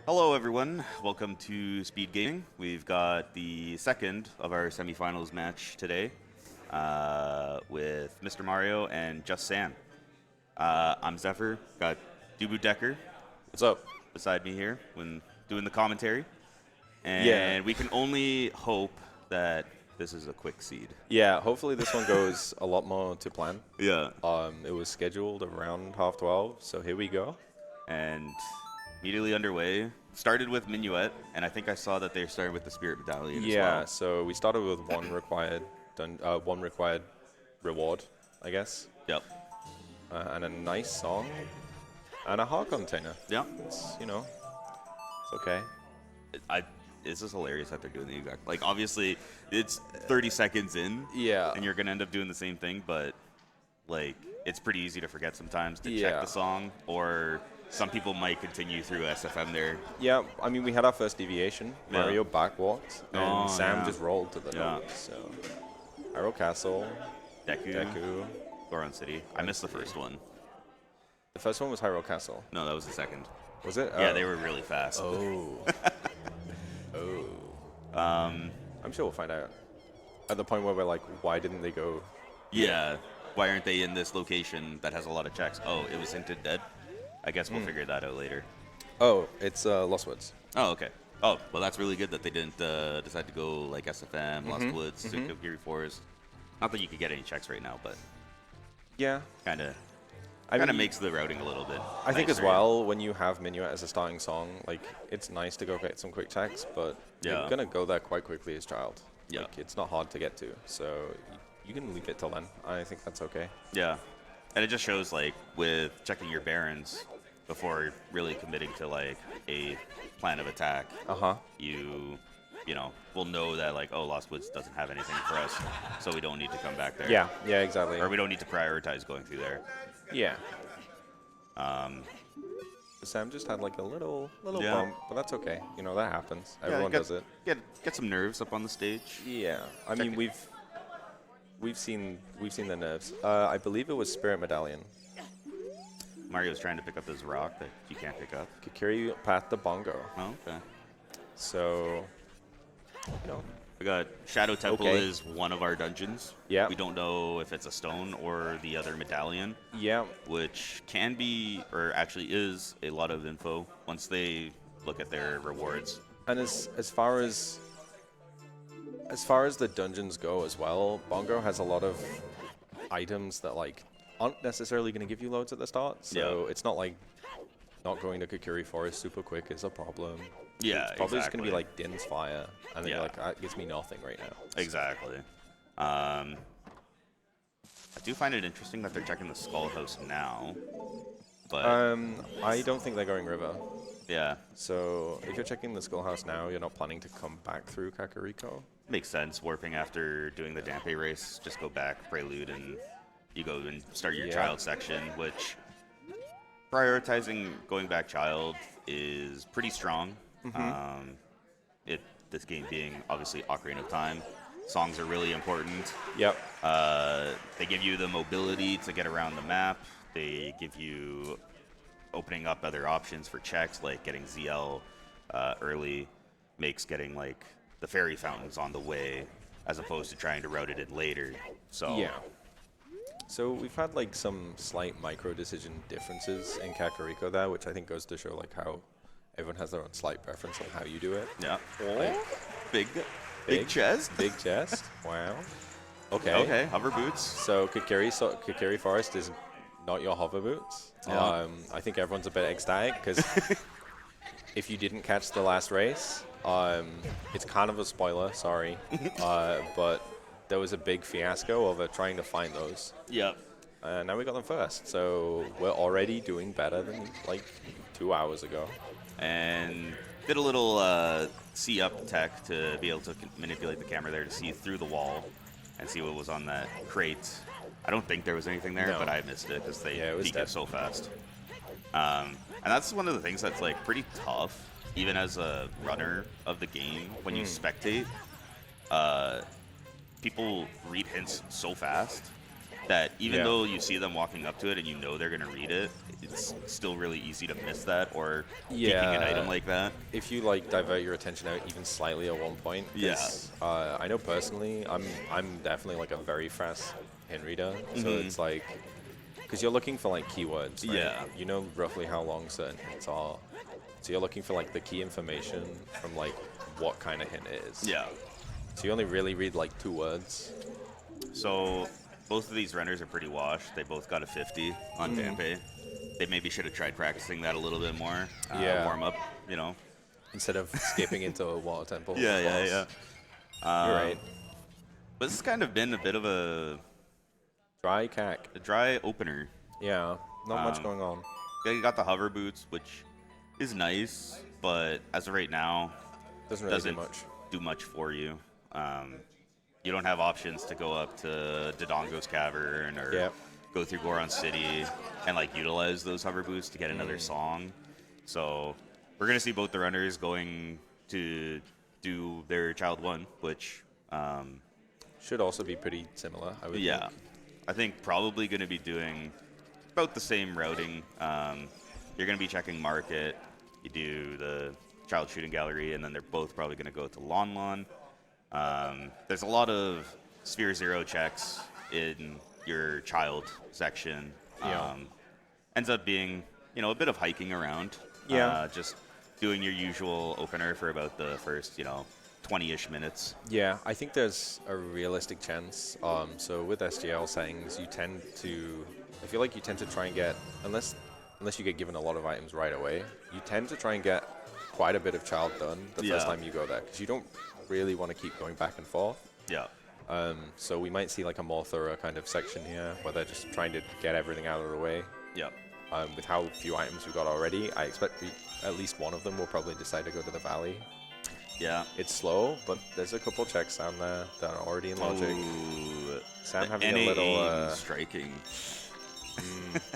Hello, everyone. Welcome to Speedgaming. We've got the second of our semifinals match today with Mr. Mario and JustSam. I'm Zephyr. Got Dubu Decker. What's up? Beside me here when doing the commentary. And we can only hope that this is a quick seed. Yeah, hopefully this one goes a lot more to plan. Yeah. It was scheduled around 12:30, so here we go. And immediately underway. Started with Minuet, and I think I saw that they started with the Spirit Medallion as well. Yeah, so we started with one required reward, I guess. Yep. And a nice song and a heart container. Yep. It's, it's okay. It's just hilarious that they're doing the exact, like, obviously it's 30 seconds in, Yeah. and you're gonna end up doing the same thing, but like it's pretty easy to forget sometimes to check the song, or some people might continue through SFM there. Yeah, I mean, we had our first deviation. Mario backwalked, and Sam just rolled to the note. So, Hyrule Castle, Deku, Goron City. I missed the first one. The first one was Hyrule Castle. No, that was the second. Was it? Yeah, they were really fast. Oh. I'm sure we'll find out. At the point where we're like, why didn't they go? Yeah. Why aren't they in this location that has a lot of checks? Oh, it was hinted dead. I guess we'll figure that out later. Oh, it's Lost Woods. Oh, okay. Oh, well, that's really good that they didn't decide to go like SFM, Lost Woods, Kokiri Forest. Not that you could get any checks right now, but yeah, kind of makes the routing a little bit I think as well, when you have Minuet as a starting song, like, it's nice to go get some quick checks, but you're going to go there quite quickly as child. Yeah. Like, it's not hard to get to, so you can leave it till then. I think that's okay. Yeah. And it just shows, like, with checking your barons before really committing to, like, a plan of attack, you know, we'll know that, like, oh, Lost Woods doesn't have anything for us, so we don't need to come back there. Yeah, exactly. Or we don't need to prioritize going through there. Yeah. Sam just had like a little bump, but that's okay. You know, that happens. Everyone does it. Get some nerves up on the stage. Yeah. I mean, we've seen the nerves. I believe it was Spirit Medallion. Mario's trying to pick up this rock that you can't pick up. Kokiri Path to Bongo. Oh, okay. So, we got Shadow Temple is one of our dungeons. Yeah. We don't know if it's a stone or the other medallion. Yeah. Which can be, or actually is, a lot of info once they look at their rewards. And as far as the dungeons go as well, Bongo has a lot of items that like aren't necessarily going to give you loads at the start. So it's not like not going to Kokiri Forest super quick is a problem. Yeah, it's probably just going to be like Din's Fire, and then you're like, that gives me nothing right now. Exactly. I do find it interesting that they're checking the Skull House now, but I don't think they're going river. Yeah. So if you're checking the Skull House now, you're not planning to come back through Kakariko. Makes sense. Warping after doing the Dampe race, just go back, Prelude, and you go and start your child section, which prioritizing going back child is pretty strong. This game being obviously Ocarina of Time, songs are really important. Yep. They give you the mobility to get around the map. They give you opening up other options for checks, like getting ZL early makes getting like the fairy fountains on the way, as opposed to trying to route it in later. So yeah. So we've had like some slight micro decision differences in Kakariko there, which I think goes to show like how everyone has their own slight preference on how you do it. Yeah. Like, big chest. Big chest. Wow. Okay. Okay. Hover boots. So Kokiri Forest is not your hover boots. Yeah. I think everyone's a bit ecstatic because if you didn't catch the last race, it's kind of a spoiler. Sorry, but there was a big fiasco over trying to find those. Yep. And now we got them first, so we're already doing better than like 2 hours ago. And did a little see-up tech to be able to manipulate the camera there to see through the wall and see what was on that crate. I don't think there was anything there, but I missed it because they peeked it so fast. And that's one of the things that's like pretty tough, even as a runner of the game. When you spectate, people read hints so fast that even though you see them walking up to it and you know they're going to read it, it's still really easy to miss that or taking an item like that. If you like divert your attention out even slightly at one point. I know personally, I'm definitely like a very fast hand reader, so it's like, because you're looking for like keywords, right? Yeah. You know roughly how long certain hints are, so you're looking for like the key information from like what kind of hint it is. Yeah. So you only really read like 2 words. So both of these runners are pretty washed. They both got a 50 on Danpei. They maybe should have tried practicing that a little bit more. Warm up, you know. Instead of skipping into a water temple. Yeah. You're right. But this has kind of been a bit of a dry opener. Yeah, not much going on. Yeah, you got the hover boots, which is nice, but as of right now, doesn't really do much for you. You don't have options to go up to Dodongo's Cavern or go through Goron City and like utilize those hover boots to get another song. So we're gonna see both the runners going to do their Child 1, which should also be pretty similar, I would think. I think probably gonna be doing about the same routing. You're gonna be checking Market, you do the Child Shooting Gallery, and then they're both probably gonna go to Lon Lon. There's a lot of Sphere 0 checks in your child section. Ends up being, a bit of hiking around. Just doing your usual opener for about the first, 20-ish minutes. Yeah, I think there's a realistic chance. So with SGL settings, I feel like you tend to try and get, unless you get given a lot of items right away, you tend to try and get quite a bit of child done the first time you go there, because you don't really want to keep going back and forth. So we might see like a more thorough kind of section here where they're just trying to get everything out of the way. With how few items we've got already, I expect at least one of them will probably decide to go to the valley. It's slow, but there's a couple checks down there that are already in logic. Ooh, Sam having a little striking.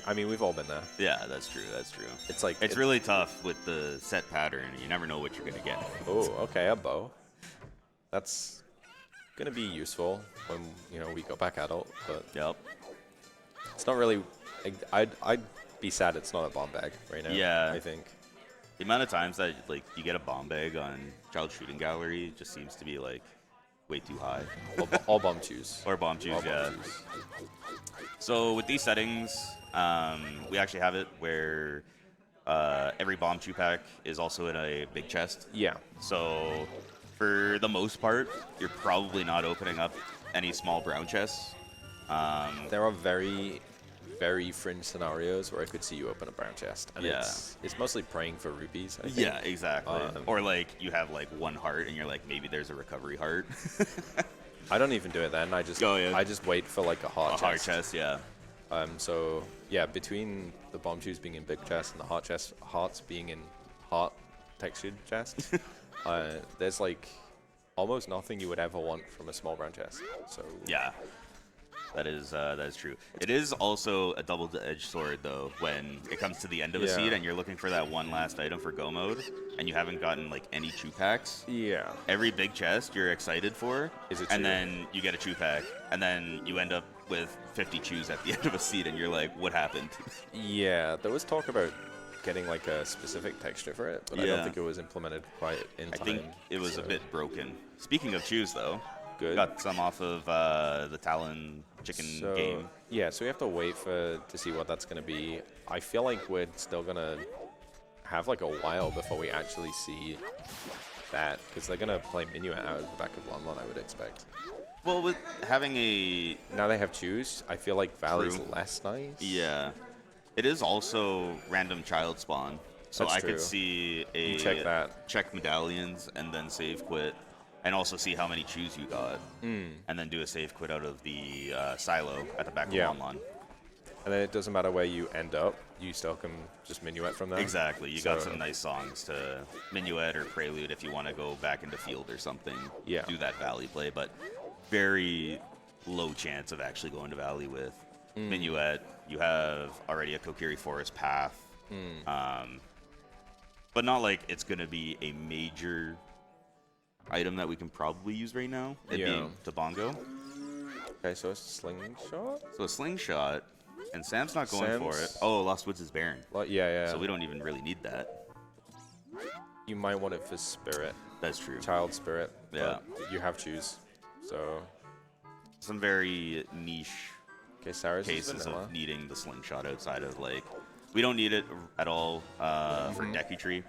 I mean, we've all been there. Yeah, that's true. It's like it's really tough with the set pattern. You never know what you're gonna get. Oh, okay, a bow. That's gonna be useful when we go back adult, but it's not really. I'd be sad it's not a bomb bag right now. I think the amount of times that you get a bomb bag on Child Shooting Gallery just seems to be like way too high. All bomb choose. Or bomb choose, So with these settings, we actually have it where every bomb chew pack is also in a big chest. So for the most part, you're probably not opening up any small brown chests. There are very, very fringe scenarios where I could see you open a brown chest, and it's mostly praying for rupees, I think. Yeah, exactly. Or you have one heart, and you're like, maybe there's a recovery heart. I don't even do it then. I just wait for a heart chest. Heart chest, So between the bomb chews being in big chest and the hearts being in heart textured chest, there's almost nothing you would ever want from a small brown chest. So that is true. It is also a double-edged sword though when it comes to the end of a seed and you're looking for that one last item for go mode and you haven't gotten any chew packs. Every big chest you're excited for is a chew. And then you get a chew pack and then you end up with 50 chews at the end of a seed and you're like, what happened? There was talk about getting a specific texture for it, but I don't think it was implemented quite in time. I think it was a bit broken. Speaking of chews though, good. Got some off of the Talon chicken game. So we have to wait to see what that's going to be. I feel like we're still going to have a while before we actually see that, because they're going to play Minuet out of the back of Lon Lon, I would expect. Well, with having now they have choose, I feel like Valley's less nice. Yeah. It is also random child spawn. So That's I true. could see check medallions and then save quit. And also see how many chews you got. And then do a save quit out of the silo at the back of Lon Lon. And then it doesn't matter where you end up, you still can just minuet from there. Exactly. You got some nice songs to minuet or prelude if you want to go back into field or something. Do that valley play, but very low chance of actually going to valley with minuet. You have already a Kokiri Forest path. But not it's going to be a major item that we can probably use right now. It being Tabongo. Okay, so a slingshot? So a slingshot, and Sam's not going for it. Oh, Lost Woods is Baron. Well, yeah. So we don't even really need that. You might want it for spirit. That's true. Child spirit. Yeah. But you have choose. So. Some very niche cases of needing the slingshot outside of like, we don't need it at all for Deku Tree.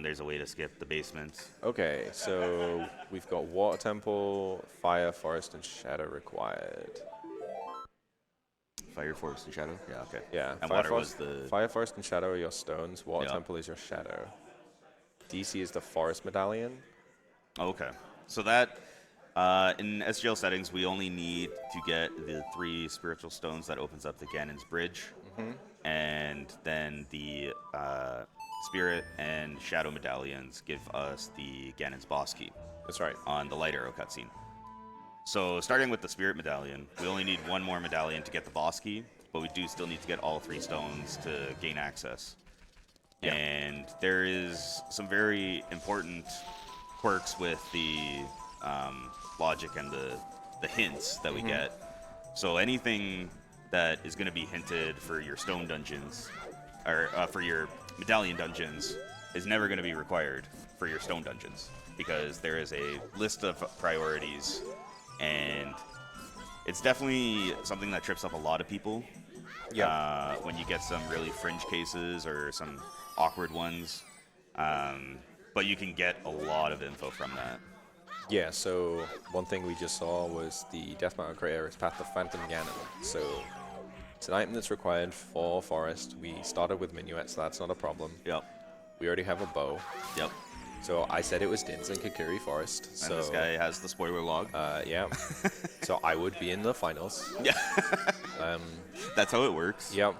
There's a way to skip the basement. Okay, so we've got Water Temple, Fire, Forest, and Shadow required. Fire, Forest, and Shadow? Yeah, okay. Yeah, and Water was the... Fire, Forest, and Shadow are your stones. Water Temple is your Shadow. DC is the Forest Medallion. Okay. So that, in SGL settings, we only need to get the 3 spiritual stones that opens up the Ganon's Bridge. And then the Spirit and Shadow medallions give us the Ganon's Boss Key. That's right. On the Light Arrow cutscene. So starting with the Spirit medallion, we only need 1 more medallion to get the Boss Key, but we do still need to get all 3 stones to gain access. Yeah. And there is some very important quirks with the logic and the hints that we get. So anything that is going to be hinted for your stone dungeons, or for your medallion dungeons, is never going to be required for your stone dungeons, because there is a list of priorities, and it's definitely something that trips up a lot of people. Yeah. When you get some really fringe cases or some awkward ones, but you can get a lot of info from that. Yeah, so one thing we just saw was the Death Mountain Crater is Path of Phantom Ganon. So it's an item that's required for Forest. We started with Minuet, so that's not a problem. Yep. We already have a bow. Yep. So I said it was Din's and Kakuri Forest. And so this guy has the spoiler log. Yeah. So I would be in the finals. Yeah. That's how it works. Yep.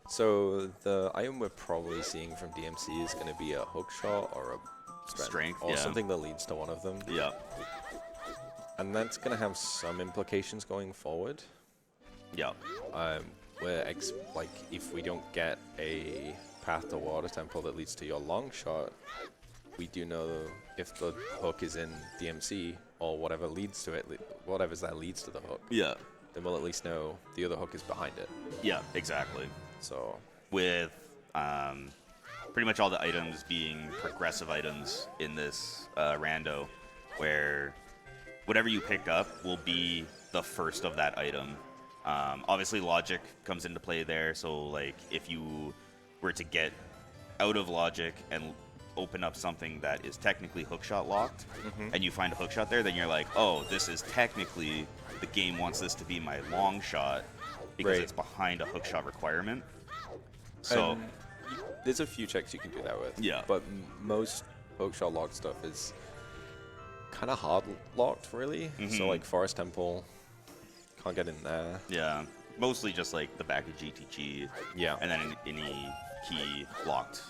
So the item we're probably seeing from DMC is going to be a hook shot or a strength or something that leads to one of them. Yeah. And that's going to have some implications going forward. Yeah. Where like if we don't get a path to Water Temple that leads to your long shot, we do know if the hook is in DMC or whatever leads to it, whatever that leads to the hook. Yeah. Then we'll at least know the other hook is behind it. Yeah, exactly. So with pretty much all the items being progressive items in this rando, where whatever you pick up will be the first of that item. Obviously, logic comes into play there. So, like, if you were to get out of logic and open up something that is technically hookshot locked, and you find a hookshot there, then you're like, oh, this is technically, the game wants this to be my long shot because it's behind a hookshot requirement. So there's a few checks you can do that with. Yeah. But most hookshot locked stuff is kind of hard locked, really. So, like, Forest Temple, can't get in there. Yeah. Mostly just, like, the back of GTG. Yeah. And then any key locked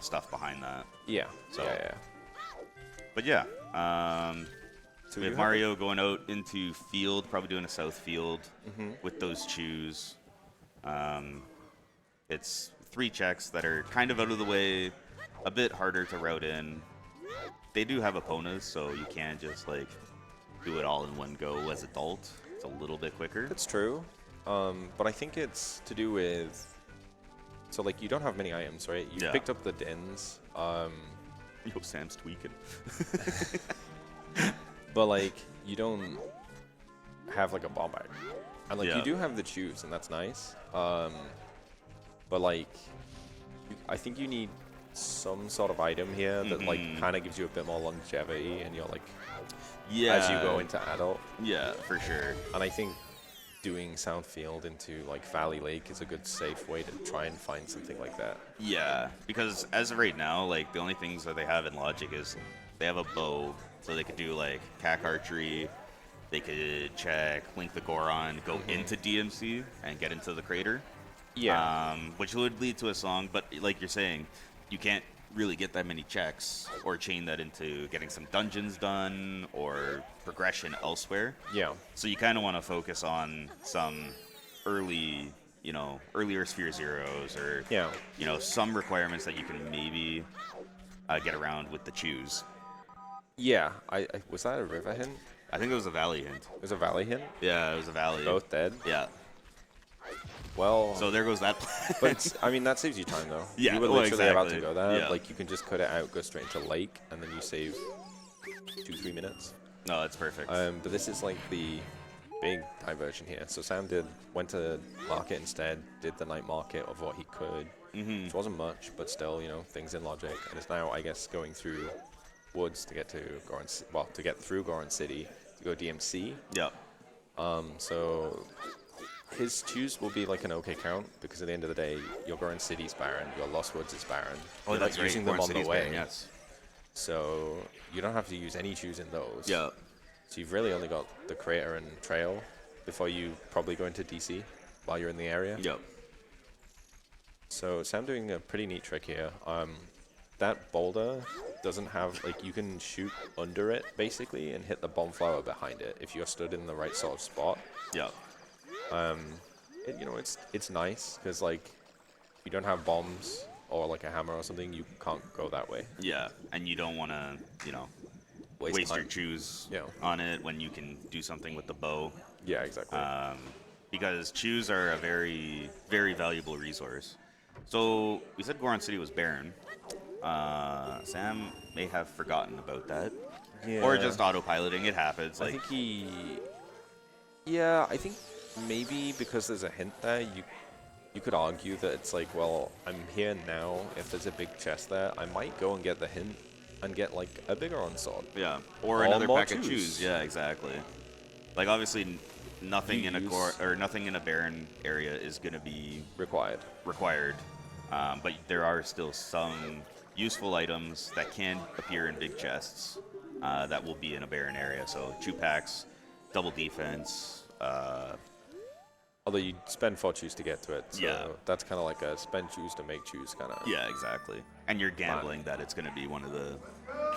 stuff behind that. Yeah. So, yeah. But yeah, so we have Mario going out into field, probably doing a south field with those chews. It's 3 checks that are kind of out of the way, a bit harder to route in. They do have Eponas, so you can't just like do it all in one go as adult. It's a little bit quicker. That's true. But I think it's to do with, so like you don't have many items, right? You picked up the Dins. Yo, Sam's tweaking. But like you don't have like a bomb bag, and like you do have the chews, and that's nice. But like, I think you need some sort of item here that like kind of gives you a bit more longevity, and you're like, as you go into adult. Yeah, for sure. And I think doing Soundfield into like Valley Lake is a good safe way to try and find something like that. Yeah, because as of right now, like the only things that they have in Logic is they have a bow, so they could do like CAC archery. They could check Link the Goron, go into DMC and get into the crater. Yeah. Which would lead to a song, but like you're saying, you can't really get that many checks or chain that into getting some dungeons done or progression elsewhere. Yeah. So you kind of want to focus on some early, earlier Sphere Zeros or, some requirements that you can maybe get around with the chews. Yeah. I was that a river hint? I think it was a Valley hint. It was a Valley hint? Yeah, it was a Valley. Both dead? Yeah. Well... So there goes that plan. But, I mean, that saves you time, though. Yeah, you were literally about to exactly. go there. Yeah. Like, you can just cut it out, go straight into Lake, and then you save 2-3 minutes. No, that's perfect. But this is, like, the big diversion here. So Sam went to market instead, did the night market of what he could, which wasn't much, but still, you know, things in logic. And it's now, I guess, going through woods to get to to get through Goron City to go DMC. Yeah. So his choose will be like an okay count because at the end of the day, your Goron City's barren, your Lost Woods is barren. Oh, You're that's not using them Goron on City's the way. barren, yes. So you don't have to use any choose in those. Yeah. So you've really only got the crater and trail before you probably go into DC while you're in the area. Yep. So Sam doing a pretty neat trick here. That boulder doesn't have, like, you can shoot under it basically and hit the bomb flower behind it if you're stood in the right sort of spot. Yep. You know, it's nice because, like, if you don't have bombs or like a hammer or something, you can't go that way. Yeah, and you don't want to, you know, waste your choose on it when you can do something with the bow. Yeah, exactly. Because choose are a very, very valuable resource. So we said Goron City was barren. Sam may have forgotten about that. Yeah. Or just autopiloting. It happens. I think he... Yeah, I think maybe because there's a hint there, you could argue that it's like, well, I'm here now. If there's a big chest there, I might go and get the hint and get, like, a bigger onslaught. Yeah, or another pack of choose. Yeah, exactly. Like, obviously, nothing in a barren area is going to be required. But there are still some useful items that can appear in big chests that will be in a barren area. So chew packs, double defense. Although you spend 4 choose to get to it, so yeah, that's kind of like a spend choose to make choose kind of. Yeah, exactly. And you're gambling that it's going to be one of the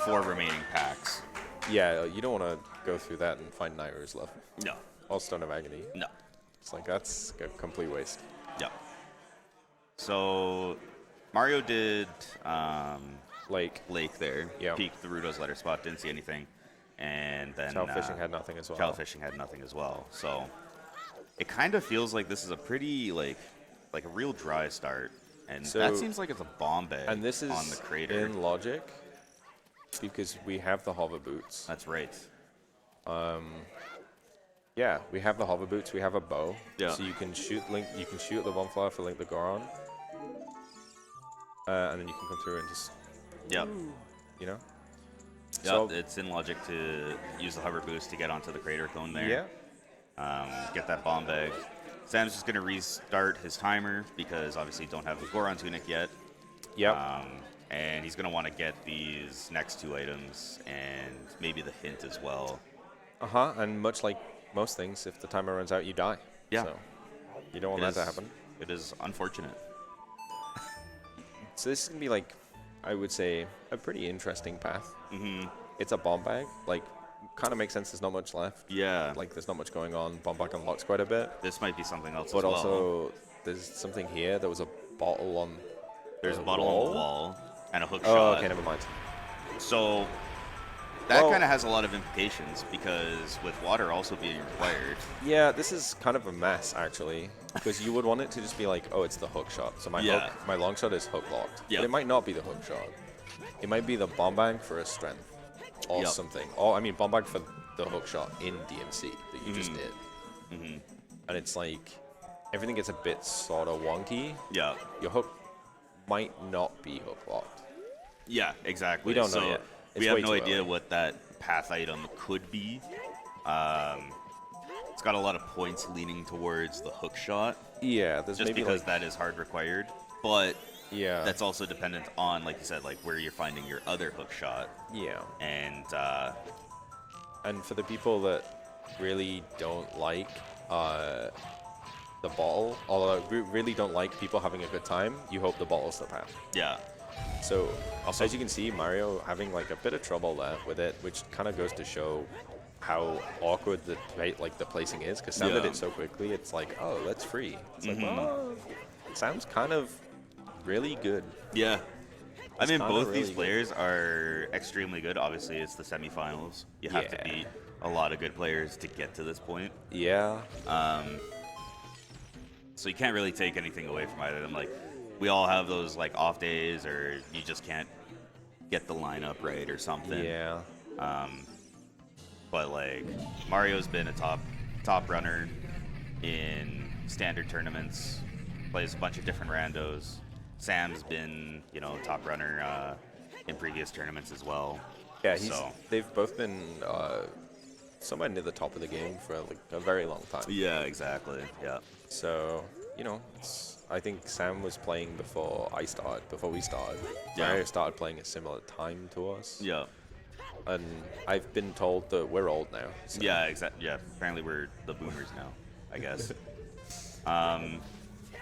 4 remaining packs. Yeah, you don't want to go through that and find Nairu's love. No. Or Stone of Agony. No. It's like, that's a complete waste. Yeah. So Mario did Lake there. Yeah. Peeked the Rudo's letter spot, didn't see anything. And then Chow Fishing had nothing as well. Chow Fishing had nothing as well. So it kind of feels like this is a pretty like a real dry start. And so that seems like it's a bomb bag and this is on the crater. In logic because we have the hover boots. That's right. Yeah, we have the hover boots. We have a bow. Yeah. So you can shoot Link. You can shoot the bomb flower for Link the Goron. And then you can come through and just. Yep. You know. Yep. So it's in logic to use the hover boost to get onto the crater cone there. Yeah. Get that bomb bag. Sam's just gonna restart his timer because obviously don't have the Goron tunic yet. Yep. And he's gonna want to get these next 2 items and maybe the hint as well. And much like most things, if the timer runs out, you die. Yeah. So you don't want that to happen. It is unfortunate. So this is gonna be like, I would say, a pretty interesting path. Mm-hmm. It's a bomb bag. Like, kind of makes sense. There's not much left. Yeah. Like, there's not much going on. Bomb bag unlocks quite a bit. This might be something else But as well. also, there's something here. There was a bottle on. There's a bottle on the wall and a hook Oh, shot. okay, never mind. So that kind of has a lot of implications because with water also being required. Yeah, this is kind of a mess actually, because you would want it to just be like, oh, it's the hook shot. So my long shot is hook locked. Yep. But it might not be the hook shot. It might be the bomb bag for a strength or something. Or I mean, bomb bag for the hook shot in DMC that you just did. And it's like everything gets a bit sort of wonky. Yeah. Your hook might not be hook locked. Yeah, exactly. We don't know yet. We have no idea what that path item could be. It's got a lot of points leaning towards the hook shot. Yeah, there's just maybe because like, that is hard required. But yeah, that's also dependent on, like you said, like where you're finding your other hook shot. Yeah. And for the people that really don't like the bottle, or really don't like people having a good time, you hope the bottle's the path. Yeah. So also, as you can see, Mario having like a bit of trouble there with it, which kind of goes to show how awkward the placing is, because Sam did it so quickly. It's like, oh, that's free. It's like, well, it sounds kind of really good. Yeah. I mean, both really these players are extremely good. Obviously, it's the semifinals. You have to beat a lot of good players to get to this point. Yeah. So you can't really take anything away from either of them. Like, we all have those like off days, or you just can't get the lineup right or something. Yeah. But like, Mario's been a top runner in standard tournaments. Plays a bunch of different randos. Sam's been, you know, top runner in previous tournaments as well. Yeah, so. They've both been somewhere near the top of the game for like a very long time. Yeah, exactly. Yeah. So, you know, I think Sam was playing before we started. Yeah. Mario started playing at similar time to us. Yeah. And I've been told that we're old now. So. Yeah, exactly. Yeah, apparently we're the boomers now, I guess.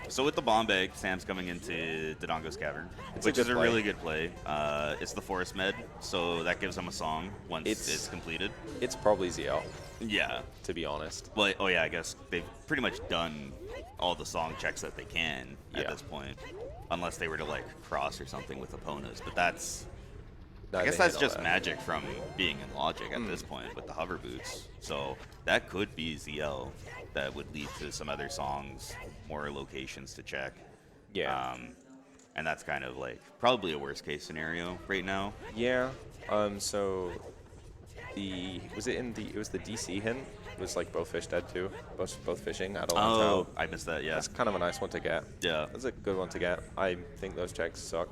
So with the bomb bag, Sam's coming into Dodongo's Cavern, which is a really good play. It's the forest med, so that gives him a song once it's completed. It's probably ZL. Yeah. To be honest. Well, oh yeah, I guess they've pretty much done all the song checks that they can at this point, unless they were to like cross or something with opponents. But I guess that's just magic from being in Logic at this point with the hover boots. So that could be ZL that would lead to some other songs, more locations to check. Yeah. And that's kind of like probably a worst case scenario right now. Yeah. So it was the DC hint? It was like both fish dead too. Both fishing at all. Oh, I missed that. Yeah. That's kind of a nice one to get. Yeah. That's a good one to get. I think those checks suck.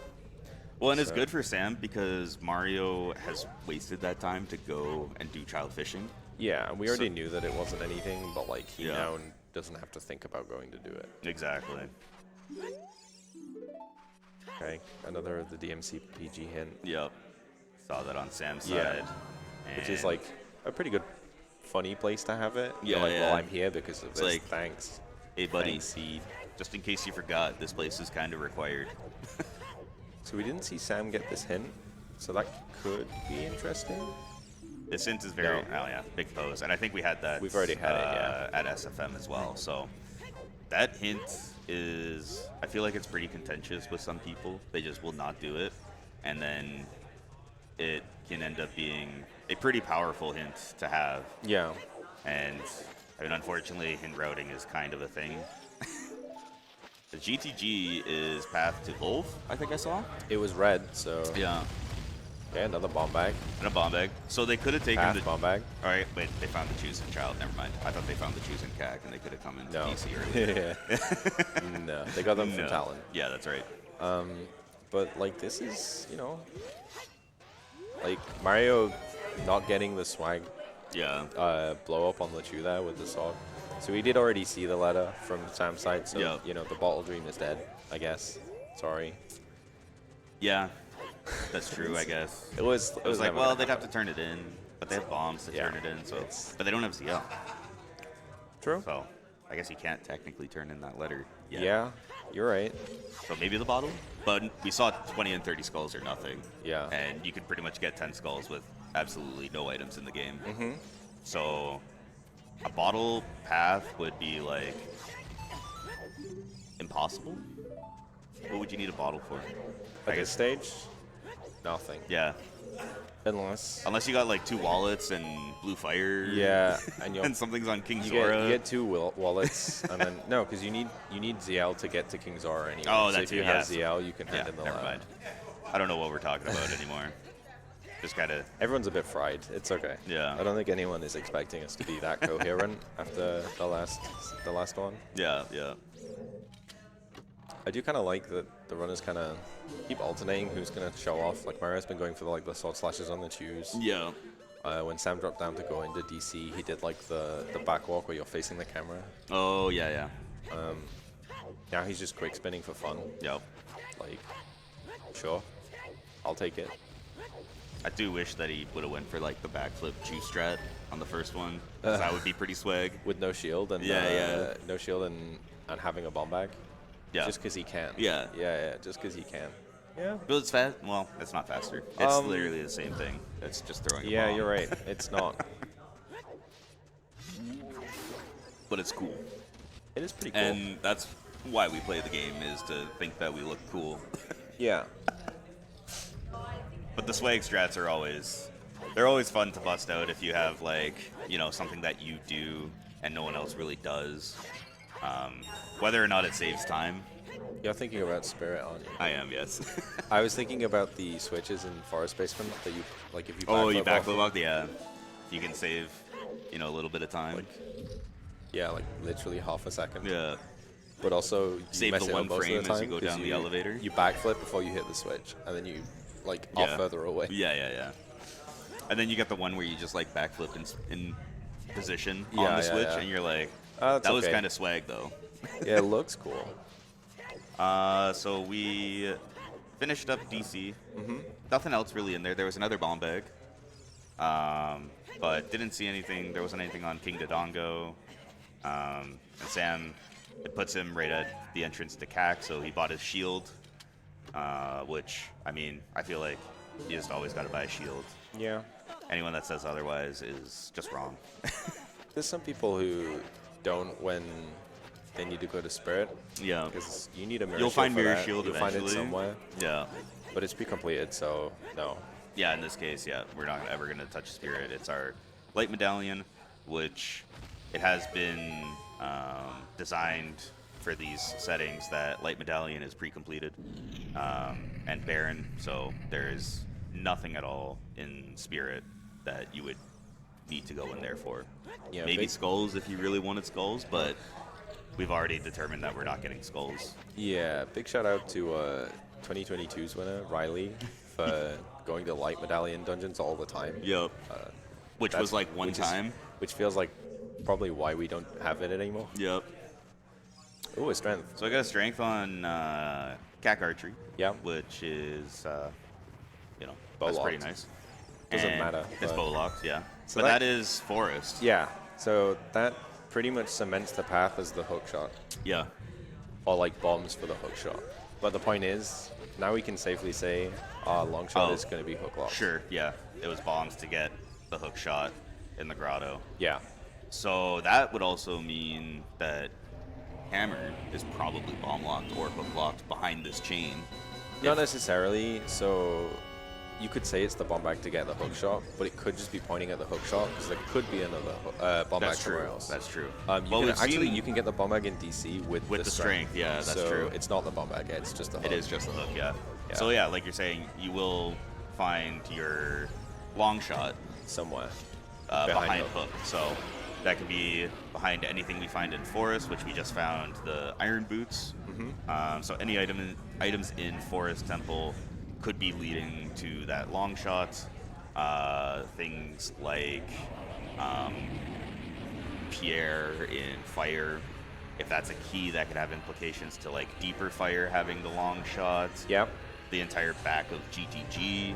Well, and it's good for Sam because Mario has wasted that time to go and do child fishing. Yeah, and we already knew that it wasn't anything, but like he now doesn't have to think about going to do it. Exactly. Okay, another of the DMC PG hint. Yep. Saw that on Sam's side. Which is like a pretty good, funny place to have it. Yeah, You're like, well, I'm here because of this. Like, thanks. Hey, buddy. Thanks, Seed. Just in case you forgot, this place is kind of required. So we didn't see Sam get this hint, so that could be interesting. This hint is very, big pose. And I think we had that. We've already had it, at SFM as well. So that hint is, I feel like it's pretty contentious with some people. They just will not do it. And then it can end up being a pretty powerful hint to have. Yeah. And I mean, unfortunately, hint routing is kind of a thing. The GTG is path to Wolf, I think I saw. It was red, so. Yeah. Okay, another bomb bag. And a bomb bag. So they could have taken the bomb bag. All right, wait, they found the choosing child. Never mind. I thought they found the choosing CAC and they could have come into DC earlier. No, they got them from talent. Yeah, that's right. But like this is, you know, like Mario not getting the swag blow up on LeChu there with the sword. So we did already see the letter from Sam's side, so you know the bottle dream is dead, I guess. Sorry. Yeah, that's true, I guess. It was like, well, they'd have to turn it in, but they have bombs to turn it in, so but they don't have ZL. True. So I guess you can't technically turn in that letter yet. Yeah, you're right. So maybe the bottle, but we saw 20 and 30 skulls or nothing. Yeah. And you could pretty much get 10 skulls with absolutely no items in the game. Mm-hmm. So a bottle path would be like impossible. What would you need a bottle for? At this stage, nothing. Yeah. Unless you got like 2 wallets and blue fire. Yeah, and something's on King you Zora. You get 2 wallets, and then no, because you need ZL to get to King Zora anyway. Oh, so that's if you have ZL, you can hand in the never mind. I don't know what we're talking about anymore. Just gotta. Everyone's a bit fried. It's okay. Yeah. I don't think anyone is expecting us to be that coherent after the last one. Yeah, yeah. I do kind of like that the runners kind of keep alternating who's going to show off. Like Mario's been going for the sword slashes on the chews. Yeah. When Sam dropped down to go into DC, he did like the backwalk where you're facing the camera. Oh yeah, yeah. Now he's just quick spinning for fun. Yep. Like, sure, I'll take it. I do wish that he would have went for like the backflip chew strat on the first one. 'Cause that would be pretty swag. With no shield and no shield and having a bomb bag. Yeah. Just because he can. Yeah. Yeah, just because he can. Yeah. But it's fast. Well, it's not faster. It's literally the same thing. It's just throwing a bomb. You're right. It's not. But it's cool. It is pretty cool. And that's why we play the game, is to think that we look cool. Yeah. But the swag strats are always They're always fun to bust out if you have like, you know, something that you do and no one else really does. Whether or not it saves time. You're thinking about Spirit, aren't you? I am, yes. I was thinking about the switches in Forest Basement that you, like, if you Oh, you backflip backflip off? Yeah. You can save, you know, a little bit of time. Like, yeah, like literally half a second. Yeah. But also, you Save mess the it one up most frame of the as time you go 'cause down the elevator. You backflip before you hit the switch, and then you, like, are further away. Yeah. And then you get the one where you just like backflip in position on Yeah, the yeah, switch, yeah. and you're like, That's that was okay. kind of swag though. Yeah, it looks cool. So we finished up DC. Nothing else really in there. There was another bomb bag, but didn't see anything. There wasn't anything on King Dodongo. And Sam, it puts him right at the entrance to CAC, so he bought his shield, which, I mean, I feel like you just always got to buy a shield. Yeah. Anyone that says otherwise is just wrong. There's some people who don't when they need to go to Spirit. Yeah. Because you need a mirror You'll shield find for mirror that. shield You'll eventually. find it somewhere. Yeah. But it's pre-completed, so no. Yeah, in this case, yeah, we're not ever going to touch Spirit. It's our light medallion, which it has been designed for these settings that light medallion is pre-completed and barren, so there's nothing at all in Spirit that you would need to go in there for. Yeah, maybe skulls if you really wanted skulls, but we've already determined that we're not getting skulls. Yeah, big shout out to 2022's winner, Riley, for going to light medallion dungeons all the time. Yep. Which was like one time. Which feels like probably why we don't have it anymore. Yep. Ooh, a strength. So I got a strength on CAC archery. Yeah. Which is, you know, Bow that's pretty locked. nice. Doesn't And matter, It's but- bow locked, yeah. So but that- that is forest. Yeah, so that pretty much cements the path as the hook shot. Yeah. Or like bombs for the hook shot. But the point is, now we can safely say our long shot is going to be hook locked. Sure, yeah. It was bombs to get the hook shot in the grotto. Yeah. So that would also mean that hammer is probably bomb locked or hook locked behind this chain. Not necessarily. So you could say it's the bomb bag to get the hook shot, but it could just be pointing at the hook shot because there could be another bomb bag That's somewhere true. else. That's true. You can get the bomb bag in DC with the strength. Yeah, that's so true. It's not the bomb bag. It's just the hook. It is just a hook, yeah. Yeah. So yeah, like you're saying, you will find your long shot somewhere behind hook. So that could be behind anything we find in forest, which we just found the iron boots. So any items in forest temple could be leading to that long shot. Things like Pierre in fire. If that's a key, that could have implications to like deeper fire having the long shot. Yeah. The entire back of GTG.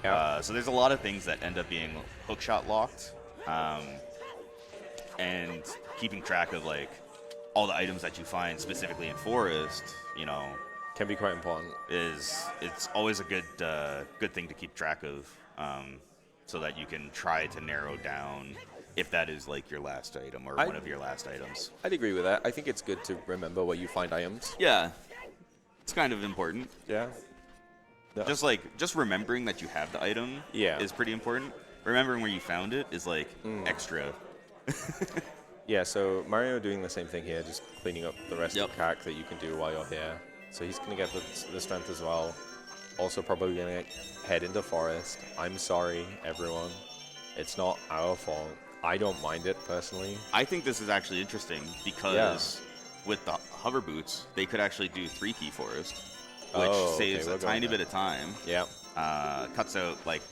Yeah. So there's a lot of things that end up being hookshot locked, and keeping track of like all the items that you find specifically in forest, you know, Can be quite important. it's always a good thing to keep track of, so that you can try to narrow down if that is like your last item or one of your last items. I'd agree with that. I think it's good to remember where you find items. Yeah, it's kind of important. Yeah. No. Just remembering that you have the item is pretty important. Remembering where you found it is like extra. Yeah, so Mario doing the same thing here, just cleaning up the rest of the CAC that you can do while you're here. So he's going to get the strength as well. Also probably going to head into forest. I'm sorry, everyone. It's not our fault. I don't mind it, personally. I think this is actually interesting because with the hover boots, they could actually do 3-key forest, which saves a tiny bit of time. Yeah. Cuts out like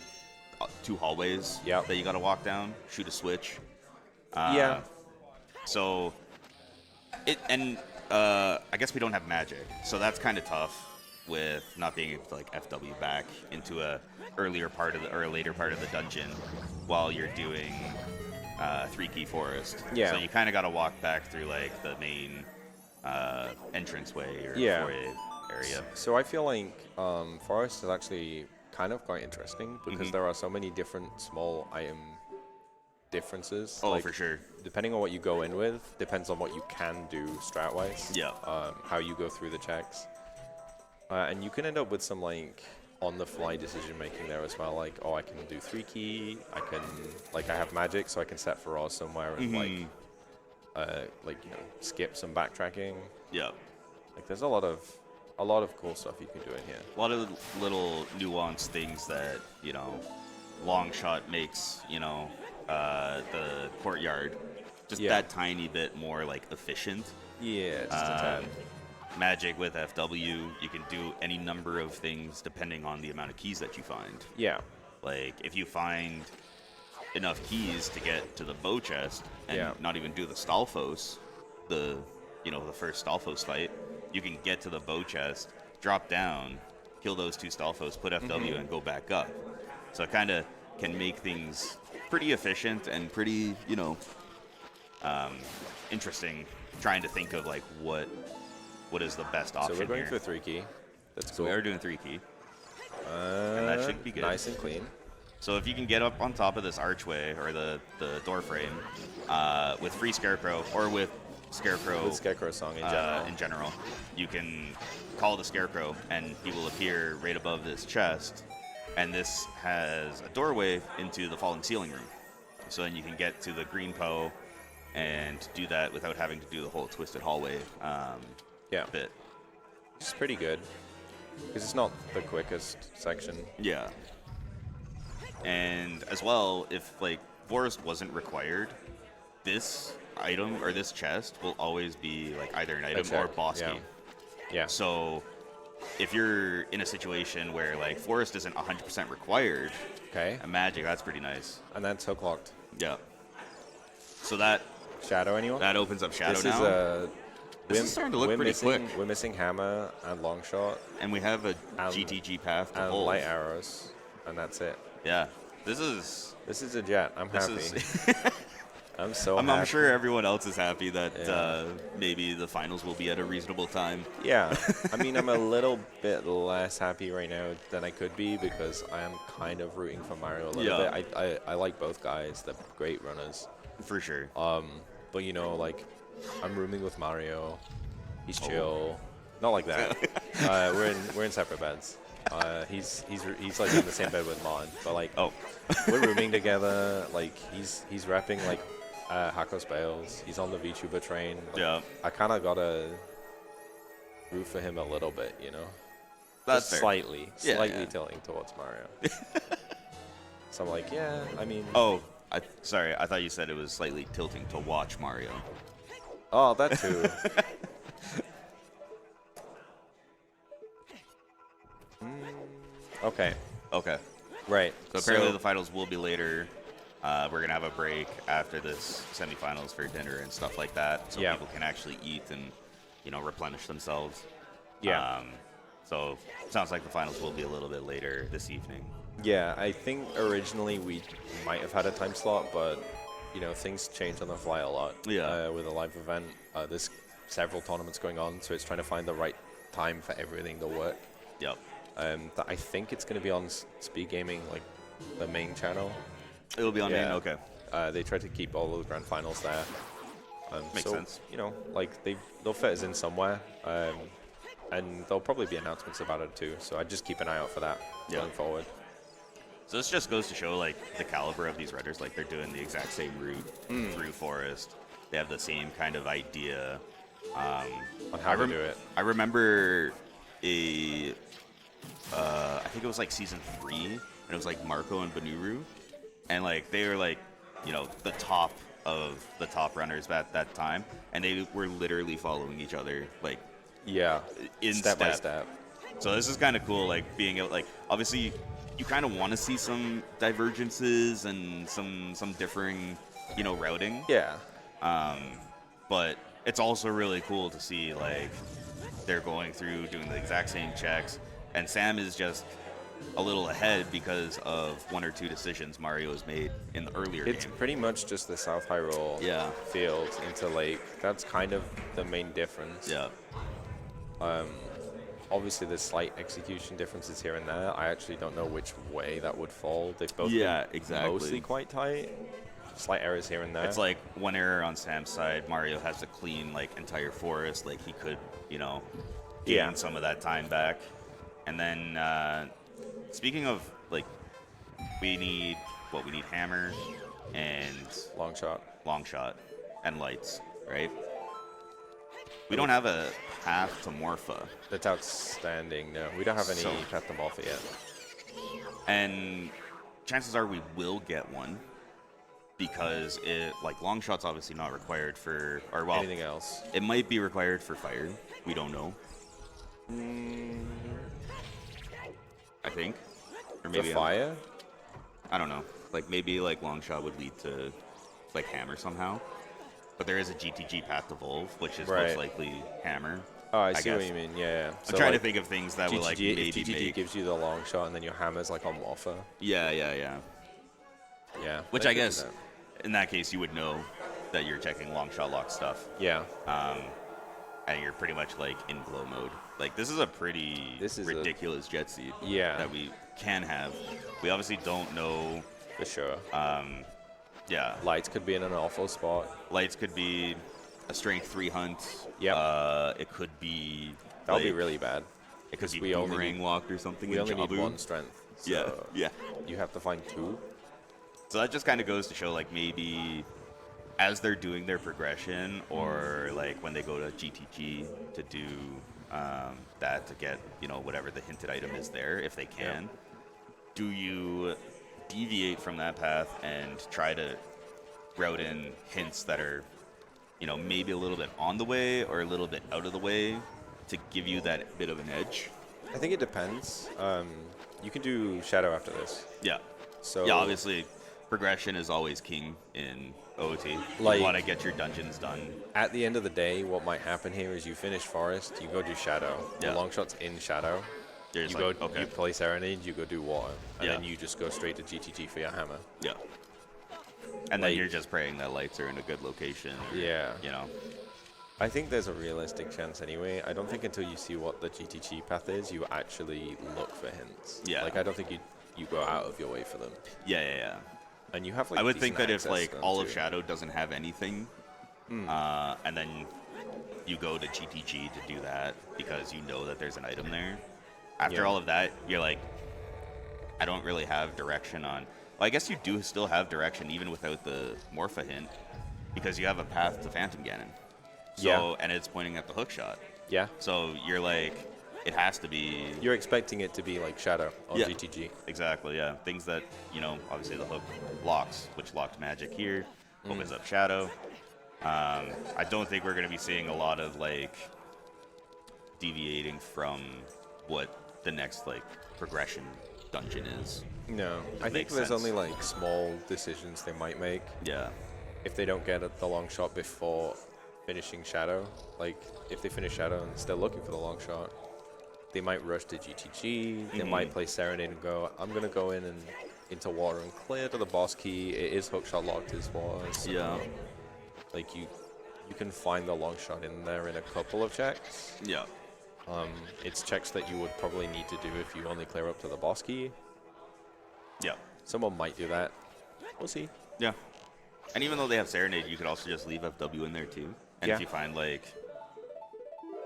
2 hallways Yep. that you got to walk down, shoot a switch. Yeah. So I guess we don't have magic, so that's kind of tough with not being able to like FW back into a later part of the dungeon while you're doing 3-key forest. Yeah. So you kind of got to walk back through like the main entranceway or foyer area. So I feel like forest is actually kind of quite interesting because there are so many different small item differences. Oh, like, for sure. Depending on what you go in with, depends on what you can do strat-wise. Yeah. How you go through the checks. And you can end up with some, like, on-the-fly decision-making there as well. Like, oh, I can do 3-key. I can, like, I have magic, so I can set Faraz somewhere and, like, you know, skip some backtracking. Yeah. Like, there's a lot of cool stuff you can do in here. A lot of little nuanced things that, you know, long shot makes, you know, the courtyard just that tiny bit more, like, efficient. Yeah, just a tad. Magic with FW, you can do any number of things depending on the amount of keys that you find. Yeah. Like, if you find enough keys to get to the bow chest and not even do the Stalfos, the first Stalfos fight, you can get to the bow chest, drop down, kill those 2 Stalfos, put FW, and go back up. So it kind of can make things pretty efficient and pretty, you know, interesting, trying to think of, like, what is the best option So we're going here. for 3-key. That's So cool. we are doing 3-key. And that should be good. Nice and clean. So if you can get up on top of this archway or the door frame with free Scarecrow or with Scarecrow, Song in general, you can call the Scarecrow and he will appear right above this chest. And this has a doorway into the fallen ceiling room. So then you can get to the green Poe and do that without having to do the whole twisted hallway bit. It's pretty good because it's not the quickest section. Yeah. And as well, if, like, Forest wasn't required, this item or this chest will always be, like, either an item or boss key. Yeah. So if you're in a situation where, like, Forest isn't 100% required, and Magic, that's pretty nice. And that's hook locked. Yeah. So that Shadow, anyone? That opens up Shadow this now. This is starting to look pretty quick. We're missing Hammer and Longshot. And we have a GTG path to and hold. Light Arrows. And that's it. Yeah. This is a jet. I'm happy. I'm so happy. I'm sure everyone else is happy that maybe the finals will be at a reasonable time. Yeah. I mean, I'm a little bit less happy right now than I could be because I am kind of rooting for Mario a little bit. I like both guys. They're great runners. For sure. But, you know, like, I'm rooming with Mario. He's chill. Not like that. We're in separate beds. He's like in the same bed with Mon, but like we're rooming together. Like he's repping like Hakos Bales. He's on the VTuber train. Like, I kind of gotta root for him a little bit, you know. That's just fair. slightly tilting towards Mario. So I'm like, yeah. I mean. Sorry. I thought you said it was slightly tilting to watch Mario. Oh, that too. Okay. Right. So apparently the finals will be later. We're going to have a break after this semifinals for dinner and stuff like that. So people can actually eat and, you know, replenish themselves. Yeah. So sounds like the finals will be a little bit later this evening. Yeah, I think originally we might have had a time slot, but, you know, things change on the fly a lot. Yeah. With a live event, there's several tournaments going on, so it's trying to find the right time for everything to work. Yep. I think it's going to be on Speedgaming, like the main channel. It'll be on main, okay. They try to keep all the grand finals there. Makes sense. You know, like they'll fit us in somewhere, and there'll probably be announcements about it too. So I'd just keep an eye out for that going forward. So this just goes to show like the caliber of these runners. Like they're doing the exact same route through Forest. They have the same kind of idea on how to do it. I remember I think it was like season 3, and it was like Marco and Banuru, and like they were like, you know, the top of the top runners at that time, and they were literally following each other like in step by step. So this is kind of cool, like being able, like obviously you kind of want to see some divergences and some differing, you know, routing. Yeah. But it's also really cool to see like they're going through doing the exact same checks. And Sam is just a little ahead because of 1 or 2 decisions Mario has made in the earlier game. It's pretty much just the South Hyrule field into Lake. That's kind of the main difference. Yeah. Obviously, there's slight execution differences here and there. I actually don't know which way that would fall. They've both been mostly quite tight. Slight errors here and there. It's like one error on Sam's side. Mario has to clean like entire Forest. Like he could, you know, gain some of that time back. And then speaking of, like, we need hammer and Long shot. long shot and lights, right? We don't have a path to Morpha. That's outstanding. No, we don't have any path to Morpha yet. And chances are we will get one because like long shot's obviously not required for, or well, Anything else? it might be required for fire. We don't know. I think, or maybe The fire? I don't know. Like maybe like long shot would lead to like hammer somehow. But there is a GTG path to Volve, which is most likely hammer. Oh, I see what you mean. Yeah. I'm trying to think of things that would like maybe GTG make. gives you the long shot, and then your hammer's like on Morpha. Yeah. Yeah. Which I guess in that case you would know that you're checking long shot lock stuff. Yeah. And you're pretty much like in glow mode. Like this is a pretty ridiculous jet seat. Yeah. That we can have. We obviously don't know For sure. Yeah. Lights could be in an awful spot. Lights could be a strength 3 hunt. Yeah. It could be. That would be really bad. It could be boomerang locked or something. We only need 1 strength. So yeah. You have to find 2. So that just kind of goes to show, like, maybe as they're doing their progression, or like when they go to GTG to do that to get, you know, whatever the hinted item is there, if they can, do you deviate from that path and try to route in hints that are, you know, maybe a little bit on the way or a little bit out of the way to give you that bit of an edge? I think it depends. You can do Shadow after this. Yeah. So yeah, obviously, progression is always king in OOT. Like, you want to get your dungeons done. At the end of the day, what might happen here is you finish Forest, you go do Shadow. Yeah. The long shot's in Shadow. You You play Serenade, you go do Water, and then you just go straight to GTG for your hammer. Yeah. And then you're just praying that lights are in a good location. Yeah. You know. I think there's a realistic chance anyway. I don't think until you see what the GTG path is, you actually look for hints. Yeah. Like, I don't think you go out of your way for them. Yeah. And you have, like, I would think that if, like, all of too. Shadow doesn't have anything, and then you go to GTG to do that because you know that there's an item there, after all of that, you're like, I don't really have direction on... Well, I guess you do still have direction even without the Morpha hint, because you have a path to Phantom Ganon. So, and it's pointing at the hook shot. Yeah. So you're like, it has to be... You're expecting it to be like Shadow on GTG. Exactly, yeah. Things that, you know, obviously the hook locks, which locked magic here, opens up Shadow. I don't think we're going to be seeing a lot of, like, deviating from what the next, like, progression dungeon is. No. I think there's only, like, small decisions they might make. Yeah. If they don't get the long shot before finishing Shadow, like, if they finish Shadow and still looking for the long shot, they might rush to GTG, they might play Serenade and go, I'm going to go in and into Water and clear to the boss key. It is hookshot locked as well. So, Yeah. Like, you can find the long shot in there in a couple of checks. Yeah. It's checks that you would probably need to do if you only clear up to the boss key. Yeah. Someone might do that. We'll see. Yeah. And even though they have Serenade, you could also just leave FW in there too. And if you find, like,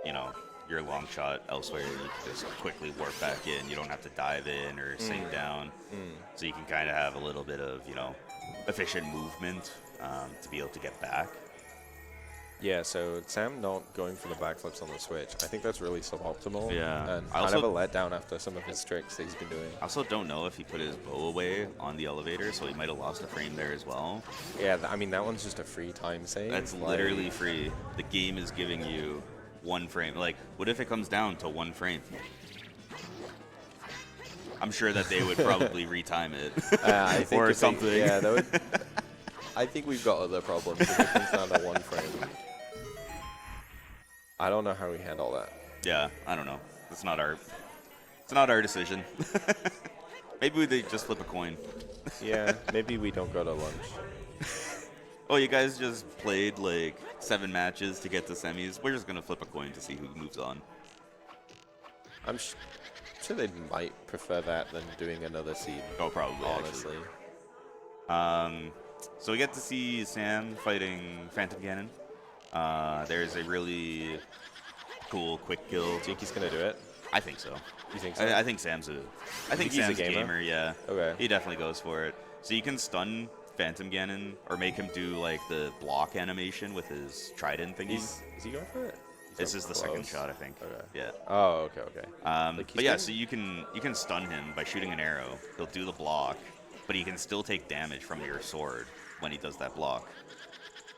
you know, your long shot elsewhere, you can just quickly warp back in. You don't have to dive in or sink down. So you can kind of have a little bit of, you know, efficient movement to be able to get back. Yeah, so Sam not going for the backflips on the Switch, I think that's really suboptimal. Yeah. And kind of a letdown after some of his tricks that he's been doing. I also don't know if he put his bow away on the elevator, so he might have lost a frame there as well. Yeah, I mean, that one's just a free time save. That's literally free. The game is giving you 1 frame. Like, what if it comes down to 1 frame? I'm sure that they would probably retime it I think or something. That would. I think we've got other problems if it comes down to 1 frame. I don't know how we handle that. Yeah, I don't know. It's not our decision. Maybe they just flip a coin. Yeah, maybe we don't go to lunch. Oh, you guys just played like 7 matches to get to semis. We're just gonna flip a coin to see who moves on. I'm sure they might prefer that than doing another seed. Oh, probably. Honestly. So we get to see Sam fighting Phantom Ganon. There's a really cool quick kill. Do you think he's gonna do it? I think so. You think so? I think Sam's he's Sam's a gamer? yeah. Okay. He definitely goes for it. So you can stun Phantom Ganon or make him do like the block animation with his trident thingy. Is he going for it? This is the second close. shot, I think. Okay. Yeah. Oh, okay, okay. But yeah, so you can stun him by shooting an arrow. He'll do the block, but he can still take damage from your sword when he does that block.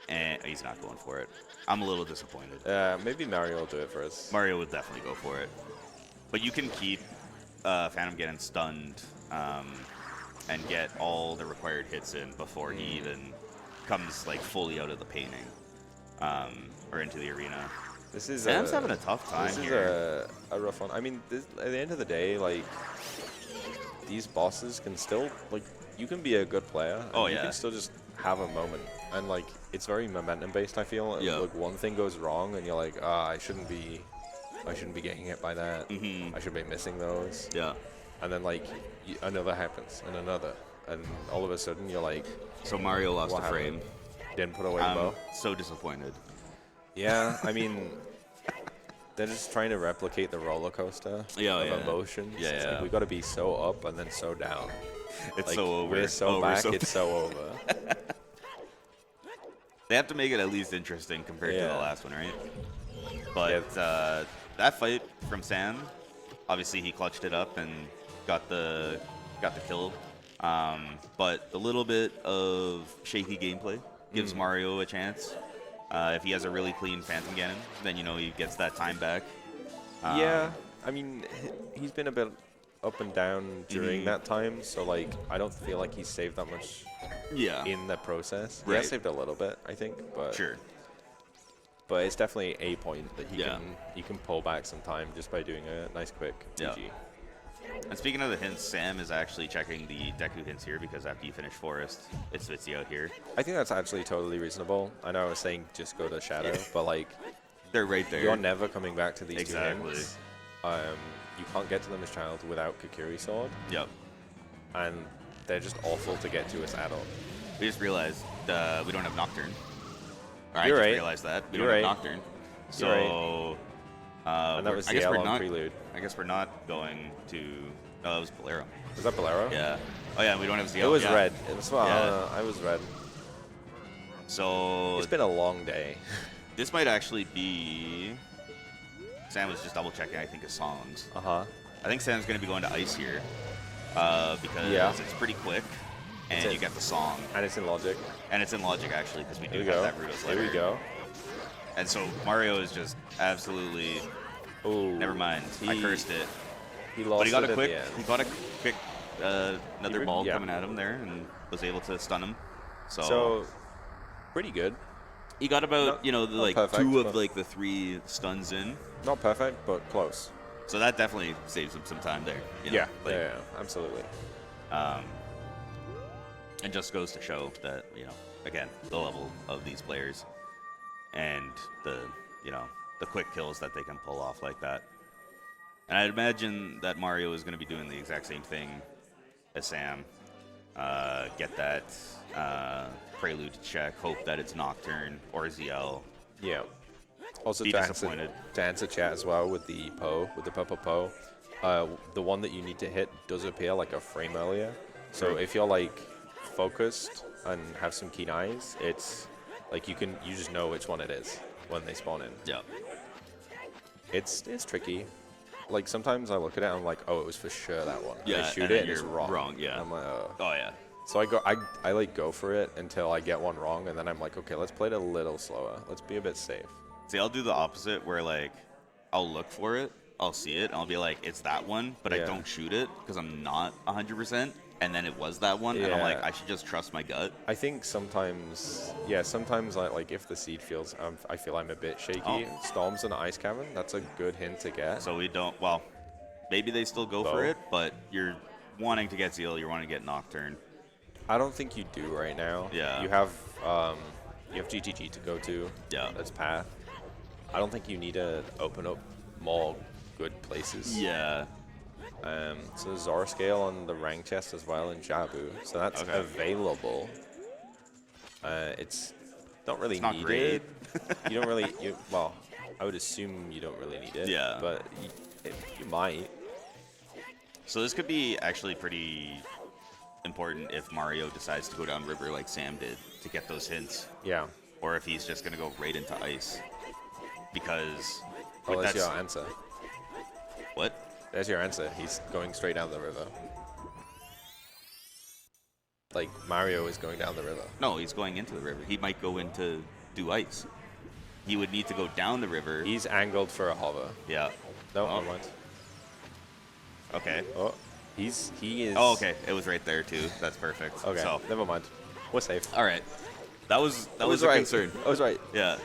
And he's not going for it. I'm a little disappointed. Maybe Mario will do it for us. Mario would definitely go for it. But you can keep Phantom Ganon stunned and get all the required hits in before he even comes like fully out of the painting or into the arena. This is Sam's having a tough time this here. is a rough one. I mean, at the end of the day, like, these bosses can still, like, you can be a good player. And you can still just have a moment. And, like, it's very momentum based, I feel. And, like, one thing goes wrong and you're like, I shouldn't be getting hit by that. I should be missing those. Yeah. And then, like, another happens and another. And all of a sudden you're like, So Mario lost a frame. didn't put away the bow. So disappointed. Yeah, I mean, they're just trying to replicate the roller coaster of emotions. Yeah, it's like we got to be so up and then so down. It's like, so over. We're so back, it's so over. They have to make it at least interesting compared to the last one, right? But Yeah. That fight from Sam, obviously he clutched it up and got the kill. But a little bit of shaky gameplay gives Mario a chance. If he has a really clean Phantom Ganon, then he gets that time back. Yeah, I mean, he's been a bit up and down during that time, so like I don't feel like he's saved that much in the process. He has saved a little bit, I think, but but it's definitely a point that he can pull back some time just by doing a nice quick TG. And speaking of the hints, Sam is actually checking the Deku hints here because after you finish Forest, it spits you out here. I think that's actually totally reasonable. I know I was saying just go to Shadow, but like they're right there. You're never coming back to these two hints. You can't get to them as child without Kakiri Sword. Yep. And they're just awful to get to as adult. We just realized we don't have Nocturne. Or You're I right. just realized that. We You're don't right. have Nocturne. So, You're and that was the L1 prelude. I guess we're not going to... No, that was Bolero. Was that Bolero? Yeah. Oh, yeah, we don't have ZL. It was red. It was, I was red. So... It's been a long day. This might actually be... Sam was just double-checking, I think, his songs. Uh-huh. I think Sam's going to be going to Ice here because it's pretty quick, and you get the song. And it's in Logic. And it's in Logic, actually, because we do have that Rudo's Letter. Here we go. And so Mario is just absolutely... Ooh. Never mind. I cursed it. He lost But he got it a quick, at the end. he got a quick another ball coming at him there and was able to stun him. So pretty good. He got about, like perfect, two of like the three stuns in. Not perfect, but close. So that definitely saves him some time there. Yeah, absolutely. And just goes to show that, again, the level of these players and the quick kills that they can pull off like that. And I'd imagine that Mario is going to be doing the exact same thing as Sam. Get that prelude check, hope that it's Nocturne or ZL. Yeah. Also, be to disappointed. answer chat as well with the Poe, with the purple Poe, the one that you need to hit does appear like a frame earlier. So if you're like focused and have some keen eyes, it's like you just know which one it is when they spawn in. Yeah. It's tricky. Like sometimes I look at it and I'm like, oh, it was for sure that one. Yeah, I shoot and it then and it's you're wrong. wrong, yeah. I'm like, Oh yeah. So I like go for it until I get one wrong, and then I'm like, okay, let's play it a little slower. Let's be a bit safe. See, I'll do the opposite where like I'll look for it, I'll see it, and I'll be like, it's that one, but I don't shoot it because I'm not 100%, and then it was that one, and I'm like, I should just trust my gut. I think sometimes like if the seed feels, I feel I'm a bit shaky. Storms in the ice cavern, that's a good hint to get. So we don't, well, maybe they still go for it, but you're wanting to get Zeal, you're wanting to get Nocturne. I don't think you do right now. Yeah. You have GTG to go to. Yeah. That's path. I don't think you need to open up more good places. Yeah. So there's Zora scale on the rank chest as well in Jabu. So that's available. It's not really not needed. great. You don't really, well, I would assume you don't really need it. Yeah. But You might. So this could be actually pretty important if Mario decides to go down river like Sam did to get those hints. Yeah. Or if he's just going to go right into ice. Because... Oh, that's your answer. What? There's your answer. He's going straight down the river. Like, Mario is going down the river. No, he's going into the river. He might go into do ice. He would need to go down the river. He's angled for a hover. Yeah. No, never mind. Okay. Oh, he is... Oh, okay. It was right there, too. That's perfect. Okay, So. never mind. We're safe. All right. That was a right. concern. I was right. Yeah.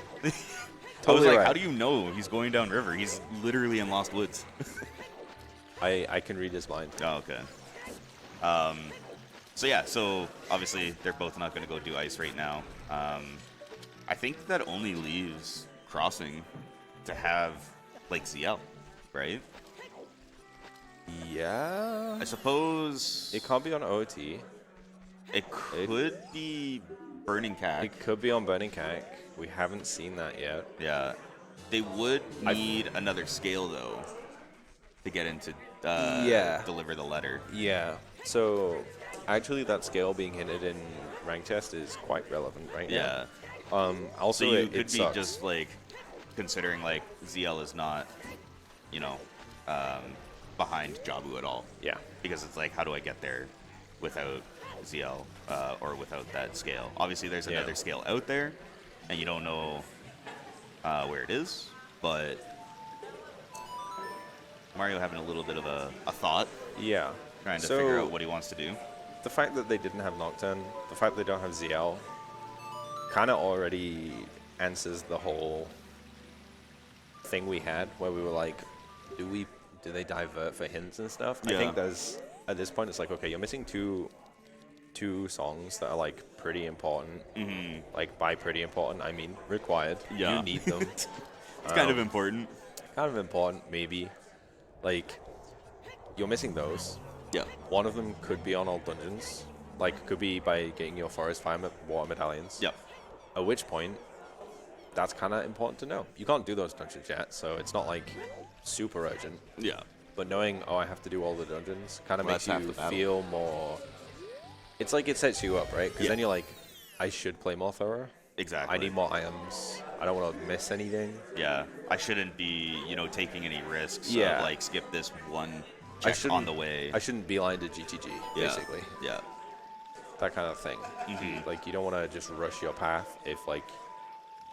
Totally I was like, right. how do you know he's going down river? He's literally in Lost Woods. I can read his mind. Oh, okay. So yeah, so obviously they're both not going to go do ice right now. I think that only leaves crossing to have like ZL, right? Yeah. I suppose It can't be on OT. it could be Burning Cack. It could be on Burning Cack. We haven't seen that yet. Yeah. They would need another scale though to get into deliver the letter. Yeah. So actually that scale being hinted in rank test is quite relevant right Yeah. now. Also So you it could be sucks. just like considering like ZL is not, you know, behind Jabu at all. Yeah. Because it's like, how do I get there without ZL or without that scale? Obviously, there's another scale out there, and you don't know where it is, but Mario having a little bit of a thought, Yeah. trying to figure out what he wants to do. The fact that they didn't have Nocturne, the fact they don't have ZL, kind of already answers the whole thing we had where we were like, do they divert for hints and stuff? Yeah. I think there's, at this point, it's like, okay, you're missing two songs that are like pretty important. Mm-hmm. Like by pretty important, I mean required. Yeah. You need them. It's kind of important. Kind of important, maybe. Like, you're missing those. Yeah. One of them could be on all dungeons. Like, could be by getting your forest fire water medallions. Yep. At which point, that's kind of important to know. You can't do those dungeons yet, so it's not like super urgent. Yeah. But knowing, oh, I have to do all the dungeons, kind of Well, makes that's half you the battle. feel more. It's like it sets you up, right? Because Yeah. then you're like, I should play more thorough. Exactly. I need more items. I don't want to miss anything. Yeah. I shouldn't be, you know, taking any risks. Yeah. Of, like skip this one check on the way. I shouldn't beeline to GTG, Yeah. basically. Yeah. That kind of thing. Mhm. Like, you don't want to just rush your path if, like,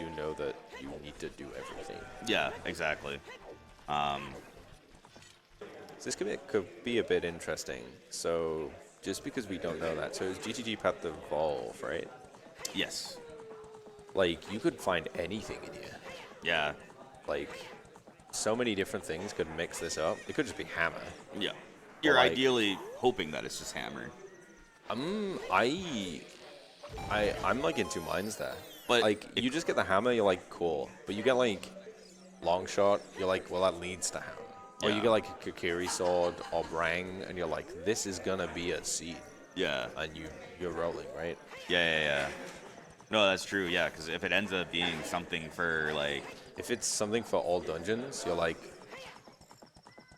you know that you need to do everything. Yeah. Exactly. So this could be a bit interesting. So, just because we don't know that, so is GTG path to evolve, right? Yes. Like, you could find anything in here. Yeah. Like, so many different things could mix this up. It could just be hammer. Yeah. You're like- ideally hoping that it's just hammer. I'm like in two minds there. But like, you just get the hammer, you're like, cool. But you get like long shot, you're like, well, that leads to hammer. Or Yeah. you get like a Kikiri sword or Brang, and you're like, this is gonna be a seed, Yeah. and you're rolling, right? Yeah. No, that's true. Yeah, because if it ends up being something for like, If it's something for all dungeons, you're like,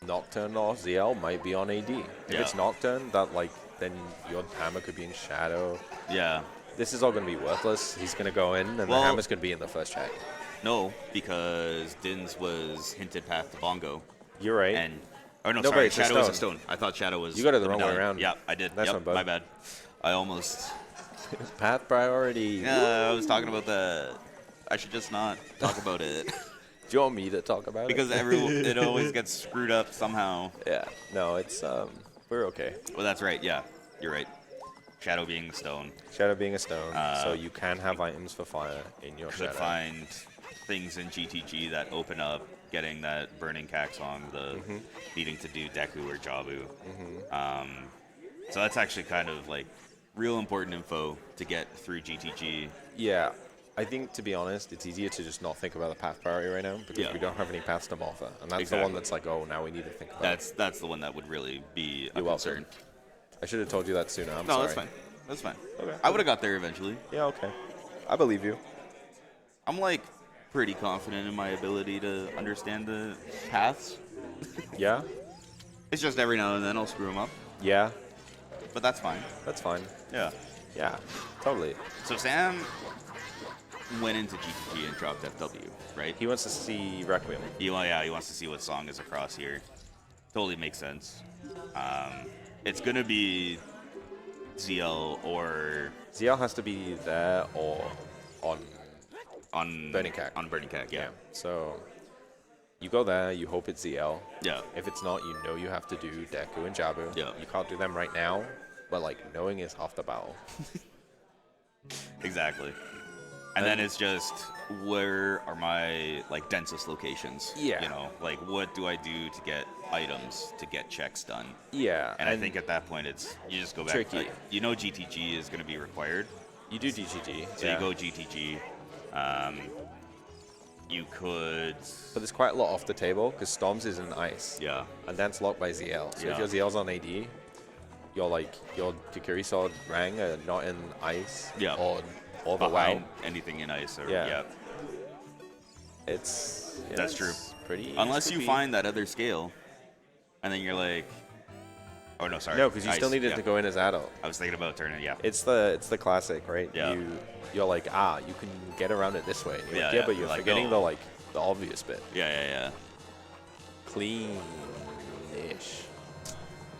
Nocturne or ZL might be on AD. If Yeah. it's Nocturne, that like, then your hammer could be in Shadow. yeah, This is all gonna be worthless. He's gonna go in, and Well- the hammer's gonna be in the first check. no, because Din's was hinted path to Bongo, You're right. and oh no, No, but sorry, it's a Shadow was a stone. stone. I thought Shadow was. You got it the wrong way medallion. around. Yeah, I did. That's Yep, one, bud. my bad. I almost. Path priority. Yeah, I was talking about the. I should just not talk about it Do you want me to talk about because it? it always gets screwed up somehow. Yeah. No, it's we're okay. Well, that's right. Yeah, you're right. Shadow being stone. Shadow being a stone, so you can have items for fire in your Could shadow. find things in GTG that open up getting that Burning Cack song, the needing to do Deku or Jabu. So that's actually kind of like real important info to get through GTG. Yeah. I think, to be honest, it's easier to just not think about the path priority right now because Yeah. we don't have any paths to Morpher. And that's the Exactly. one that's like, oh, now we need to think about it. That's the one that would really be a You're welcome. concern. I should have told you that sooner. I'm No, sorry. that's fine. That's fine. Okay. I would have got there eventually. Yeah, okay. I believe you. I'm like pretty confident in my ability to understand the paths. Yeah? It's just every now and then I'll screw them up, Yeah. but that's fine. That's fine. Yeah. Yeah, totally. So Sam went into GTG and dropped FW, right? He wants to see Requiem. He wants to see what song is across here. Totally makes sense. It's gonna be ZL or ZL has to be there or on Burning Cack. On Burning Cack, yeah. So you go there, you hope it's ZL. Yeah. If it's not, you know you have to do Deku and Jabu. Yeah. You can't do them right now, but like knowing is half the battle. Exactly. And then it's just, where are my like densest locations? Yeah. You know, like what do I do to get items to get checks done? Yeah. And I think at that point it's you just go back. Tricky. Like, you know GTG is going to be required. You do GTG. So you go GTG. You could. But there's quite a lot off the table because Storms is in ice. Yeah. And that's locked by ZL. So Yeah. if your ZL's on AD, your Kikuri Sword Rang are not in ice. Yeah. Or the behind WoW. anything in ice. Or, Yeah. It's That's true. Pretty. Unless you spooky. find that other scale, and then you're like, oh no, sorry. No, because you still Ice, need it yeah. to go in as adult. I was thinking about turning. Yeah. It's the classic, right? Yeah. You're like, you can get around it this way. And you're Yeah, like, yeah. but you're Like, forgetting oh. the obvious bit. Yeah. Clean-ish.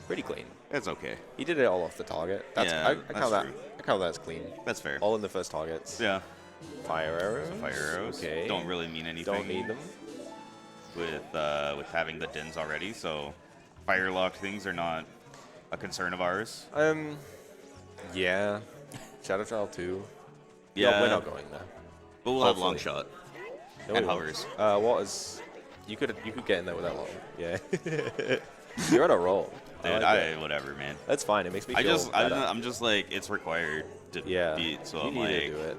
Pretty clean. It's okay. He did it all off the target. That's, Yeah, I that's count that. true. I count that as clean. That's fair. All in the first targets. Yeah. Fire arrows. Fire arrows. Okay. Don't really mean anything. Don't need them. With having the dins already, so fire locked things are not a concern of ours. Yeah. Shadow Child 2. Yeah. No, we're not going there. But we'll have Hopefully. long shot No, and we won't. hovers. What is? You could get in there with that long. Yeah. You're on a roll. Dude, like that. whatever, man. That's fine. It makes me feel better. I'm just like, it's required to Yeah. beat. So you I'm need like, to do it.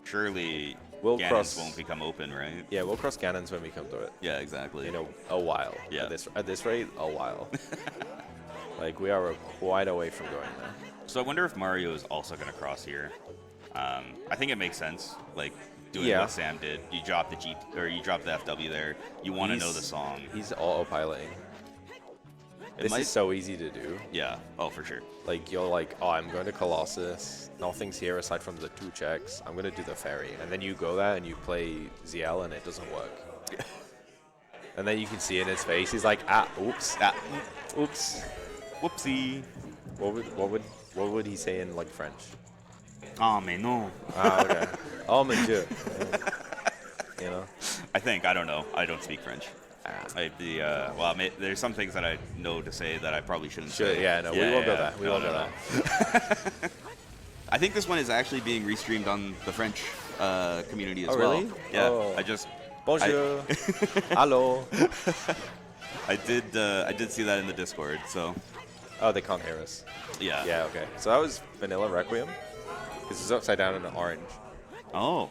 surely We'll Ganons cross- won't become open, right? Yeah, we'll cross Ganons when we come to it. Yeah, exactly. In a while. Yeah. At this rate, a while. Like we are quite away from going there. So I wonder if Mario is also going to cross here. I think it makes sense. Like doing Yeah. what Sam did. You drop the you drop the FW there. You want to know the song. He's autopiloting. This might- is so easy to do. Yeah. Oh, for sure. Like you're like, oh, I'm going to Colossus. Nothing's here aside from the 2 checks. I'm going to do the ferry, and then you go there and you play ZL, and it doesn't work. And then you can see in his face, he's like, oops, oops. Whoopsie. What would he say in like French? Oh, mais non. Okay. Oh mon Dieu. You know. I don't know. I don't speak French. There's some things that I know to say that I probably shouldn't say. Yeah, no, we won't go there. We won't go there. I think this one is actually being restreamed on the French community as Oh, well. really? Yeah. Oh. Bonjour. Hello. I did see that in the Discord. So. Oh, they can't hear us. Yeah. Yeah, okay. So that was Vanilla Requiem. Because it's upside down in orange. Oh.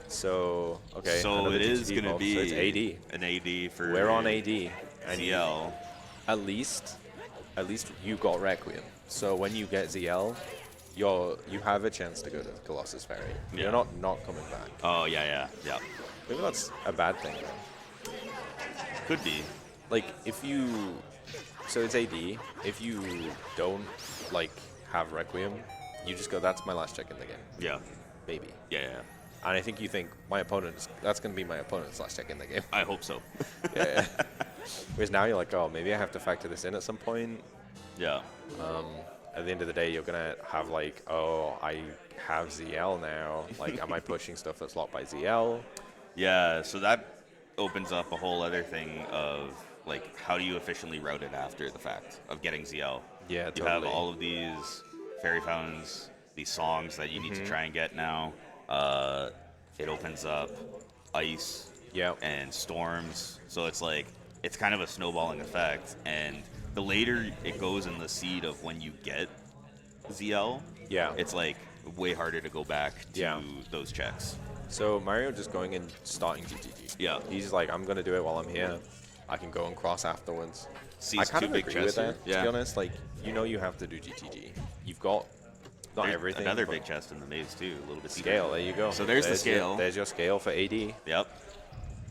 So, okay. So another it is GTG going to buff. be So it's AD. an AD for. We're on AD. And ZL. At least you got Requiem. So when you get ZL, you have a chance to go to Colossus Ferry. Yeah. You're not coming back. Oh yeah. Maybe that's a bad thing though. Could be. Like so it's AD. If you don't like have Requiem, you just go, that's my last check in the game. Yeah. Maybe. Yeah. And I think you think that's going to be my opponent's last check in the game. I hope so. Yeah. Whereas now you're like, oh, maybe I have to factor this in at some point. Yeah. At the end of the day, you're going to have like, oh, I have ZL now. Like, am I pushing stuff that's locked by ZL? Yeah. So that opens up a whole other thing of like, how do you efficiently route it after the fact of getting ZL? Yeah, You totally. have all of these fairy fountains, these songs that you need to try and get now. It opens up ice and storms. So it's like, it's kind of a snowballing effect. And the later it goes in the seed of when you get ZL, it's like way harder to go back to those checks. So Mario just going and starting GTG. Yeah. He's like, I'm going to do it while I'm here. I can go and cross afterwards. Sees I kind two of big agree chests with that, here. to be honest. Like, you have to do GTG. You've got Not There's everything. another but big chest in the maze too, a little bit deeper. scale. There you go. So there's the scale. There's your scale for AD. Yep.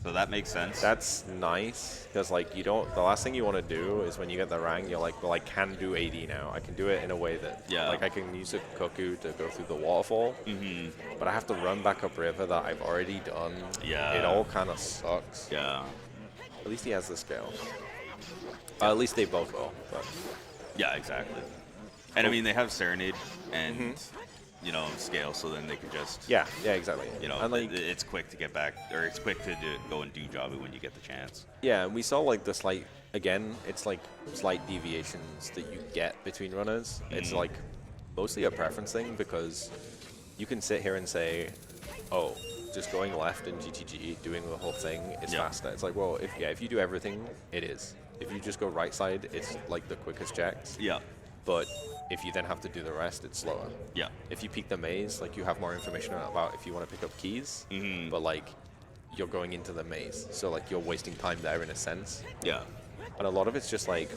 So that makes sense. That's nice because like you don't. The last thing you want to do is when you get the rank, you're like, well, I can do AD now. I can do it in a way that, like, I can use a cuckoo to go through the waterfall. But I have to run back up river that I've already done. Yeah. It all kind of sucks. Yeah. At least he has the scale. At least they both will. But. Yeah, exactly. And I mean, they have Serenade and you know, scale, so then they can just Yeah, exactly. you know, and like, it's quick to get back, or it's quick to go and do Jabu when you get the chance. yeah, and we saw like the slight, again, it's like slight deviations that you get between runners. It's like mostly a preference thing because you can sit here and say, oh, just going left in GTG, doing the whole thing is faster. It's like, well, if you do everything, it is. If you just go right side, it's like the quickest jacks. Yeah. But if you then have to do the rest, it's slower. Yeah. If you peek the maze, like you have more information about if you want to pick up keys, but like you're going into the maze, so like you're wasting time there in a sense. Yeah. And a lot of it's just like,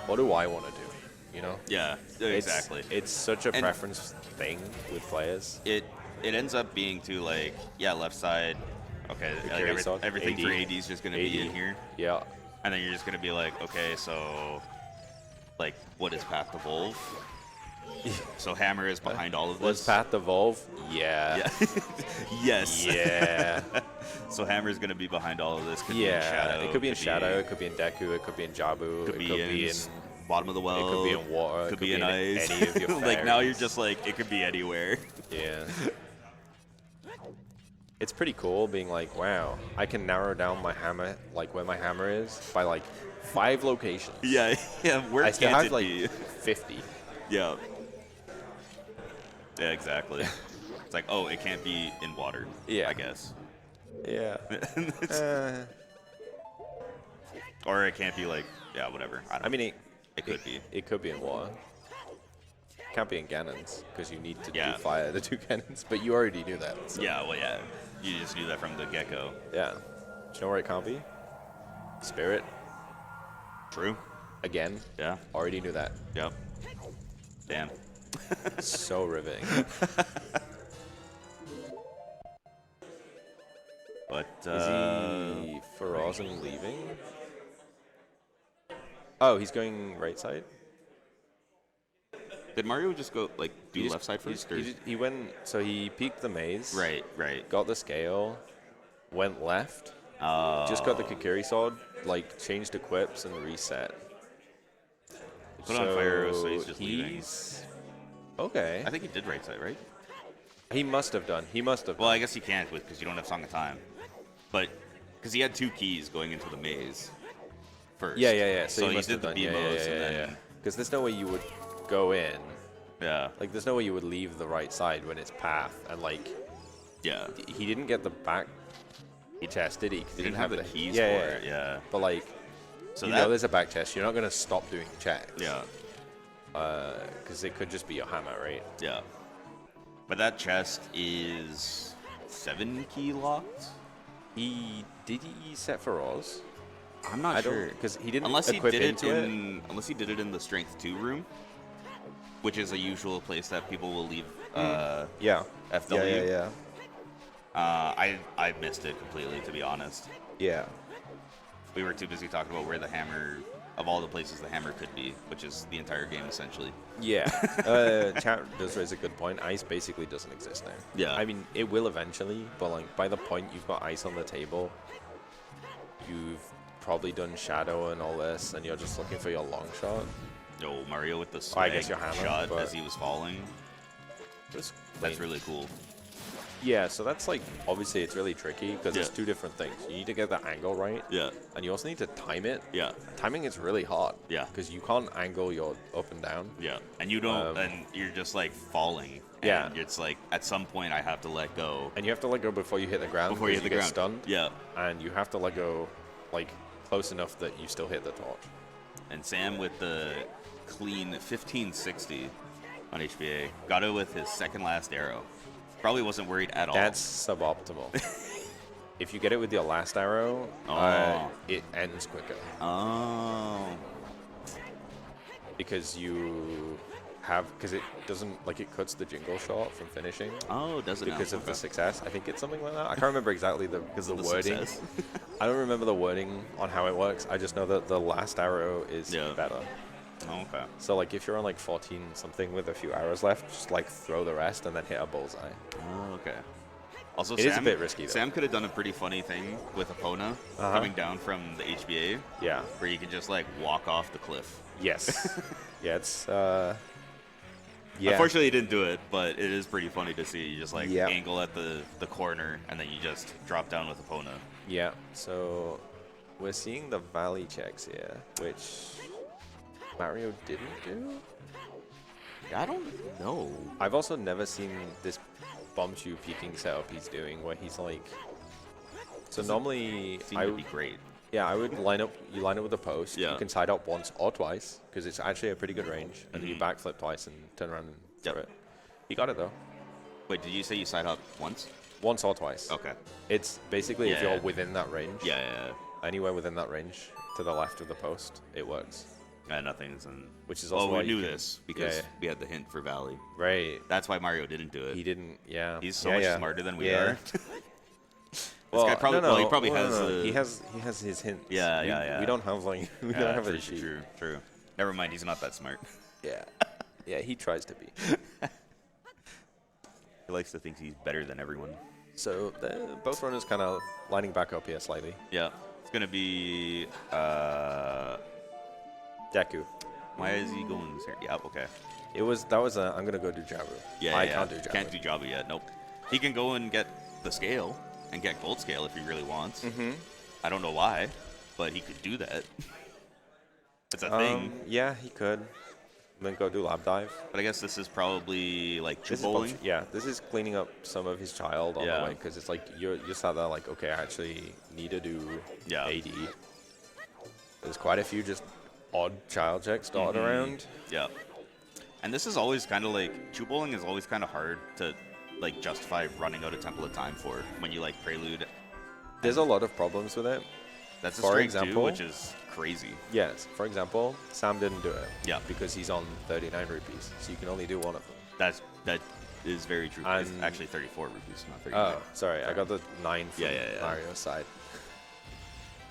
what do I want to do? You know? Yeah. Exactly. It's such a preference thing with players. It ends up being too like, yeah, left side. Okay, like everything AD, for AD is just gonna be in here. Yeah. And then you're just gonna be like, okay, so like, what is Path to Volve? So Hammer is behind all of this. Was Path Evolve? Yeah. Yes. Yeah. So Hammer is gonna be behind all of this. Could yeah. be in Shadow. It could be in Shadow. It could be in Deku. It could be in Jabu. Could be in bottom of the well. It could be in water. Could be in ice. Any of your like now you're just like, it could be anywhere. Yeah. It's pretty cool being like, wow, I can narrow down my hammer, like where my hammer is, by like 5 locations. Yeah, yeah. Where I still can't have it like be? 50. Yeah. Yeah, exactly. It's like, oh, it can't be in water. Yeah. I guess. Yeah. Or it can't be like, yeah, whatever. I don't know. mean, it could be. It could be in water. Can't be in cannons because you need to do Yeah. fire to do cannons, but you already knew that. So. Yeah, well, yeah. You just knew that from the get-go. Yeah. Do you know where it can't be? Spirit. True. Again. Yeah. Already knew that. Yep. Damn. So riveting. But, Is he Farazan leaving? Oh, he's going right side? did Mario just go, like, do left side first? He went, so he peeked the maze. Right, right. Got the scale, went left, just got the Kikiri sword, like changed equips and reset. Put on fire arrows, so he's just leaving. Okay. I think he did right side, right? He must have done. He must have Well, done. I guess he can't because you don't have Song of Time. But, because he had 2 keys going into the maze first. Yeah. So he he must did have the done. B-modes and then... Because there's no way you would go in. Yeah. Like, there's no way you would leave the right side when it's path. And, like, Yeah. he didn't get the back chest, did he? 'Cause He didn't have the keys yeah, for it, yeah. But, like, So you know there's a back chest. You're not going to stop doing checks. Yeah. Because it could just be your hammer, right? Yeah. But that chest is 7 key locked? Did he set for Oz? I'm not sure. Because he didn't unless he equip did it into in Unless he did it in the Strength 2 room, which is a usual place that people will leave Yeah. FW. Yeah. I missed it completely, to be honest. Yeah. We were too busy talking about where the hammer, of all the places the hammer could be, which is the entire game essentially. Yeah. Chat does raise a good point. Ice basically doesn't exist now. Yeah. I mean, it will eventually, but like by the point you've got ice on the table, you've probably done shadow and all this, and you're just looking for your long shot. Yo, Mario with the I swag guess your hammer, shot but- as he was falling. Just That's clean. really cool. Yeah, so that's like, obviously it's really tricky because it's Yeah. 2 different things. You need to get the angle right, Yeah. and you also need to time it. Yeah. Timing is really hard. Yeah. Because you can't angle your up and down. Yeah. And you don't, and you're just like falling. Yeah. And it's like, at some point I have to let go. And you have to let go before you hit the ground. Before you hit the get ground. stunned. Yeah. And you have to let go, like, close enough that you still hit the torch. And Sam with the clean 1560 on HBA got it with his second last arrow. Probably wasn't worried at all. That's suboptimal. If you get it with your last arrow, it ends quicker. Oh. Because you have, because it doesn't, like, it cuts the jingle short from finishing. Oh, does it because now? of the success. I think it's something like that. I can't remember exactly the wording. Success. I don't remember the wording on how it works. I just know that the last arrow is better. Oh, okay. So, like, if you're on, like, 14 something with a few arrows left, just, like, throw the rest and then hit a bullseye. Oh, okay. Also, It is a bit risky, though. Sam could have done a pretty funny thing with Epona coming down from the HBA. Yeah. Where you could just, like, walk off the cliff. Yes. Yeah, it's, yeah. Unfortunately, he didn't do it, but it is pretty funny to see. You just, like, angle at the corner, and then you just drop down with Epona. Yeah, so we're seeing the valley checks here, which Mario didn't do? I don't know. I've also never seen this bomb tube peeking setup he's doing, where he's, like... So normally... I would be great. Yeah, I would line up with a post. Yeah. You can side up once or twice, because it's actually a pretty good range. And then you backflip twice and turn around and throw it. He got it, though. Wait, did you say you side up once? Once or twice. Okay. It's basically if you're within that range. Yeah. Anywhere within that range, to the left of the post, it works. Nothing's in... Which is also we why knew this, because we had the hint for Valley. Right. That's why Mario didn't do it. He didn't, He's so much smarter than we are. Well, guy probably, he probably has. He has his hints. Yeah. We don't have we don't have a sheet. True. Never mind. He's not that smart. Yeah, he tries to be. He likes to think he's better than everyone. So both runners kind of lining back up here slightly. Yeah, it's gonna be Deku. Why is he going here? Yeah, okay. That was a I'm gonna go do Jabu. I can't do Jabu. Can't do Jabu yet. Nope. He can go and get the scale. And get gold scale if he really wants. I don't know why, but he could do that. It's a thing. Yeah, he could. Then go do lab dive. But I guess this is probably like chip bowling. Yeah, this is cleaning up some of his child on the way, because it's like you're sat there like, okay, I actually need to do AD. There's quite a few just odd child checks dotted around. Yeah. And this is always kind of like, chip bowling is always kind of hard to like justify running out of temple of time for when you like prelude. There's a lot of problems with it. That's a strike too, which is crazy. Yes. For example, Sam didn't do it. Yeah. Because he's on 39 rupees, so you can only do one of them. That is very true. And it's actually 34 rupees, not 39. Oh, sorry. I got the 9 from Mario's side.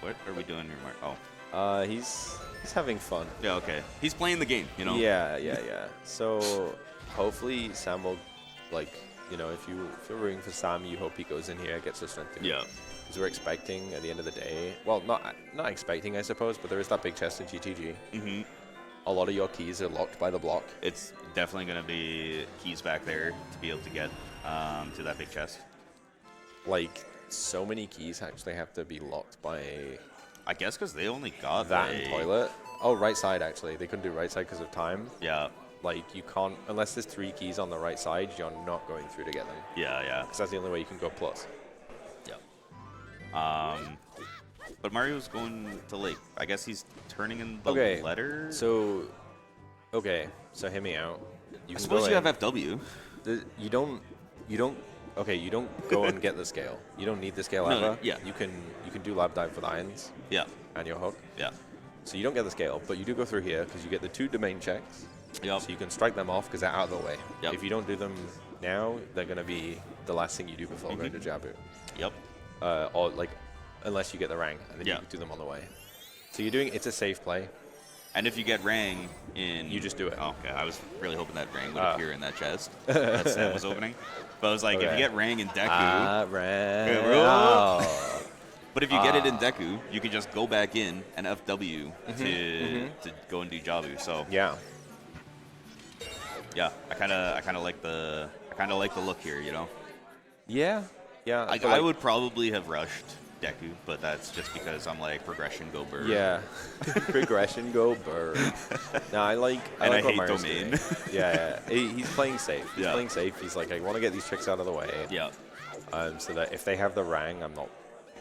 What are we doing here, Mark? Oh. He's having fun. Yeah. Okay. He's playing the game, you know. Yeah. So hopefully Sam will, like, you know, if you're rooting for Sam, you hope he goes in here, gets the strength. Yeah. Because we're expecting at the end of the day, well, not expecting, I suppose, but there is that big chest in GTG. A lot of your keys are locked by the block. It's definitely going to be keys back there to be able to get to that big chest. Like, so many keys actually have to be locked by... I guess because they only got that and toilet. Oh, right side, actually. They couldn't do right side because of time. Yeah. Like, you can't, unless there's 3 keys on the right side, you're not going through to get them. Yeah. Because that's the only way you can go plus. Yeah. But Mario's going to, like, I guess he's turning in the letter? So hear me out. I suppose you have FW. You don't go and get the scale. You don't need the scale ever. Yeah. You can do lab dive with irons. Yeah. And your hook. Yeah. So you don't get the scale, but you do go through here because you get the 2 domain checks. Yep. So you can strike them off because they're out of the way. Yep. If you don't do them now, they're going to be the last thing you do before going to Jabu. Yep. Or like, unless you get the rang, and then you do them on the way. So it's a safe play. And if you get rang in... You just do it. Oh, okay. I was really hoping that rang would appear in that chest that Sam was opening. But I was like, if you get rang in Deku... Rang. But if you get it in Deku, you can just go back in and FW to go and do Jabu. So yeah, I kind of like the look here, you know. Yeah. I would probably have rushed Deku, but that's just because I'm like progression go bird. Yeah, progression go bird. No, I like I what hate Mario's domain. doing. Yeah. He's playing safe. He's playing safe. He's like, I want to get these tricks out of the way. Yeah. So that if they have the rang, I'm not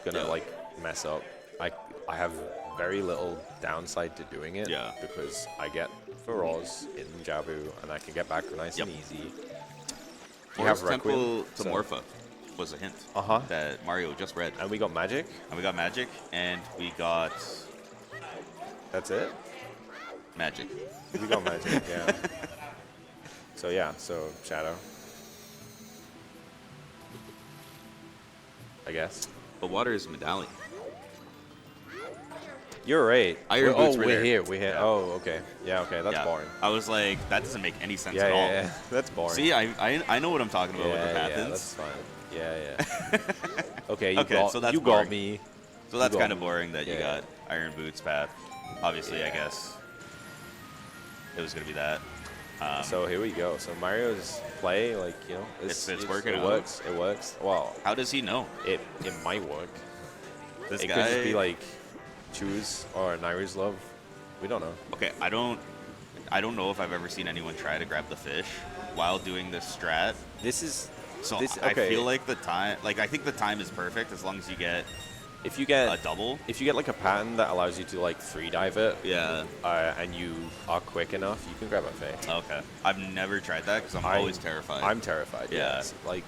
gonna like mess up. I have very little downside to doing it. Yeah. Because I get Feroz in Jabu and I can get back nice and easy. We have Temple to Morpha was a hint that Mario just read. And we got magic. And we got... That's it? Magic. We got magic, yeah. So yeah, so Shadow. I guess. But water is medallion. You're right. Iron boots were we're there. here. We're here. Yeah. Oh, okay. Yeah, okay. That's Yeah. boring. I was like, that doesn't make any sense Yeah, at all. yeah. That's boring. See, I know what I'm talking about with the yeah, Pathans. that's fine. Yeah. Okay, so that's you boring. got me. So that's got kind of me. boring that you Yeah. got Iron Boots path. Obviously, I Yeah. guess it was going to be that. So here we go. So Mario's play, like, It's working It out. works. It works. Well, How does he know? it might work. This It guy. could just be like Choose or Nairu's Love. We don't know. Okay, I don't know if I've ever seen anyone try to grab the fish while doing this strat. This is So okay. I feel like I think the time is perfect as long as you get if you get a double. If you get like a pattern that allows you to like 3-dive it, Yeah. and you are quick enough, you can grab a fish. Okay. I've never tried that because I'm always terrified. I'm terrified. Yeah. Yes. Like,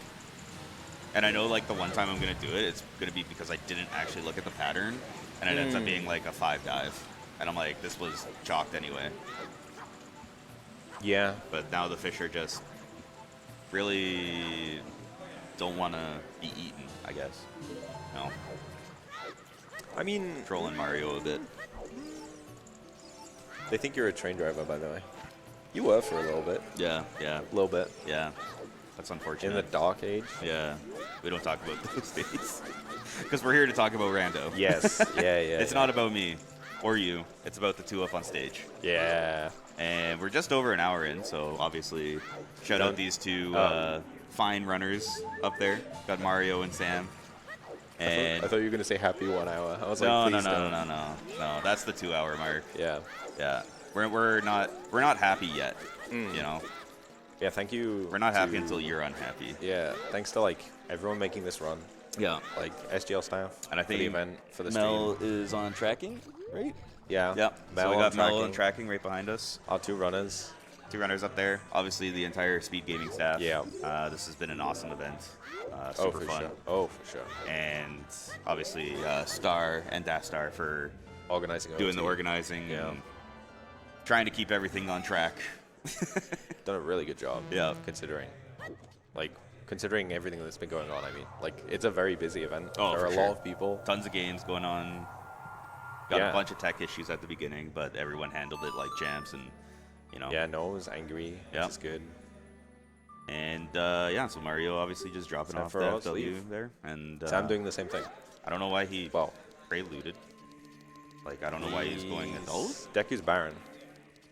And I know like the one time I'm gonna do it, it's gonna be because I didn't actually look at the pattern, and it ends up being like a 5-dive, and I'm like, this was chalked anyway. yeah. But now the fish are just really don't want to be eaten, I guess. No, I mean, trolling Mario a bit. they think you're a train driver, by the way. You were for a little bit. Yeah, yeah, A little bit. yeah. That's unfortunate. In the dark age. Yeah, we don't talk about those days because we're here to talk about Rando. Yes. Yeah. It's not about me or you. It's about the two up on stage. Yeah. And we're just over an hour in, so obviously shout out these two fine runners up there. Got Mario and Sam. And I thought you were gonna say happy 1 hour. I was no, like, no, please don't. no. That's the 2 hour mark. Yeah. Yeah, we're not happy yet. You know, Yeah. Thank you. we're not happy to- until you're unhappy. Yeah. Thanks to like everyone making this run, Yeah, like SGL staff, and I for the think event, for the Mel stream. is on tracking, right? Yeah. Yep. Mel So we on got Mel tracking. on tracking right behind us. Our 2 runners. 2 runners up there. Obviously, the entire Speedgaming staff. Yeah. This has been an awesome event. Oh, Super for fun. sure. Oh, for sure. And obviously, Star and Dash Star for Organizing. doing the OT. organizing Yeah. and trying to keep everything on track. Done a really good job. Yeah. Considering everything that's been going on. I mean, like, it's a very busy event. Oh, there are for a sure. lot of people. Tons of games going on. Got Yeah. a bunch of tech issues at the beginning, but everyone handled it like champs, and you know. Yeah, no one was angry, Yeah. which is good. And yeah, so Mario obviously just dropping Time off for the us to FW leave. there, and Sam doing the same thing. I don't know why he Well, preluded. Like I don't know why he's going adult. Deku's Baron.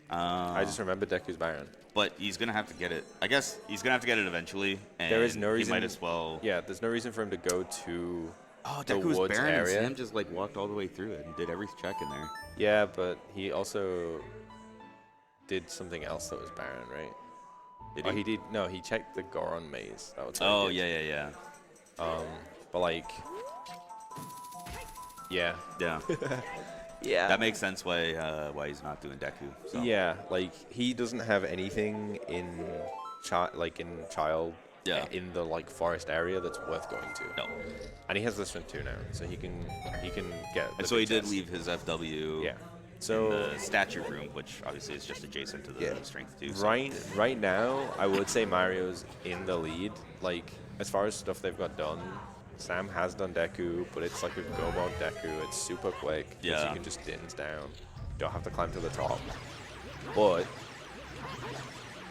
I just remember Deku's Baron. But he's gonna have to get it. I guess he's gonna have to get it eventually. And There is no He reason. might as well. Yeah, there's no reason for him to go to. Oh, the Deku's woods Baron and area. Sam just like walked all the way through it and did every check in there. Yeah, but he also did something else that was Baron, right? Did Oh, he? he did. No, he checked the Goron maze. That was what he Oh did. yeah. But like, yeah, Yeah. yeah. That makes sense why he's not doing Deku. So. Yeah, like he doesn't have anything in child Yeah. in the like forest area that's worth going to. No. And he has this one too now, so he can get. And the so he big did test. leave his FW. Yeah. In So the statue room, which obviously is just adjacent to the Yeah. strength 2. So. right now, I would say Mario's in the lead. Like as far as stuff they've got done, Sam has done Deku, but it's like a go mode Deku. It's super quick. 'cause Yeah. You can just dins down. Don't have to climb to the top. But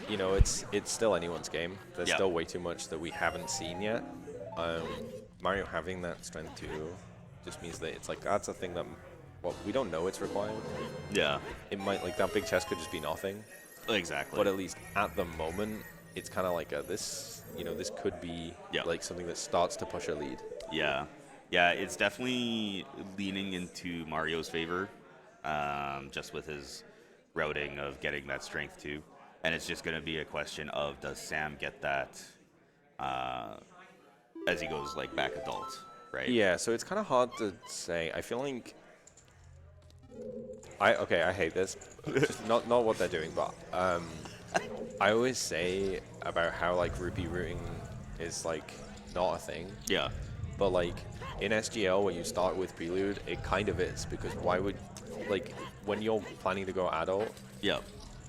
you know, it's still anyone's game. There's Yeah. still way too much that we haven't seen yet. Mario having that strength 2 just means that it's like that's a thing that we don't know it's required. Yeah. It might like that big chest could just be nothing. Exactly. But at least at the moment, it's kind of like this could be Yeah. like something that starts to push a lead. Yeah. Yeah, it's definitely leaning into Mario's favor, just with his routing of getting that strength 2. And it's just going to be a question of does Sam get that as he goes like back adult, right? Yeah, so it's kind of hard to say. I feel like I hate this. Just not what they're doing, but I always say about how like rupee rooting is like not a thing. Yeah. But like in SGL, when you start with prelude, it kind of is, because why would, like, when you're planning to go adult, Yeah.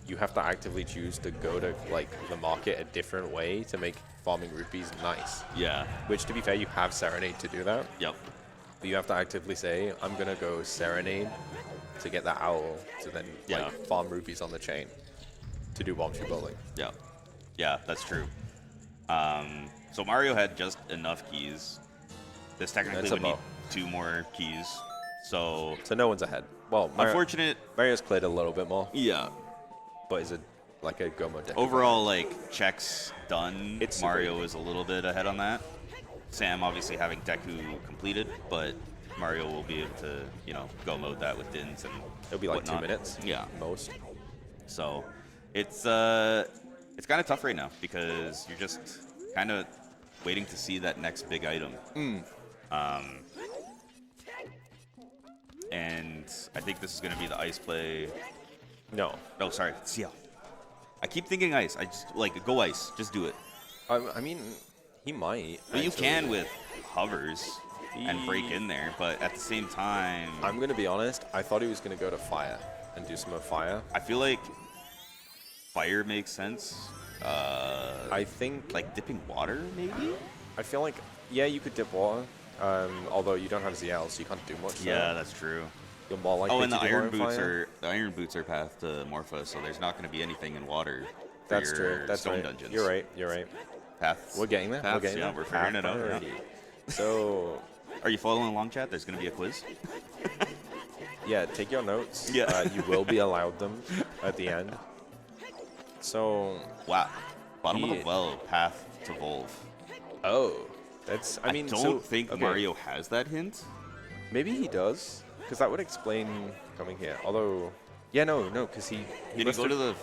you have to actively choose to go to like the market a different way to make farming rupees nice. Yeah. Which, to be fair, you have Serenade to do that. Yep. But you have to actively say, I'm gonna go Serenade to get that owl to then like farm rupees on the chain to do bomb shoe building. Yeah. Yeah, that's true. So Mario had just enough keys. This technically would need 2 more keys. So no one's ahead. Well, unfortunate. Mario's cleared a little bit more. Yeah. But is it like a go mode deck? Overall, like, checks done. It's Mario is a little bit ahead on that. Sam obviously having Deku completed, but Mario will be able to, you know, go mode that with Dins and it'll be like whatnot. 2 minutes. Yeah. Most. So it's kind of tough right now because you're just kind of waiting to see that next big item. And I think this is going to be the ice play. No. No, sorry. CL. I keep thinking ice. I just, like, go ice. Just do it. I mean, he might. But you can with hovers and break in there, but at the same time... I'm going to be honest. I thought he was going to go to fire and do some of fire. I feel like fire makes sense. I think... Like dipping water, maybe? I feel like, yeah, you could dip water. Although you don't have ZL, so you can't do much. Yeah, that's true. You're more likely and to the do iron more boots fire. are path to Morpha, so there's not going to be anything in water. For That's your true. That's stone right. dungeons. You're right. You're right. Paths. We're getting there. Paths, We're getting there. we're figuring it out. Yeah. Already. So, Are you following along, chat? There's going to be a quiz. yeah, take your notes. Yeah. You will be allowed them at the end. So. Wow. Bottom of the well, path to Volve. Oh, that's. I mean, don't think Mario has that hint. Maybe he does, because that would explain coming here. Although, yeah, no, because he Did he go to the?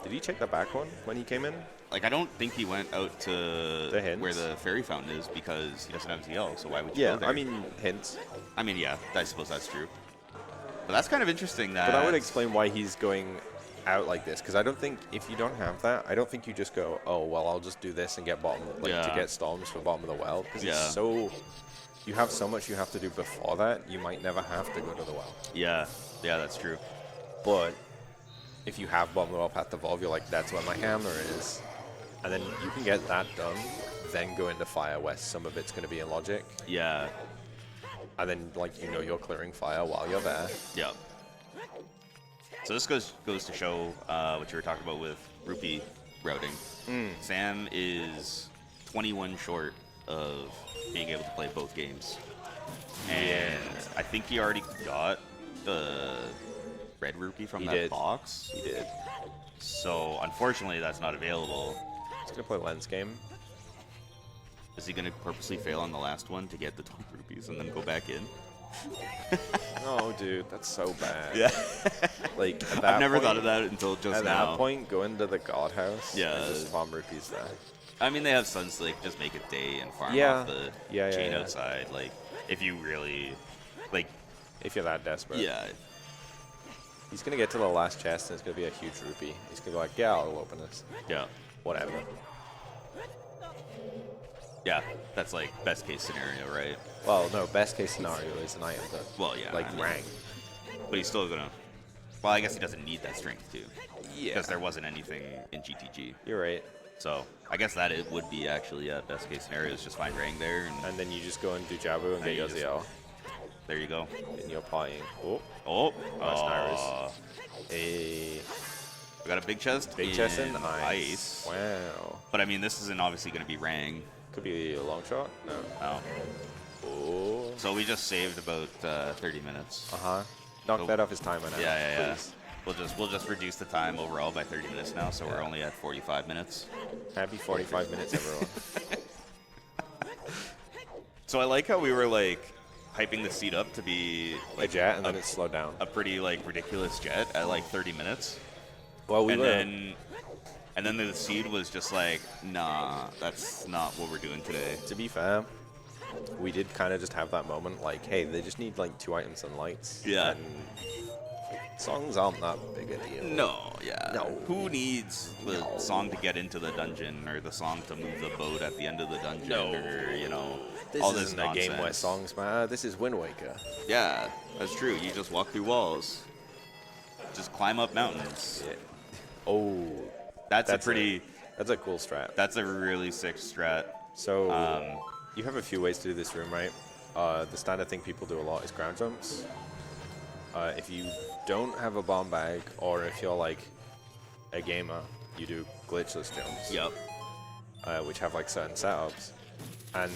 Did he check the back one when he came in? Like, I don't think he went out to the hints? where the fairy fountain is because he doesn't have ZL. So why would you go there? I mean hints. I mean, yeah, I suppose that's true. But that's kind of interesting. But that would explain why he's going out like this, because I don't think if you don't have that, I don't think you just go, oh well, I'll just do this and get bottom, to get storms for bottom of the well, because it's so. You have so much you have to do before that, you might never have to go to the well. Yeah, that's true. But if you have bottom of the well path to Volve, you're like, that's where my hammer is. And then you can get that done, then go into fire where some of it's going to be in logic. Yeah. And then, like, you know, you're clearing fire while you're there. Yeah. So this goes to show what you were talking about with rupee routing. Sam is 21 short of being able to play both games. And I think he already got the red rupee from that box. He did. So unfortunately, that's not available. He's going to play lens game. Is he going to purposely fail on the last one to get the 20 rupees and then go back in? Oh, dude, that's so bad. Yeah. Like, at that I've never point, thought of that until just at now. that point, go into the god house. Yeah. And just farm rupees there. I mean, they have Sunslick. Just make a day and farm off the chain outside. Like, if you really, like, if you're that desperate. Yeah. He's gonna get to the last chest, and it's gonna be a huge rupee. He's gonna go like, yeah, I'll open this. Yeah. Whatever. Yeah, that's like best case scenario, right? Well, no, best case scenario is an item that, like, rang. But he's still gonna. Well, I guess he doesn't need that strength too. Yeah. Because there wasn't anything in GTG. You're right. So I guess that it would be actually best case scenario is just find Rang there, and then you just go and do Jabu and get your ZL. There you go. And you're playing. Oh, that's Nyrus. Hey. We got a big chest. Big chest in ice. Wow. But I mean, this isn't obviously going to be Rang. Could be a long shot. No. Oh. Oh. So we just saved about 30 minutes. Knock that off his timer now. Yeah. We'll just reduce the time overall by 30 minutes now, so we're only at 45 minutes. Happy 45 minutes, everyone. So I like how we were like hyping the seat up to be like a jet, and then it slowed down. A pretty like ridiculous jet at like 30 minutes. Well, and then the seed was just like, nah, that's not what we're doing today. To be fair, we did kind of just have that moment, like, hey, they just need like 2 items and lights. Yeah. And songs aren't that big a deal. No, yeah. No. Who needs the song to get into the dungeon or the song to move the boat at the end of the dungeon or, you know, all this isn't nonsense. a game where songs matter. This is Wind Waker. Yeah, that's true. You just walk through walls. Just climb up mountains. Yeah. Oh, That's a pretty. That's a cool strat. That's a really sick strat. So you have a few ways to do this room, right? The standard thing people do a lot is ground jumps. If you don't have a bomb bag, or if you're like a gamer, you do glitchless jumps. Yep. Which have like certain setups. And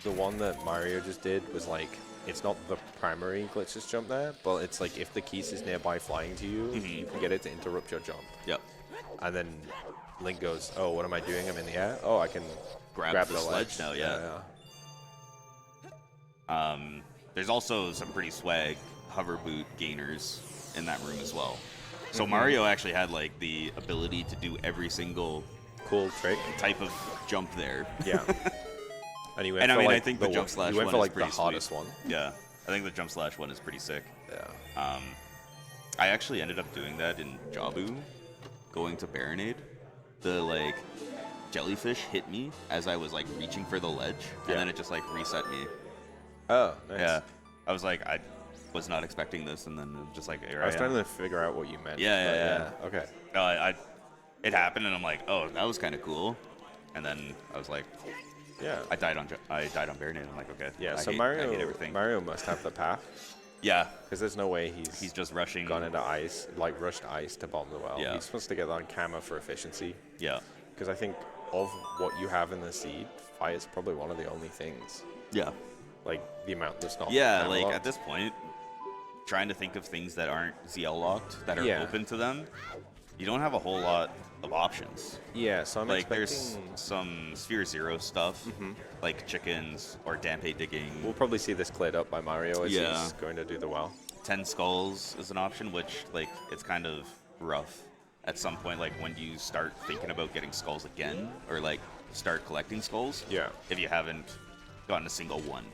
the one that Mario just did was like, it's not the primary glitchless jump there, but it's like if the Keys is nearby flying to you, you can get it to interrupt your jump. Yep. And then Link goes, oh, what am I doing? I'm in the air. Oh, I can grab the sledge now, yeah. There's also some pretty swag hover boot gainers in that room as well. So Mario actually had like the ability to do every single cool trick type of jump there. Yeah. And, I mean, I think the jump slash you went one for like is pretty the hardest sweet. one. Yeah, I think the jump slash one is pretty sick. Yeah. I actually ended up doing that in Jabu, going to Baronade. The like jellyfish hit me as I was like reaching for the ledge, and then it just like reset me. Oh, nice. Yeah, I was like, I was not expecting this, and then it was just like, here I was trying to figure out what you meant. Yeah. Okay. No, it happened, and I'm like, oh, that was kind of cool, and then I was like, yeah, I died on Baronade. I'm like, okay. Yeah. So I hate everything. Mario must have the path. Yeah. Because there's no way he's just rushing. Gone into ice, like rushed ice to bomb the well. Yeah. He's supposed to get that on camera for efficiency. Yeah. Because I think of what you have in the seed, fire's probably one of the only things. Yeah. Like the amount that's not. Yeah, like at this point, trying to think of things that aren't ZL locked, that are open to them, you don't have a whole lot of options. Yeah, so I'm like expecting... there's some Sphere Zero stuff, like chickens or Dampe digging. We'll probably see this cleared up by Mario as he's going to do the well. 10 skulls is an option, which like it's kind of rough at some point. Like when do you start thinking about getting skulls again, or like start collecting skulls? Yeah. If you haven't gotten a single one,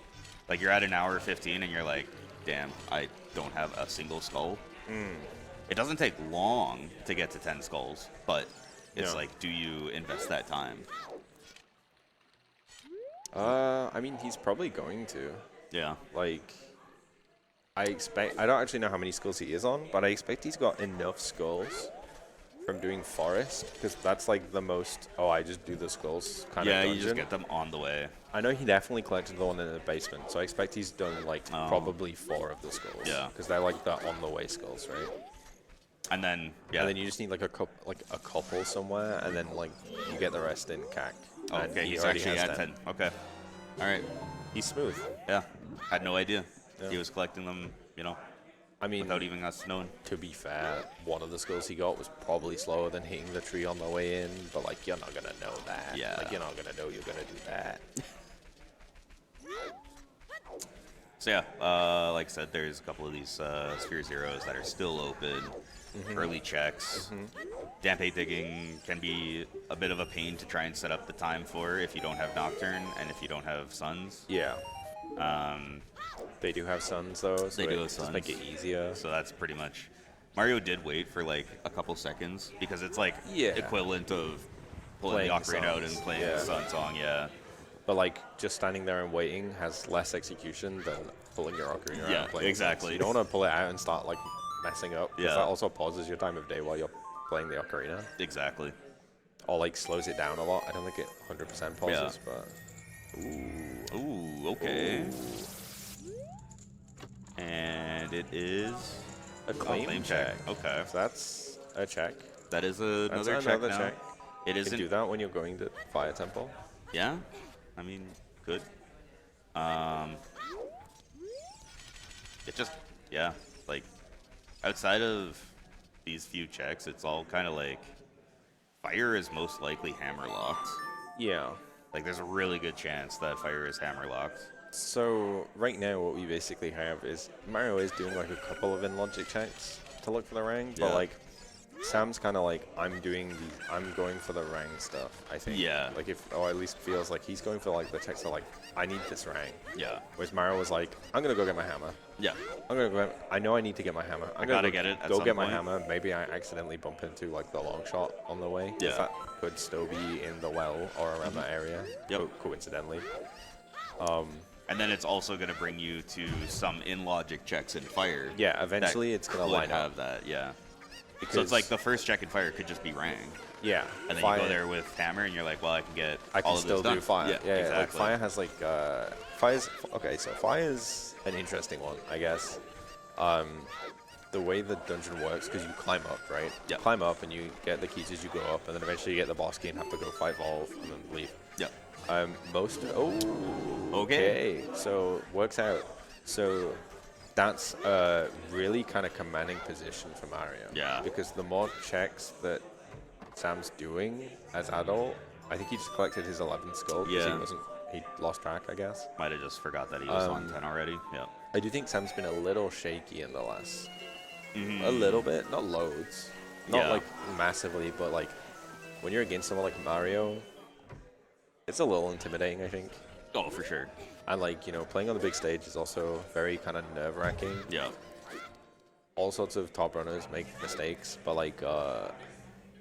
like you're at an hour 15 and you're like, damn, I don't have a single skull. It doesn't take long to get to 10 skulls, but it's like, do you invest that time? I mean, he's probably going to. Yeah. Like, I don't actually know how many skulls he is on, but I expect he's got enough skulls from doing Forest, because that's like the most, I just do the skulls kind of dungeon. You just get them on the way. I know he definitely collected the one in the basement, so I expect he's done like probably 4 of the skulls. Yeah. Because they're like the on the way skulls, right? And then, and then you just need like a couple somewhere, and then like you get the rest in CAC. Oh, okay, he's actually at 10. Okay. All right. He's smooth. Yeah. Had no idea. He was collecting them, I mean, without even us knowing. To be fair, one of the skulls he got was probably slower than hitting the tree on the way in, but like you're not gonna know that. Yeah. Like you're not gonna know you're gonna do that. So yeah, like I said, there's a couple of these Sphere Zeros that are still open. Early checks. Dampe digging can be a bit of a pain to try and set up the time for if you don't have Nocturne and if you don't have Suns. Yeah. They do have Suns though, so they do have Suns. Just make it easier. So that's pretty much. Mario did wait for like a couple seconds because it's like equivalent of pulling the ocarina out and playing the Sun song. Yeah. But like just standing there and waiting has less execution than pulling your ocarina out and playing. Exactly. So you don't want to pull it out and start like messing up, because that Yeah. also pauses your time of day while you're playing the ocarina. Exactly. Or like slows it down a lot. I don't think it 100% pauses, but Ooh, okay. And it is a claim check. Okay. So that's a check. That is another check now. check. It You isn't. can do that when you're going to Fire Temple. Yeah, I mean, good. It just, like, outside of these few checks, it's all kind of like, fire is most likely hammer locked. Yeah. Like, there's a really good chance that fire is hammer locked. So right now what we basically have is Mario is doing like a couple of in-logic checks to look for the rang, but like Sam's kind of like, I'm going for the rang stuff, I think. Yeah. Like or at least feels like he's going for like the checks that like, I need this rang. Yeah. Whereas Mario was like, I'm going to go get my hammer. Yeah. I know I need to get my hammer. I'm gotta gonna get it at Go some get my point. hammer. Maybe I accidentally bump into like the long shot on the way. Yeah. If that could still be in the well or around that area. Yep. Coincidentally. And then it's also going to bring you to some in-logic checks in fire. Yeah, eventually that it's going to could line have up. that, yeah. Because So it's like the first check and fire could just be Rang. Yeah. And then fire, you go there with hammer, and you're like, well, I can get I can all of still this done. do fire. Yeah, exactly. Like fire has like fire's okay. So fire's an interesting one, I guess. The way the dungeon works, because you climb up, right? Yeah. Climb up and you get the keys as you go up, and then eventually you get the boss key and have to go fight Volve and then leave. Yeah. Okay. So works out. So that's a really kind of commanding position for Mario. Yeah. Because the more checks that Sam's doing as adult, I think he just collected his 11th skull. Yeah. He lost track, I guess. Might have just forgot that he was on 10 already. Yeah. I do think Sam's been a little shaky in the last. A little bit, not loads, not like massively, but like when you're against someone like Mario, it's a little intimidating, I think. Oh, for sure. And like, you know, playing on the big stage is also very kind of nerve-wracking. Yeah. All sorts of top runners make mistakes, but like,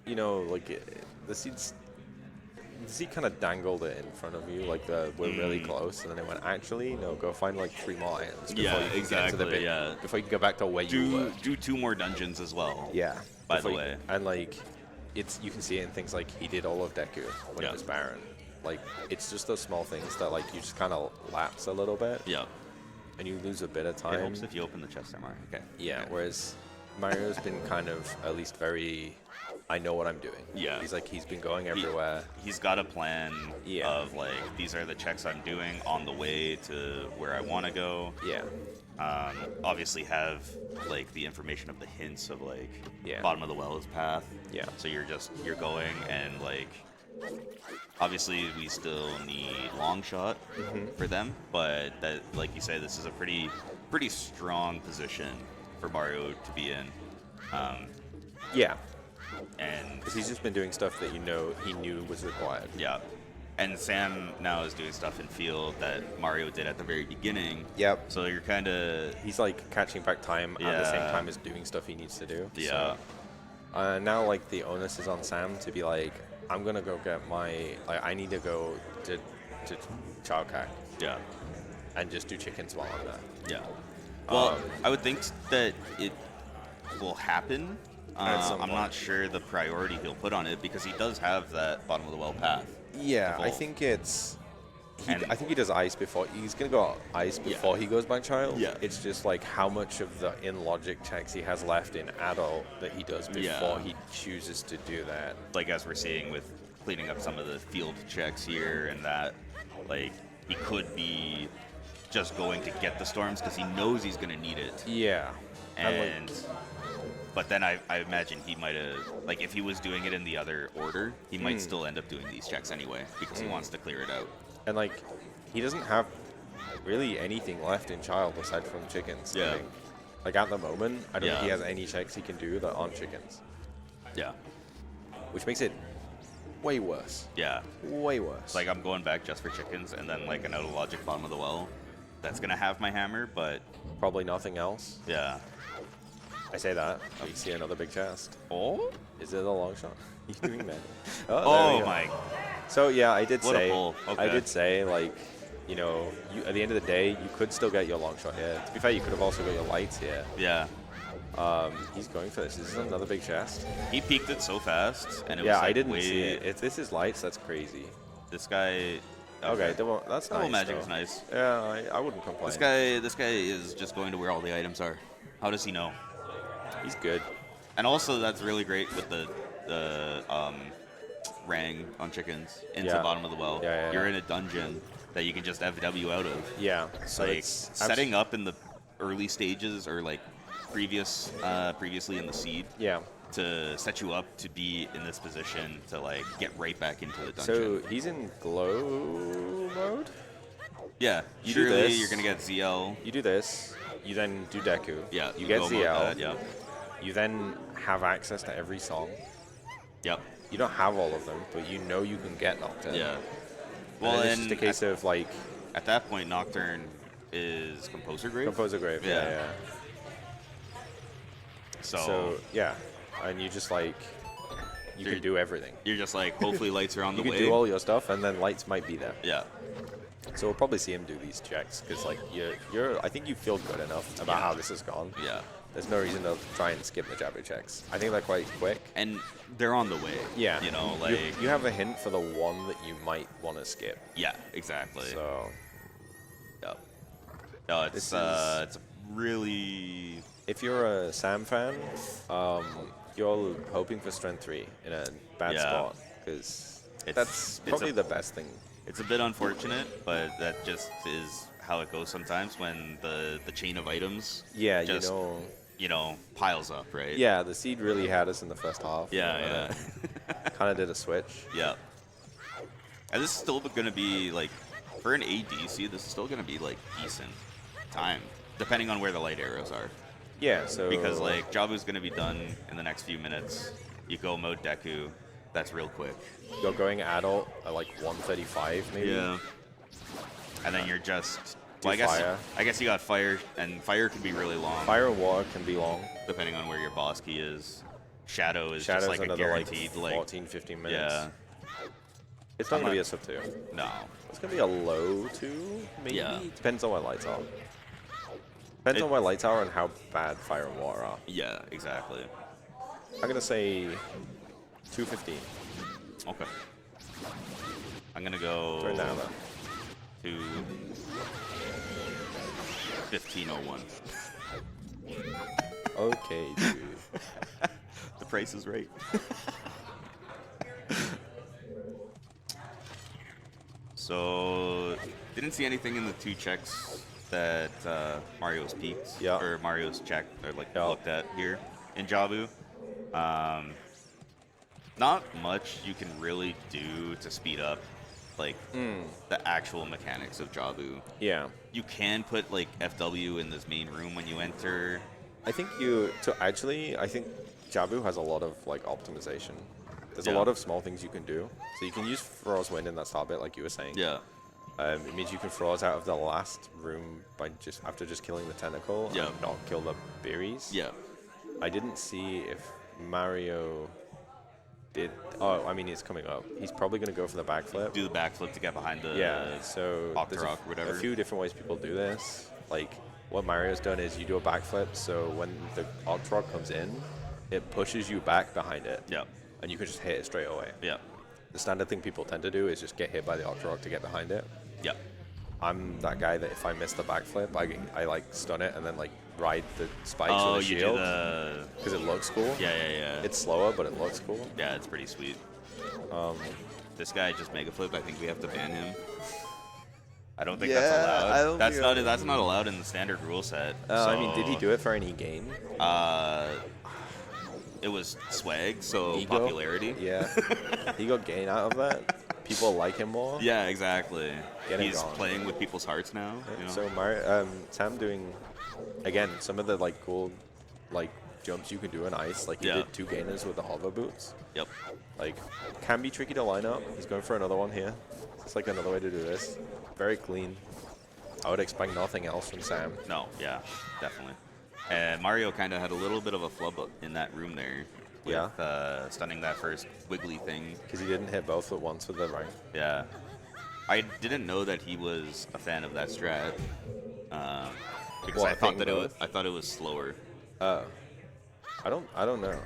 you know, like the seed kind of dangled it in front of you, like we're really close, and then it went, actually, no, go find like 3 more items before you can get into the big, before you can go back to where you were. Do 2 more dungeons as well. Yeah. By the way. And like, you can see it in things like he did all of Deku when it was Baron. Like, it's just those small things that like you just kind of lapse a little bit. Yeah. And you lose a bit of time. It helps if you open the chest there, Mario. Okay. Yeah. Whereas Mario's been kind of at least very, I know what I'm doing. Yeah. He's been going everywhere. He's got a plan of like, these are the checks I'm doing on the way to where I want to go. Yeah. Obviously have like the information of the hints of like Yeah. bottom of the well is path. Yeah. So you're going and like, obviously we still need long shot for them, but that, like you say, this is a pretty strong position for Mario to be in. Yeah. And Because he's just been doing stuff that he knew was required. yeah. And Sam now is doing stuff in field that Mario did at the very beginning. Yep. So you're kind of... He's like catching back time at the same time as doing stuff he needs to do. Yeah. So, now like the onus is on Sam to be like, I'm gonna go get my, like, I need to go to Chao Kak Yeah. and just do chickens while I'm there. Yeah. Well, I would think that it will happen. At some I'm point. not sure the priority he'll put on it because he does have that bottom of the well path. Yeah, I Evolve. think it's. And- I think he does ice before. He's gonna go ice before he goes by child. Yeah. It's just like how much of the in logic checks he has left in adult that he does before he chooses to do that. Like as we're seeing with cleaning up some of the field checks here and that, like he could be just going to get the storms because he knows he's going to need it. Yeah. And but then I imagine he might have, like if he was doing it in the other order, he might still end up doing these checks anyway because he wants to clear it out. And like, he doesn't have really anything left in child aside from chickens. Yeah. I think. Like at the moment, I don't think he Yeah. has any checks he can do that aren't chickens, Yeah. which makes it way worse. Yeah. Way worse. It's like I'm going back just for chickens and then like an out of logic bottom of the well. That's going to have my hammer, but probably nothing else. yeah. I say that. You see another big chest. Oh? Is it a long shot? You doing that? Oh there we go. my. So yeah, I did What a say. pull. I Okay. did say like, you know, at the end of the day, you could still get your long shot here. To be fair, you could have also got your lights here. Yeah. He's going for this. This is another big chest. He peeked it so fast, and it Yeah, was like I didn't way, see it. If this is lights, that's crazy. This guy. Okay, that's Double nice. magic though. is nice. Yeah, I wouldn't complain. This guy is just going to where all the items are. How does he know? He's good. And also, that's really great with the rang on chickens into the Yeah. bottom of the well. Yeah. You're in a dungeon that you can just FW out of. Yeah. So Like it's setting up in the early stages or like previously in the seed. Yeah. To set you up to be in this position to like get right back into the So dungeon. he's in glow mode. Yeah, You do surely this. you're gonna get ZL. You do this. You then do Deku. Yeah, You get go about ZL. that, yeah. You then have access to every song. Yep. You don't have all of them, but you know you can get Nocturne. Yeah. Well, Well, it's and just a case of like at that point, Nocturne is Composer Grave. Composer Grave. Yeah. So yeah, and you just like you can do everything. You're just like, hopefully lights are on You the can way. do all your stuff, and then lights might be there. Yeah. So we'll probably see him do these checks because like you're I think you feel good enough about how this has gone. Yeah. there's no reason to try and skip the Jabu checks. I think they're quite quick. And they're on the way. Yeah. You know, like... You have a hint for the one that you might want to skip. Yeah, exactly. So... Yep. No, it's a really... If you're a Sam fan, you're hoping for Strength 3 in a bad spot, because that's probably the best thing. It's a bit unfortunate, but that just is how it goes sometimes when the chain of items just, you know, piles up, right? Yeah, the seed really had us in the first half. Yeah. Kind of did a switch. Yeah. And this is still going to be, like, for an ADC, this is still going to be, like, decent time, depending on where the light arrows are. Yeah, so... Because, like, Jabu's going to be done in the next few minutes. You go mode Deku. That's real quick. You're going adult at, like, 135, maybe? Yeah. And then you're just... Well, I guess you got fire, and fire can be really long. Fire and water can be long. Depending on where your boss key is. Shadow's just, like, a guaranteed, like 14, 15 minutes. Yeah. It's not going to be a sub 2. No. It's going to be a low 2, maybe? Yeah. Depends on what lights are. Depends on where lights are and how bad fire and water are. Yeah, exactly. I'm going to say 215. Okay. I'm going to go Turn down to 1501. Okay, dude. The price is right. So, didn't see anything in the 2 checks that Mario's peeked, or Mario's checked, or like looked at here in Jabu. Not much you can really do to speed up, like, the actual mechanics of Jabu. Yeah. You can put, like, FW in this main room when you enter. I think I think Jabu has a lot of, like, optimization. There's a lot of small things you can do. So you can use Froze Wind in that start bit, like you were saying. Yeah. It means you can froze out of the last room by after just killing the tentacle and not kill the berries. Yeah. I didn't see if Mario did. Oh, I mean, he's coming up. He's probably going to go for the backflip. Do the backflip to get behind the so there's rock, whatever. A few different ways people do this. Like, what Mario's done is you do a backflip, so when the Octorok comes in, it pushes you back behind it. Yeah. And you can just hit it straight away. Yeah. The standard thing people tend to do is just get hit by the Octorok to get behind it. Yeah. I'm that guy that if I miss the backflip, I like stun it and then like ride the spikes with a shield. Because it looks cool. Yeah. It's slower, but it looks cool. Yeah, it's pretty sweet. This guy just mega flip. I think we have to ban him. I don't think that's allowed. That's not allowed in the standard rule set. I mean, did he do it for any gain? It was swag, so Ego? Popularity. Yeah. He got gain out of that. People like him more. Yeah, exactly. He's gone. playing with people's hearts now. You know? So Sam doing, again, some of the like cool, like jumps you can do in ice. Like he did 2 gainers with the hover boots. Yep. Like, can be tricky to line up. He's going for another one here. It's like another way to do this. Very clean. I would expect nothing else from Sam. No, yeah, definitely. And Mario kind of had a little bit of a flub in that room there. With, stunning that first wiggly thing. Because he didn't hit both at once with the right. Yeah. I didn't know that he was a fan of that strat. Because I thought it was slower. I don't know.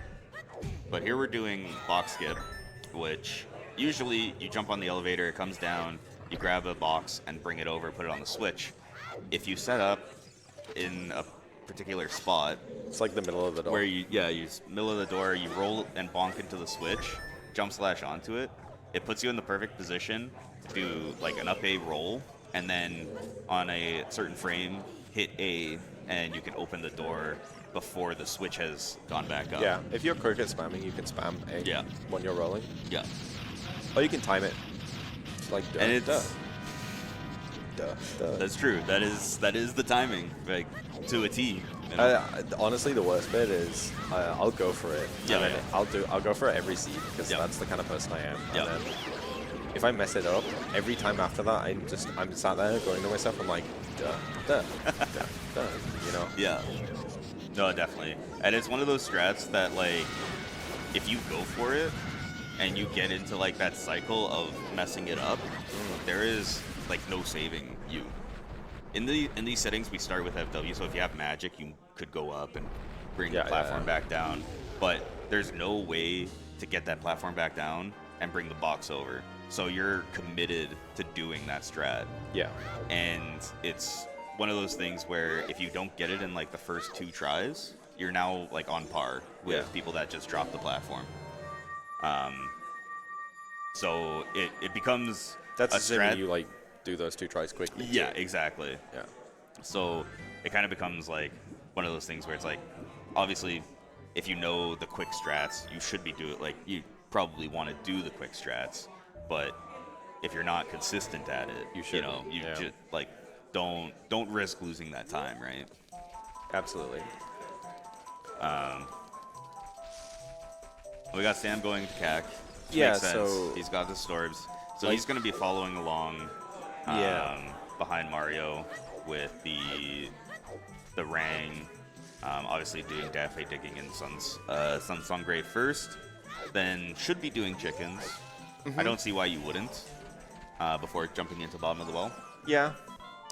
But here we're doing box skip, which usually you jump on the elevator, it comes down, you grab a box and bring it over, put it on the switch. If you set up in a particular spot, it's like the middle of the door. Where you middle of the door, you roll and bonk into the switch, jump slash onto it. It puts you in the perfect position to do like an up A roll, and then on a certain frame, hit A, and you can open the door before the switch has gone back up. Yeah, if you're cricket spamming, you can spam A when you're rolling. Yeah. Or you can time it. It's like duh, and it's duh. That's true. That is the timing, like to a T. You know? Honestly, the worst bit is I'll go for it. Yeah, I'll go for it every seed because that's the kind of person I am. And then if I mess it up, every time after that, I'm sat there going to myself. I'm like, duh, you know? Yeah. No, definitely. And it's one of those strats that like, if you go for it and you get into like that cycle of messing it up, there is like no saving you. In these settings, we start with FW, so if you have magic, you could go up and bring the platform back down, but there's no way to get that platform back down and bring the box over. So you're committed to doing that strat. Yeah. And it's one of those things where if you don't get it in like the first 2 tries, you're now like on par with people that just drop the platform. So it becomes that's a the same strat. when you like do those 2 tries quickly. Yeah, exactly. Yeah. So it kind of becomes like one of those things where it's like, obviously, if you know the quick strats, you should be doing like you probably want to do the quick strats, but if you're not consistent at it, you know, you just like don't risk losing that time, right? Absolutely. We got Sam going to CAC. Yeah, makes sense. so He's got the Storbs, so like, he's going to be following along behind Mario with the Rang. Obviously doing Daffy digging in Sun's Grave first, then should be doing chickens. I don't see why you wouldn't before jumping into bottom of the well. Yeah.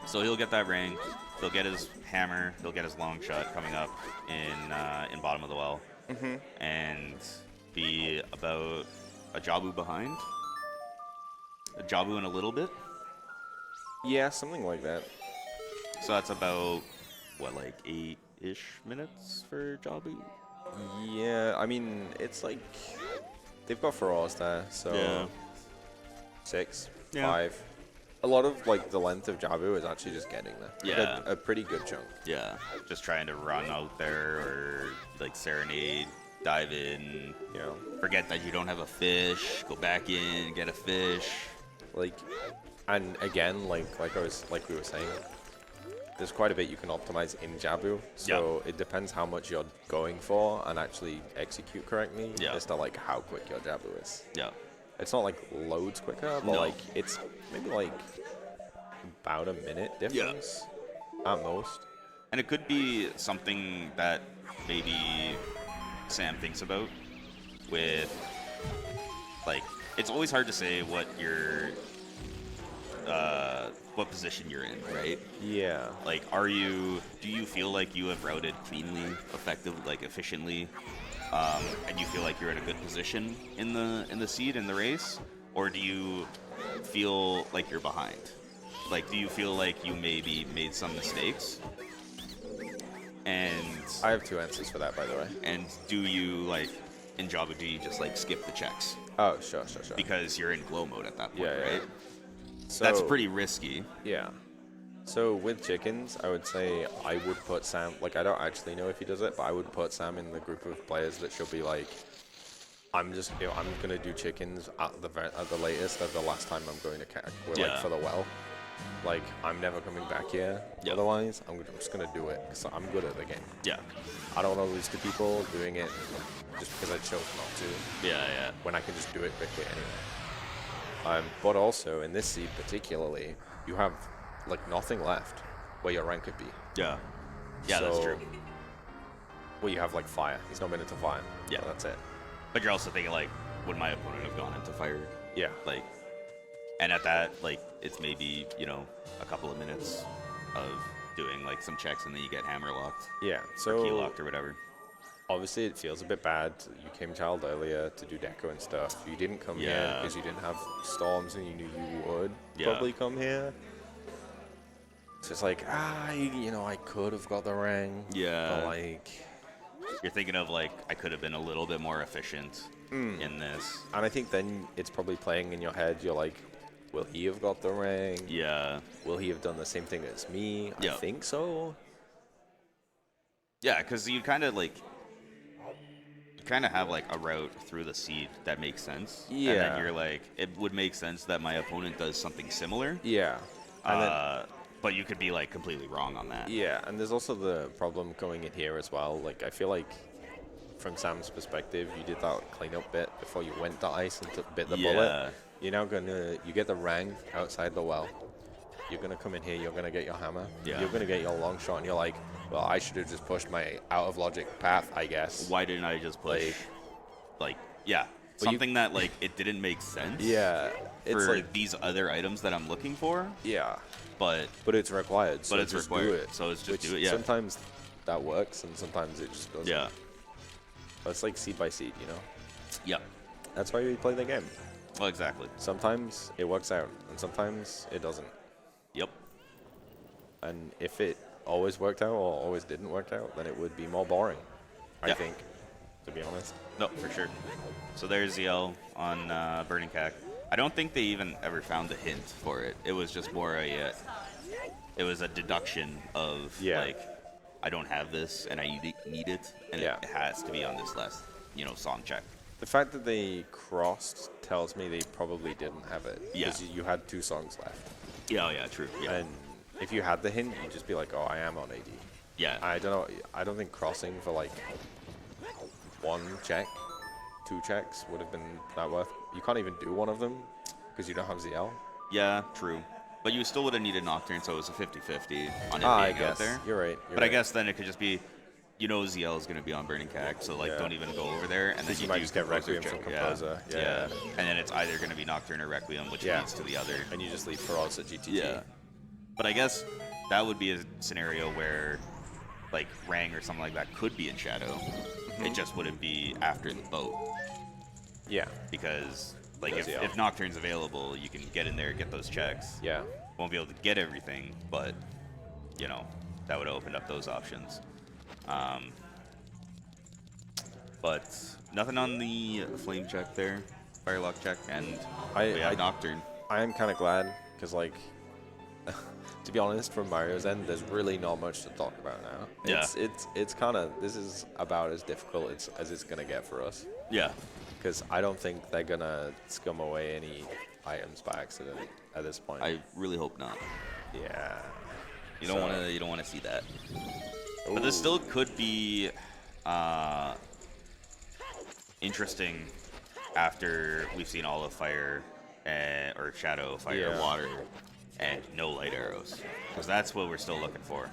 So he'll get that Rang, he'll get his hammer, he'll get his long shot coming up in bottom of the well, and be about a Jabu behind. A Jabu in a little bit. Yeah, something like that. So that's about, what, like 8-ish minutes for Jabu? Yeah, I mean, it's like, they've got Feroz there, so 6, 5. A lot of, like, the length of Jabu is actually just getting there. Yeah. Like a pretty good chunk. Yeah, just trying to run out there or, like, serenade, dive in, You know, forget that you don't have a fish, go back in, get a fish. like, and again, like we were saying, there's quite a bit you can optimize in Jabu. So it depends how much you're going for and actually execute correctly as to like how quick your Jabu is. Yeah. It's not like loads quicker, but like it's maybe like about a minute difference at most. And it could be something that maybe Sam thinks about with, like, it's always hard to say what what position you're in, right? Yeah. Like, do you feel like you have routed cleanly, effectively, like efficiently, and you feel like you're in a good position in the seed, in the race? Or do you feel like you're behind? Like, do you feel like you maybe made some mistakes? And I have 2 answers for that, by the way. And do you, like, in Jabu, do you just, like, skip the checks? Oh, sure. Because you're in glow mode at that point, Yeah. right? So That's pretty risky. Yeah. So with chickens, I would say I would put Sam, like I don't actually know if he does it, but I would put Sam in the group of players that should be like, I'm going to do chickens at the latest, at the last time I'm going to CAC. We're like for the well. Like, I'm never coming back here. Otherwise, I'm just going to do it because I'm good at the game. Yeah. I don't want to lose to people doing it just because I chose not to. Yeah. When I can just do it quickly anyway. But also, in this seed particularly, you have, like, nothing left where your rank could be. Yeah. Yeah, so, that's true. Well, you have, like, fire. He's not been into fire. Yeah. So that's it. But you're also thinking, like, would my opponent have gone into fire? Yeah. Like, and at that, like, it's maybe, you know, a couple of minutes of doing, like, some checks, and then you get hammer locked. Yeah. So or key locked or whatever. Obviously, it feels a bit bad. You came child earlier to do deco and stuff. You didn't come here because you didn't have storms and you knew you would probably come here. So it's like, I could have got the ring. Yeah. But like, you're thinking of like, I could have been a little bit more efficient in this. And I think then it's probably playing in your head. You're like, will he have got the ring? Yeah. Will he have done the same thing as me? I think so. Yeah, because you kind of have like a route through the seed that makes sense. Yeah. And then you're like, it would make sense that my opponent does something similar. Yeah. But you could be like completely wrong on that. Yeah, and there's also the problem going in here as well. Like, I feel like from Sam's perspective, you did that cleanup bit before you went to ice and bit the bullet. You're now you get the rang outside the well. You're gonna come in here, you're gonna get your hammer. Yeah. You're gonna get your long shot, and you're like, well, I should have just pushed my out of logic path, I guess. Why didn't I just push? Something that like it didn't make sense. Yeah. It's for like these other items that I'm looking for. Yeah. But it's required. So but it's just required. do it. So it's just do it. Sometimes that works, and sometimes it just doesn't. Yeah. But it's like seed by seed, you know? Yep. That's why we play the game. Well, exactly. Sometimes it works out, and sometimes it doesn't. Yep. And if it always worked out or always didn't work out, then it would be more boring, I think, to be honest. No, for sure. So there's ZL on Burning Cack. I don't think they even ever found a hint for it. It was just more it was a deduction of, like, I don't have this, and I need it, and it has to be on this last, song check. The fact that they crossed tells me they probably didn't have it. Yeah. Because you had 2 songs left. Yeah, yeah, true. Yeah. And if you had the hint, you'd just be like, oh, I am on AD. Yeah. I don't know. I don't think crossing for, like, 1 check, 2 checks would have been that worth. You can't even do one of them because you don't have ZL. Yeah, true. But you still would have needed Nocturne, so it was a 50-50 on it being out there. You're right. But I guess then it could just be, ZL is going to be on Burning Cack, so like don't even go over there. And then you might just get Requiem from Composer. Yeah. And then it's either going to be Nocturne or Requiem, which leads to the other. And you just leave for odds at GTT. Yeah. But I guess that would be a scenario where, like, Rang or something like that could be in Shadow. It just wouldn't be after the boat. Yeah. Because, like, if Nocturne's available, you can get in there, get those checks. Yeah. Won't be able to get everything, but, that would open up those options. But nothing on the flame check there, Firelock check, and we have Nocturne. I am kind of glad, because, like, to be honest, from Mario's end, there's really not much to talk about now. Yeah. It's kind of, this is about as difficult as it's going to get for us. Yeah. Because I don't think they're going to scum away any items by accident at this point. I really hope not. Yeah. You don't want to see that. Ooh. But this still could be interesting after we've seen all of Fire or Shadow, Fire, Water, and no light arrows, because that's what we're still looking for.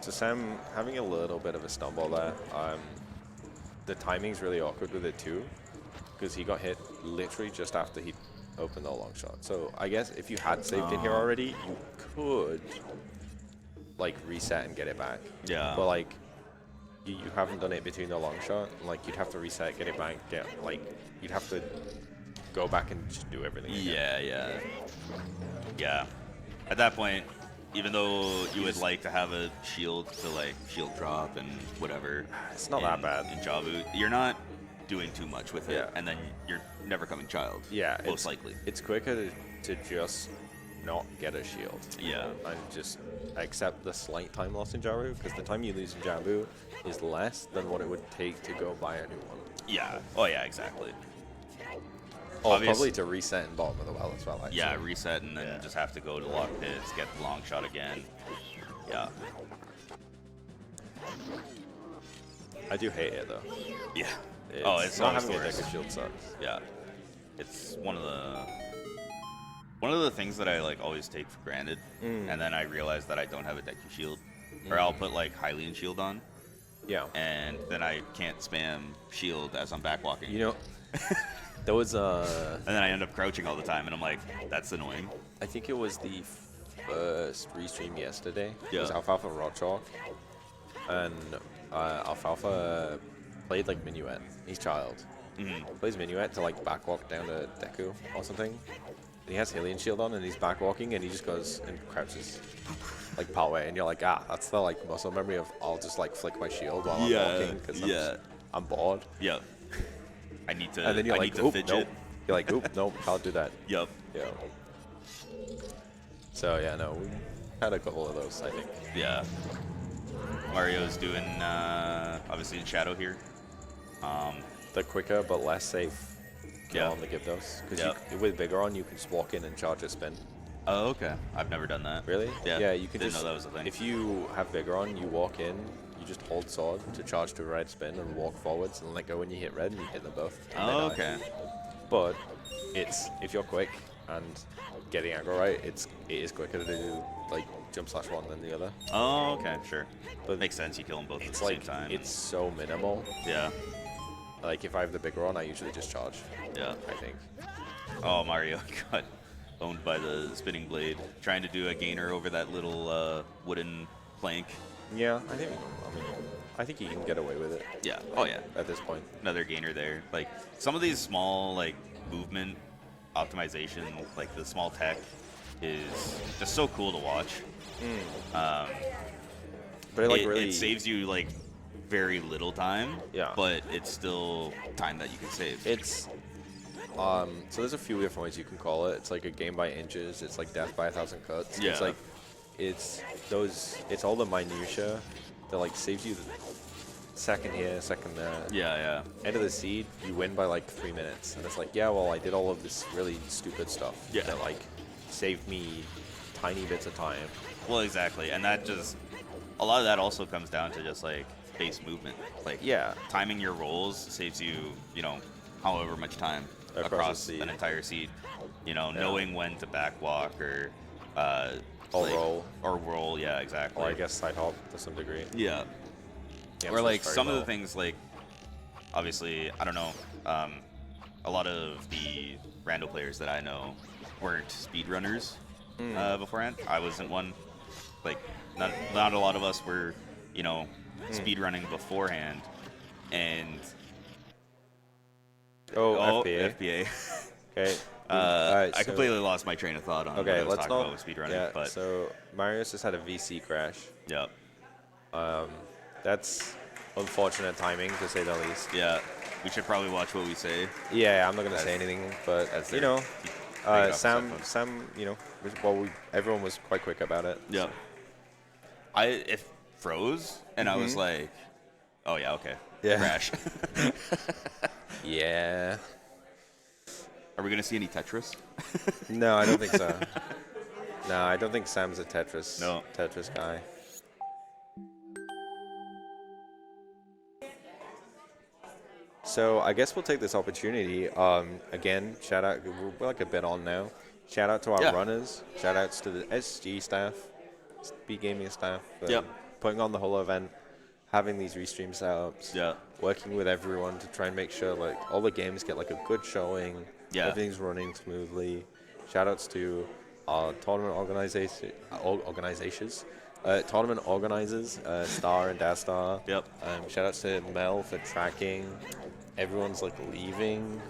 So Sam having a little bit of a stumble there. The timing's really awkward with it too, because he got hit literally just after he opened the long shot. So I guess if you had saved in here already, you could like reset and get it back. Yeah. But like you haven't done it between the long shot. Like you'd have to reset, get it back, you'd have to go back and just do everything again. Yeah. At that point, even though you would like to have a shield to like shield drop and whatever, it's not that bad. In Javu, you're not doing too much with it, and then you're never coming child. Yeah, most likely. It's quicker to just not get a shield. Yeah. And just accept the slight time loss in Javu, because the time you lose in Javu is less than what it would take to go buy a new one. Yeah. Oh yeah, exactly. Oh, probably to reset in bottom of the well as well, actually. Yeah, reset and then just have to go to lock pits, get the long shot again. Yeah. I do hate it though. Yeah. It's not having a deck of shield sucks. Yeah. It's one of the things that I like always take for granted, and then I realize that I don't have a deck of shield, or I'll put like Hylian shield on. Yeah. And then I can't spam shield as I'm backwalking. You know, there was and then I end up crouching all the time, and I'm like, that's annoying. I think it was the first restream yesterday. Yeah. It was Alfalfa Rock Chalk, and Alfalfa played like Minuet. He's child. Plays Minuet to like backwalk down to Deku or something. And he has Hylian shield on, and he's backwalking, and he just goes and crouches like partway, and you're like, that's the like muscle memory of I'll just like flick my shield while I'm walking because I'm bored. Yeah. I need to. And then you're I like, need to fidget. Nope. You're like, oop, nope, can't do that. Yep. Yeah. So yeah, no, we had a couple of those, I think. Yeah. Mario's doing obviously in Shadow here. The quicker but less safe kill on the Gyptos. Because with Vigor you can just walk in and charge a spin. Oh, okay. I've never done that. Really? Yeah. Yeah, you can Didn't just. know that was a thing. If you have Vigor on, you walk in, you just hold sword to charge to a red spin and walk forwards and let go when you hit red, and you hit them both. Oh, okay. But if you're quick and getting aggro right, it is quicker to do like jump slash one than the other. Oh, okay, sure. But makes sense. You kill them both at the like, same time. It's so minimal. Yeah. Like if I have the bigger one, I usually just charge. Yeah. I think. Oh, Mario got owned by the spinning blade, trying to do a gainer over that little wooden plank. Yeah, I think he can get away with it. Yeah. Oh yeah. At this point. Another gainer there. Like some of these small like movement optimization, like the small tech, is just so cool to watch. But It saves you like very little time. Yeah. But it's still time that you can save. It's so there's a few different ways you can call it. It's like a game by inches. It's like death by 1,000 cuts. Yeah. It's like it's all the minutia that like saves you the second here, second there. Yeah. End of the seed, you win by like 3 minutes, and it's like, yeah, well, I did all of this really stupid stuff that like saved me tiny bits of time. Well, exactly, and that just a lot of that also comes down to just like base movement. Like timing your rolls saves you, however much time across an entire seed. Knowing when to backwalk or roll. Yeah, exactly. Or I guess side hop to some degree. Yeah. Or like some of the things, like obviously, I don't know. A lot of the rando players that I know weren't speedrunners beforehand. I wasn't one. Like not a lot of us were, speedrunning beforehand. And FPA. Okay. I completely lost my train of thought on what I was talking about with speedrunning. Yeah, but so Marius just had a VC crash. Yep. That's unfortunate timing, to say the least. Yeah. We should probably watch what we say. Yeah, I'm not going to say anything, but, Sam, everyone was quite quick about it. Yep. It froze, and I was like, oh, yeah, okay. Yeah. Crash. Yeah. Are we going to see any Tetris? No, I don't think so. No, I don't think Sam's a Tetris guy. So I guess we'll take this opportunity. Again, shout out. We're like a bit on now. Shout out to our runners. Shout outs to the SG staff, Speedgaming staff, putting on the whole event, having these restream setups, working with everyone to try and make sure like all the games get like a good showing. Everything's running smoothly. Shout outs to our tournament tournament organizers, Star and Dastar. Yep. Shout outs to Mel for tracking. Everyone's like leaving.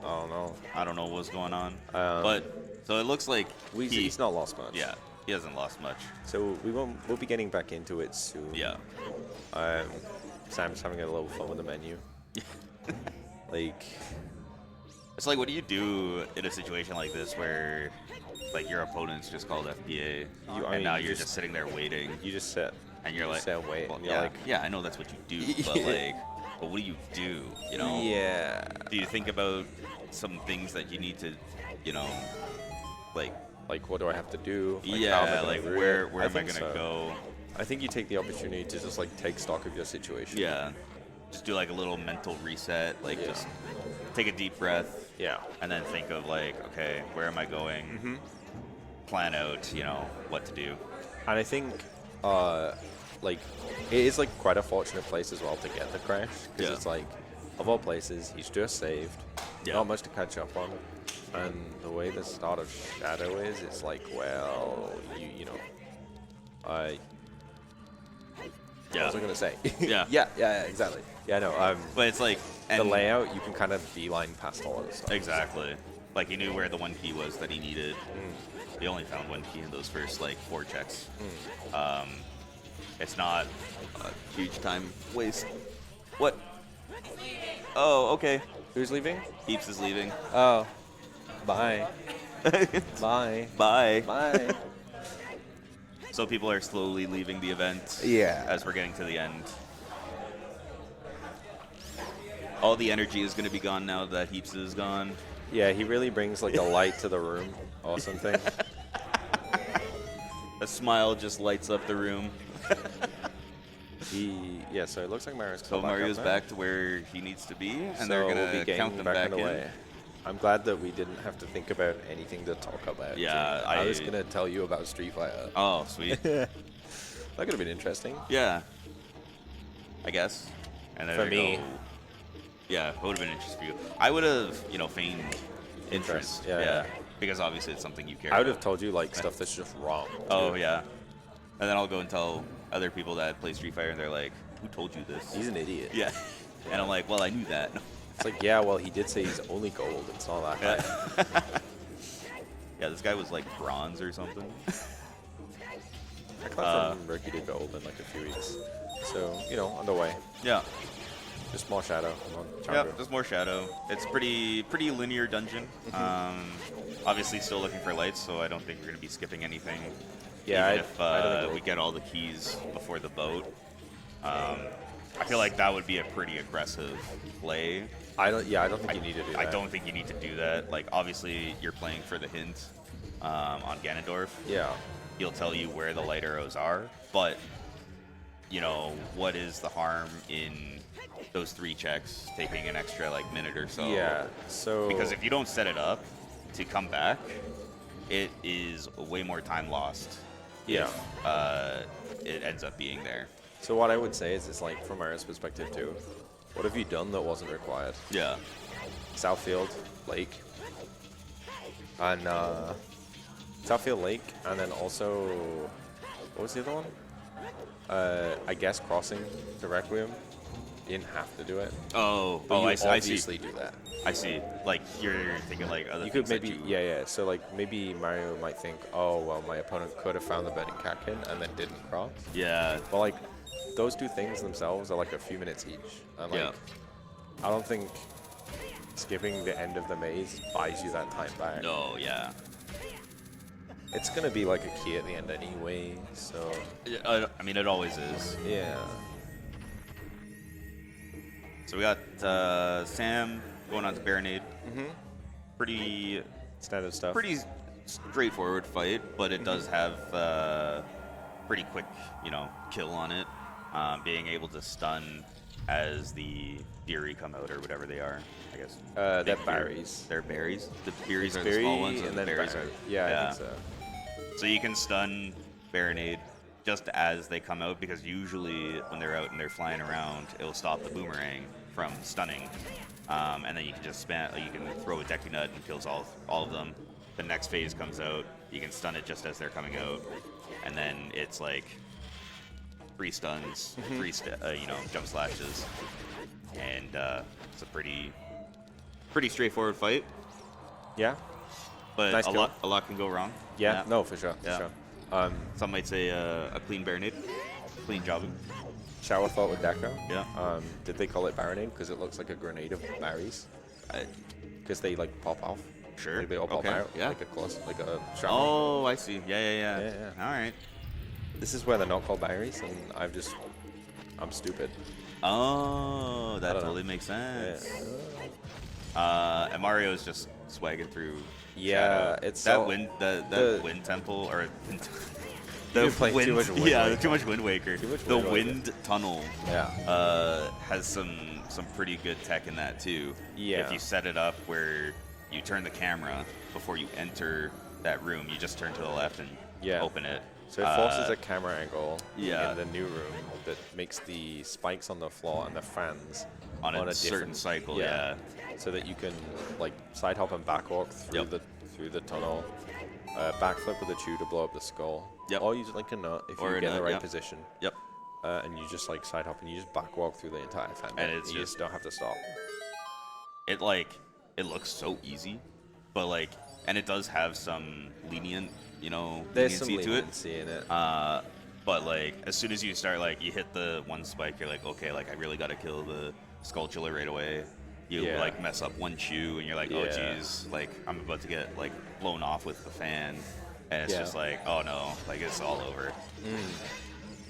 Oh no. I don't know what's going on. But so it looks like he's not lost much. Yeah, he hasn't lost much. So we'll be getting back into it soon. Yeah. Sam's having a little fun with the menu. Like, it's like, what do you do in a situation like this where like your opponent's just called FBA, and now you're just sitting there waiting? You just sit. And you're like, sit and wait. Well, and you're like, yeah, I know that's what you do, but like, but what do you do? Yeah. Do you think about some things that you need to, like what do I have to do? Like, where am I gonna go? I think you take the opportunity to just like take stock of your situation. Yeah. Just do like a little mental reset, just take a deep breath. Yeah. And then think of like, okay, where am I going? Plan out, what to do. And I think, it is like quite a fortunate place as well to get the crash, because it's like, of all places, he's just saved. Not much to catch up on. And the way the start of Shadow is, it's like, well, what was I gonna say? yeah, exactly. Yeah, no. But it's like the layout, you can kind of beeline past all of this stuff. Exactly. Like he knew where the one key was that he needed. He only found one key in those first 4 checks. It's not a huge time waste. What? Oh, okay. Who's leaving? Heaps is leaving. Oh. Bye. Bye. Bye. Bye. So people are slowly leaving the event. Yeah. As we're getting to the end. All the energy is going to be gone now that Heaps is gone. Yeah, he really brings like a light to the room or something. A smile just lights up the room. So it looks like Mario's back to where he needs to be, and they're going to count them back in. I'm glad that we didn't have to think about anything to talk about. Yeah, I was going to tell you about Street Fighter. Oh, sweet. That could have been interesting. Yeah. I guess. And then for me. Yeah, it would have been interesting for you. I would have, feigned interest. Yeah. Because obviously it's something you care I would about. have told you, stuff that's just wrong. Oh, yeah. And then I'll go and tell other people that play Street Fighter, and they're like, "Who told you this?" He's an idiot. Yeah. And I'm like, well, I knew that. It's like, yeah, well, he did say he's only gold. It's not that high. Yeah, this guy was like bronze or something. I climbed from rookie to gold in like a few weeks. So, you know, on the way. Yeah. Just more shadow. Come on, Yeah, Chandra. just more shadow. It's pretty linear dungeon. Obviously still looking for lights, so I don't think we're going to be skipping anything. Yeah, even if I don't think we get all the keys before the boat. I feel like that would be a pretty aggressive play. I don't think you need to do that. I don't think you need to do that. Like, obviously, you're playing for the hint on Ganondorf. Yeah. He'll tell you where the light arrows are, but, you know, what is the harm in those 3 checks taking an extra, like, minute or so? Yeah, so... Because if you don't set it up to come back, it is way more time lost. Yeah. If it ends up being there. So what I would say is, it's like, from Mario's perspective, too. What have you done that wasn't required? Yeah. Southfield Lake. And, Southfield Lake, and then also... What was the other one? I guess crossing to Requiem. You didn't have to do it. Oh, But you I see. obviously do that. I see. Like, you're thinking, like, other You things could that maybe, yeah. So, like, maybe Mario might think, oh, well, my opponent could have found the burning catkin and then didn't cross. Yeah. But, like, those 2 things themselves are, like, a few minutes each. And, like, Yeah. I don't think skipping the end of the maze buys you that time back. No, yeah. It's going to be, like, a key at the end anyway, so... I mean, it always is. Yeah. So we got Sam going on to Baronade. Pretty Standard stuff. pretty straightforward fight, but it does have pretty quick, you know, kill on it. Being able to stun as the Fury come out or whatever they are, I guess. They're Big berries. They're berries. The berries are the Berry small ones, and and then the berries berry. are. Yeah, I think so. So you can stun Baronade just as they come out, because usually when they're out and they're flying around, it'll stop the boomerang from stunning, and then you can just you can throw a Deku Nut and kills all of them. The next phase comes out, you can stun it just as they're coming out, and then it's like 3 stuns, 3 you know, jump slashes, and it's a pretty straightforward fight. Yeah? But Nice a kill. lot can go wrong. Yeah? No, for sure. Yeah. For sure. Some might say a clean Baronade, clean jobbing. Shower thought with Deco. Yeah. Did they call it Baronade because it looks like a grenade of berries? Because they like pop off. Sure. Like they all pop Okay, out. yeah. Like a shower. Oh, I see. Yeah. Yeah. All right. This is where they're not called berries, and I'm stupid. Oh, that don't know. totally makes sense. Yeah. And Mario is just swagging through. Yeah, Shadow. it's that so- wind, the the- wind temple or been playing too much Wind yeah, Waker. too much Wind Waker. Too much The Wind Waker. wind tunnel Yeah. has some pretty good tech in that too. Yeah. If you set it up where you turn the camera before you enter that room, you just turn to the left and Yeah. open it. So it forces a camera angle yeah. in the new room that makes the spikes on the floor and the fans on a certain different cycle. Yeah. So that you can like side hop and backwalk through Yep. through the tunnel, backflip with a chew to blow up the skull. Yep. Or use like a nut if Or you a get in the nut, right yep. position. Yep. And you just like side hop and you just backwalk through the entire fan. And it's you just- just don't have to stop. It looks so easy, but like, and it does have some lenient, you know, There's some leniency to it. leniency in it. But like, as soon as you start, like, you hit the one spike, you're like, okay, like I really got to kill the Skulltula right away. You Yeah. like mess up one chew, and you're like, oh Yeah. geez, like I'm about to get like blown off with the fan, and it's Yeah. just like, oh no, like it's all over.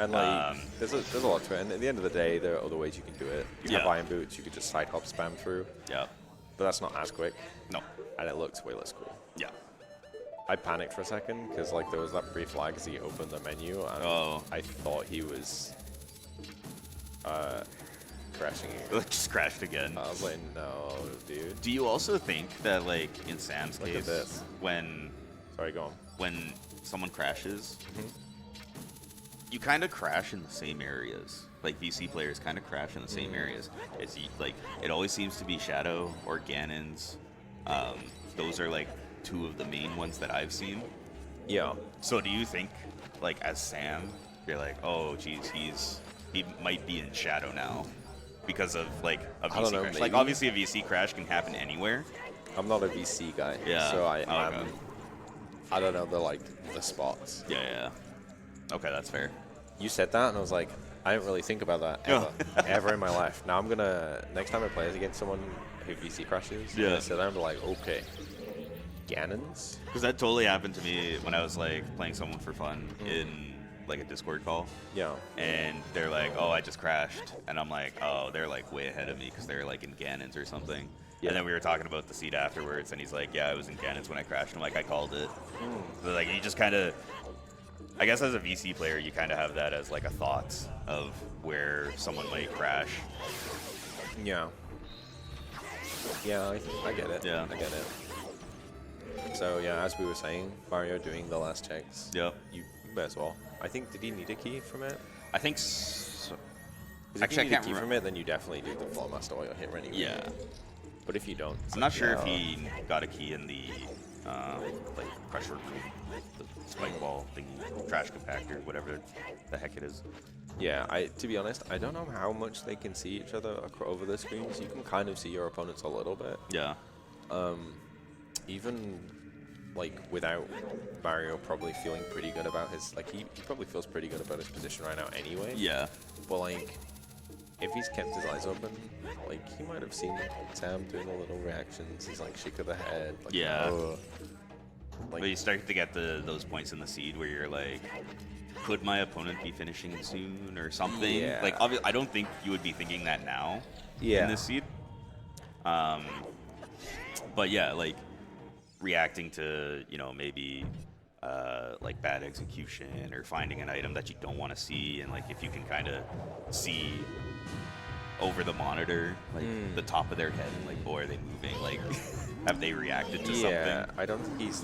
And like, there's a lot to it. And at the end of the day, there are other ways you can do it. You have Yeah. iron boots, you could just side hop spam through, Yeah. but that's not as quick, No. and it looks way less cool. Yeah. I panicked for a second because like there was that brief lag as he opened the menu, and Oh. I thought he was crashing. Just crashed again. I was like, no, dude. Do you also think that like in Sam's Look at case, this. when Sorry, go on. when someone crashes, Mm-hmm. you kind of crash in the same areas. Like VC players kind of crash in the same areas. It's like it always seems to be Shadow or Ganon's. Those are like 2 of the main ones that I've seen. Yeah. So do you think, like as Sam, you're like, oh, geez, he might be in shadow now because of like a VC know, crash. maybe. Like obviously a VC crash can happen anywhere. I'm not a VC guy, Yeah. so Okay. I don't know the spots. Yeah. Okay, that's fair. You said that, and I was like, I didn't really think about that ever in my life. Now I'm gonna, next time I play against someone who VC crashes, Yeah. I sit there and be like, okay, Ganons? Because that totally happened to me when I was like playing someone for fun in like a Discord call. Yeah. And they're like, oh, I just crashed. And I'm like, oh, they're like way ahead of me because they're like in Ganons or something. Yeah. And then we were talking about the seed afterwards, and he's like, yeah, I was in Ganons when I crashed. I'm like, I called it. So like, you just kind of, I guess as a VC player, you kind of have that as like a thought of where someone might crash. Yeah. Yeah, I get it. Yeah. I get it. So yeah, as we were saying, Mario doing the last checks. Yep. You may as well. I think, did he need a key from it? I think so. Actually, if you need a key from it, then you definitely do the Flowmaster while you're here anyway. Yeah. But if you don't, I'm not sure if he got a key in the like pressure, the spike ball thingy, trash compactor, whatever the heck it is. Yeah, to be honest, I don't know how much they can see each other over the screens. You can kind of see your opponents a little bit. Yeah. Even like without Mario probably feeling pretty good about his, like he probably feels pretty good about his position right now anyway. Yeah. But like, if he's kept his eyes open, like he might have seen Sam doing the little reactions. He's like shake of the head. Like, Yeah. Like, But you start to get those points in the seed where you're like, could my opponent be finishing soon or something? Yeah. Like, I don't think you would be thinking that now yeah. in this seed. But yeah, like reacting to, you know, maybe like bad execution or finding an item that you don't want to see, and like if you can kind of see over the monitor, like the top of their head, and like, boy, are they moving? Like, have they reacted to Yeah, something? I don't think he's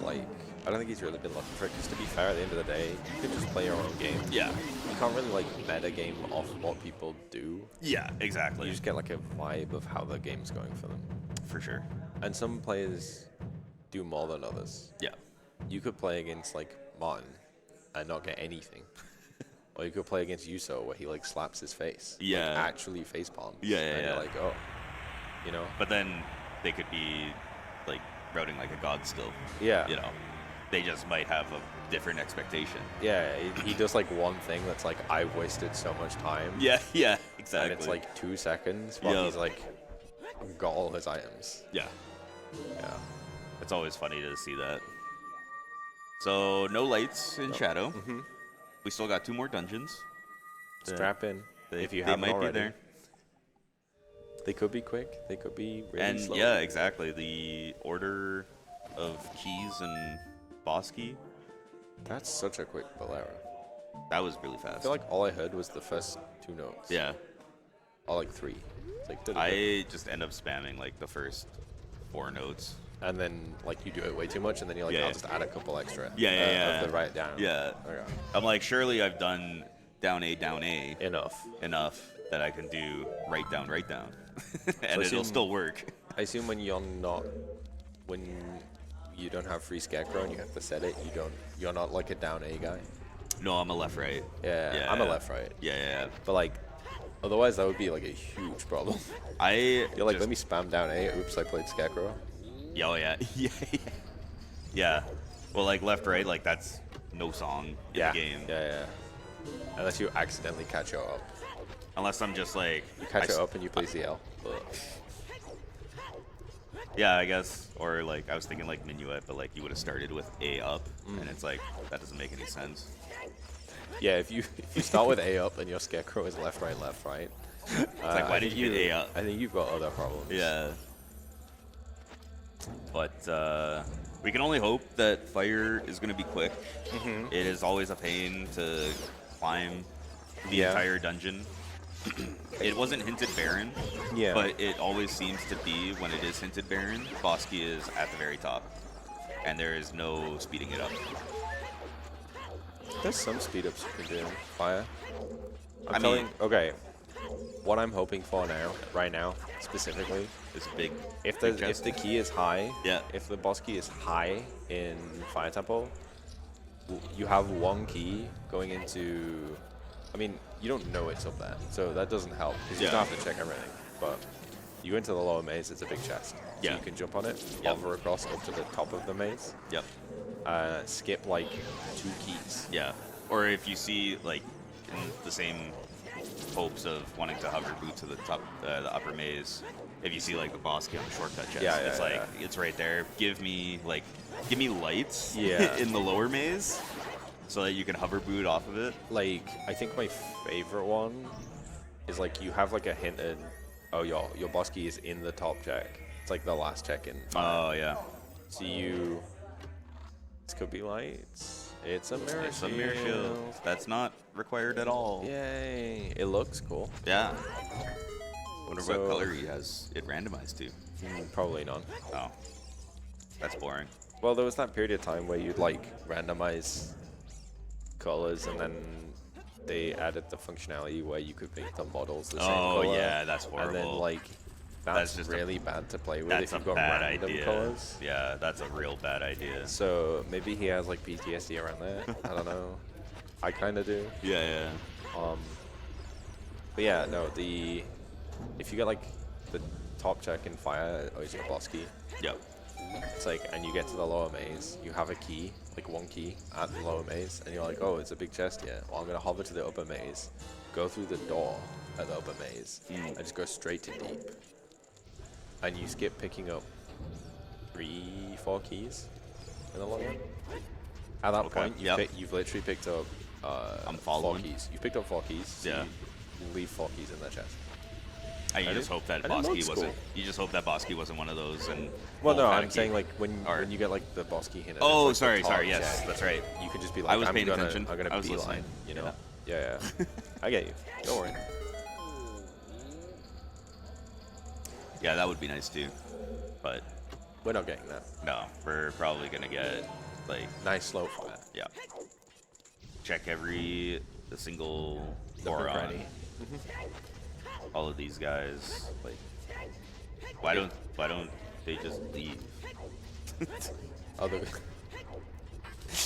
really been looking for it. Because to be fair, at the end of the day, you can just play your own game. Yeah. You can't really like meta game off what people do. Yeah, exactly. You just get like a vibe of how the game's going for them. For sure. And some players do more than others. Yeah. You could play against like Martin and not get anything. Or you could play against Yuso where he like slaps his face. Yeah. Like, actually face palms. Yeah, and yeah. you're like, oh, you know? But then they could be like routing like a god still. Yeah. You know, they just might have a different expectation. Yeah, he does like one thing that's like, I've wasted so much time. Yeah, exactly. And it's like 2 seconds while he's like got all his items. Yeah. Yeah. It's always funny to see that. So no lights in shadow. We still got 2 more dungeons. Strap in if you they haven't might already. be there. They could be quick. They could be really And slow. yeah, exactly. The order of keys and boss key, That's such a quick Bolero. that was really I fast. feel like all I heard was the first 2 notes. Yeah. Or like 3. It's like, I just end up spamming like the first 4 notes. and then like you do it way too much, and then you're like, Yeah. I'll just add a couple extra. Yeah. Of the right down. Yeah. Okay. I'm like, surely I've done down A Enough. enough that I can do right down. And I it'll assume- still work. I assume when you don't have free Scarecrow and you have to set it, you're not like a down A guy. No, I'm a left-right. Yeah, I'm a left-right. Yeah. But like, otherwise that would be like a huge problem. You're You're like, let me spam down A. Oops, I played Scarecrow. Oh, yeah. Yeah. Well, like left-right, like that's no song in the game. Yeah. Unless you accidentally catch it up. Unless I'm just like... You catch it up and you play CL. Yeah, I guess. Or like, I was thinking like Minuet, but like you would have started with A up, and it's like, that doesn't make any sense. Yeah, if you start with A up and your Scarecrow is left, right. It's like, why did you get A up? I think you've got other problems. Yeah. But we can only hope that fire is going to be quick. It is always a pain to climb the entire dungeon. It wasn't hinted Baron, but it always seems to be when it is hinted Baron, boss key is at the very top, and there is no speeding it up. There's some speed ups you can do. Fire. Okay, what I'm hoping for right now, specifically, this big. if big the chest. key is high, Yeah. if the boss key is high in Fire Temple, you have 1 key going into I mean, you don't know it's up there, so that doesn't help because you Yeah. don't have to check everything. But you go into the lower maze, it's a big chest. Yeah. So you can jump on it, Yep. hover across up to the top of the maze, Yep. skip like 2 keys. Yeah. Or if you see, like, in the same hopes of wanting to hover boot to the top, the upper maze, if you see, like, the boss key on the shortcut chest, Yeah, it's yeah, like, yeah. it's right there. Give me lights Yeah. in the lower maze so that you can hover boot off of it. Like, I think my favorite one is like you have like a hinted, oh, your boss key is in the top check. It's like the last check in. Oh, yeah. So you, this could be lights. It's a mirror It's a mirror shield. That's not required at all. Yay! It looks cool. Yeah. Wonder So- what color he has it randomized to. Probably none. Oh. That's boring. Well, there was that period of time where you'd like randomize colors, and then they added the functionality where you could make the models the same Oh, color. yeah, that's horrible. And then like That's that's just really bad to play with That's if a you've got bad random idea. colors. Yeah, that's a real bad idea. So maybe he has like PTSD around that. I don't know. I kind of do. Yeah, yeah. But yeah, no. If you get like the top check in fire, or is your boss key? Yep. It's like, and you get to the lower maze, you have a key, like 1 key at the lower maze, and you're like, oh, it's a big chest, yeah. Well, I'm gonna hover to the upper maze, go through the door at the upper maze, and just go straight to deep. And you skip picking up 3-4 keys in the long run. At that Okay, point, you've literally picked up I'm 4 following. keys. You've picked up 4 keys. So Yeah. you leave 4 keys in the chest. And you And just it- hope that and it boss key looks wasn't. cool. You just hope that boss key wasn't one of those. And Well, no, full I'm panicky. saying like when Or- you get like the boss key hit. Oh, it's, like, the sorry. top Yes, check, that's right. you could just be like, I was I'm paying gonna, attention. I'm gonna I was beeline, listening. you know? Yeah. I get you. Don't worry. Yeah, that would be nice too. But We're not getting that. no, we're probably gonna get like Nice slow fire. yeah. Check every single Nook and Boron. cranny. All of these guys. Like, why don't they just leave? Other.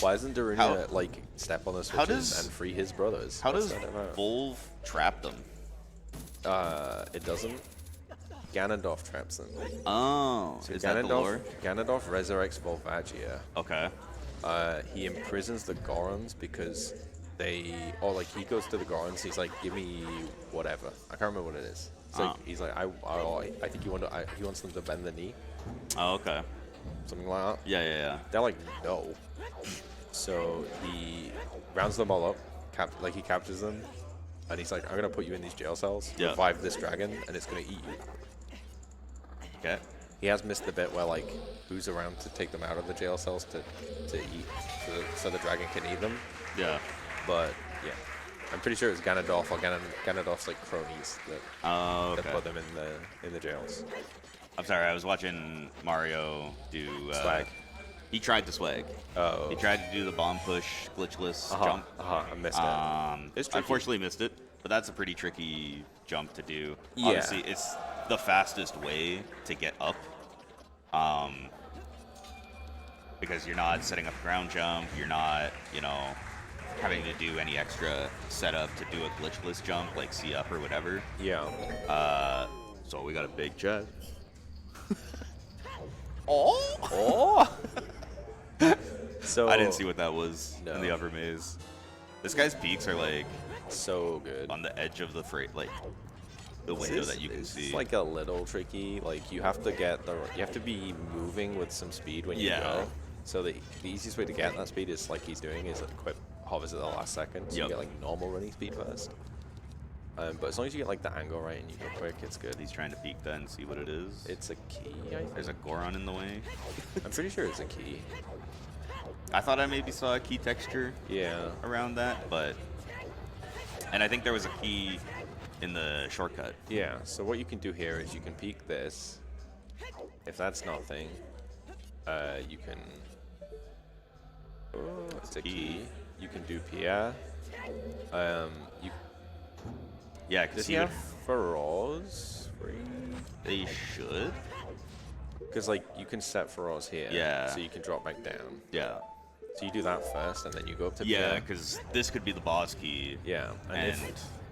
Why doesn't How- Daruna like step on the switches does- and free his brothers? How What's does that about? Volv trap them? It doesn't. Ganondorf traps them. Oh, is that the lore? Ganondorf resurrects Volvagia. Okay. He imprisons the Gorons because like he goes to the Gorons. He's like, give me whatever. I can't remember what it is. It's like, he's like, I think he wants them to bend the knee, Oh, okay. something like that. Yeah. They're like, no. So he rounds them all up, he captures them, and he's like, I'm gonna put you in these jail cells, Yeah. revive this dragon, and it's gonna eat you. Okay. He has missed the bit where like who's around to take them out of the jail cells to eat, so the dragon can eat them. Yeah. But yeah, I'm pretty sure it's Ganondorf or Ganondorf's like cronies that Oh, that okay. put them in the jails. I'm sorry. I was watching Mario do Swag. He tried to swag. Oh. He tried to do the bomb push glitchless jump. I missed it. It's tricky. Unfortunately missed it, but that's a pretty tricky jump to do. Yeah. Obviously, it's the fastest way to get up. Because you're not setting up a ground jump, you're not, having to do any extra setup to do a glitchless jump like C up or whatever. Yeah. So we got a big chest. Oh. So I didn't see what that was No. in the upper maze. This guy's peaks are like so good. on the edge of the like the window that you can see. It's like a little tricky. Like you have to be moving with some speed when you Yeah. go. So the easiest way to get that speed is like he's doing is equip hovers at the last second, so Yep. you get like normal running speed first. But as long as you get like the angle right and you go quick, it's good. He's trying to peek that and see what it is. It's a key, I think. There's a Goron in the way. I'm pretty sure it's a key. I thought I maybe saw a key texture Yeah. around that, and I think there was a key in the shortcut. Yeah, so what you can do here is you can peek this. If that's nothing, you can... Oh, it's a key. You can do Pierre. Yeah, because Does he have Feroz free? They should. Because like you can set Feroz here. Yeah. So you can drop back down. Yeah. So you do that first, and then you go up to Yeah, Pierre? because this could be the boss key. Yeah, And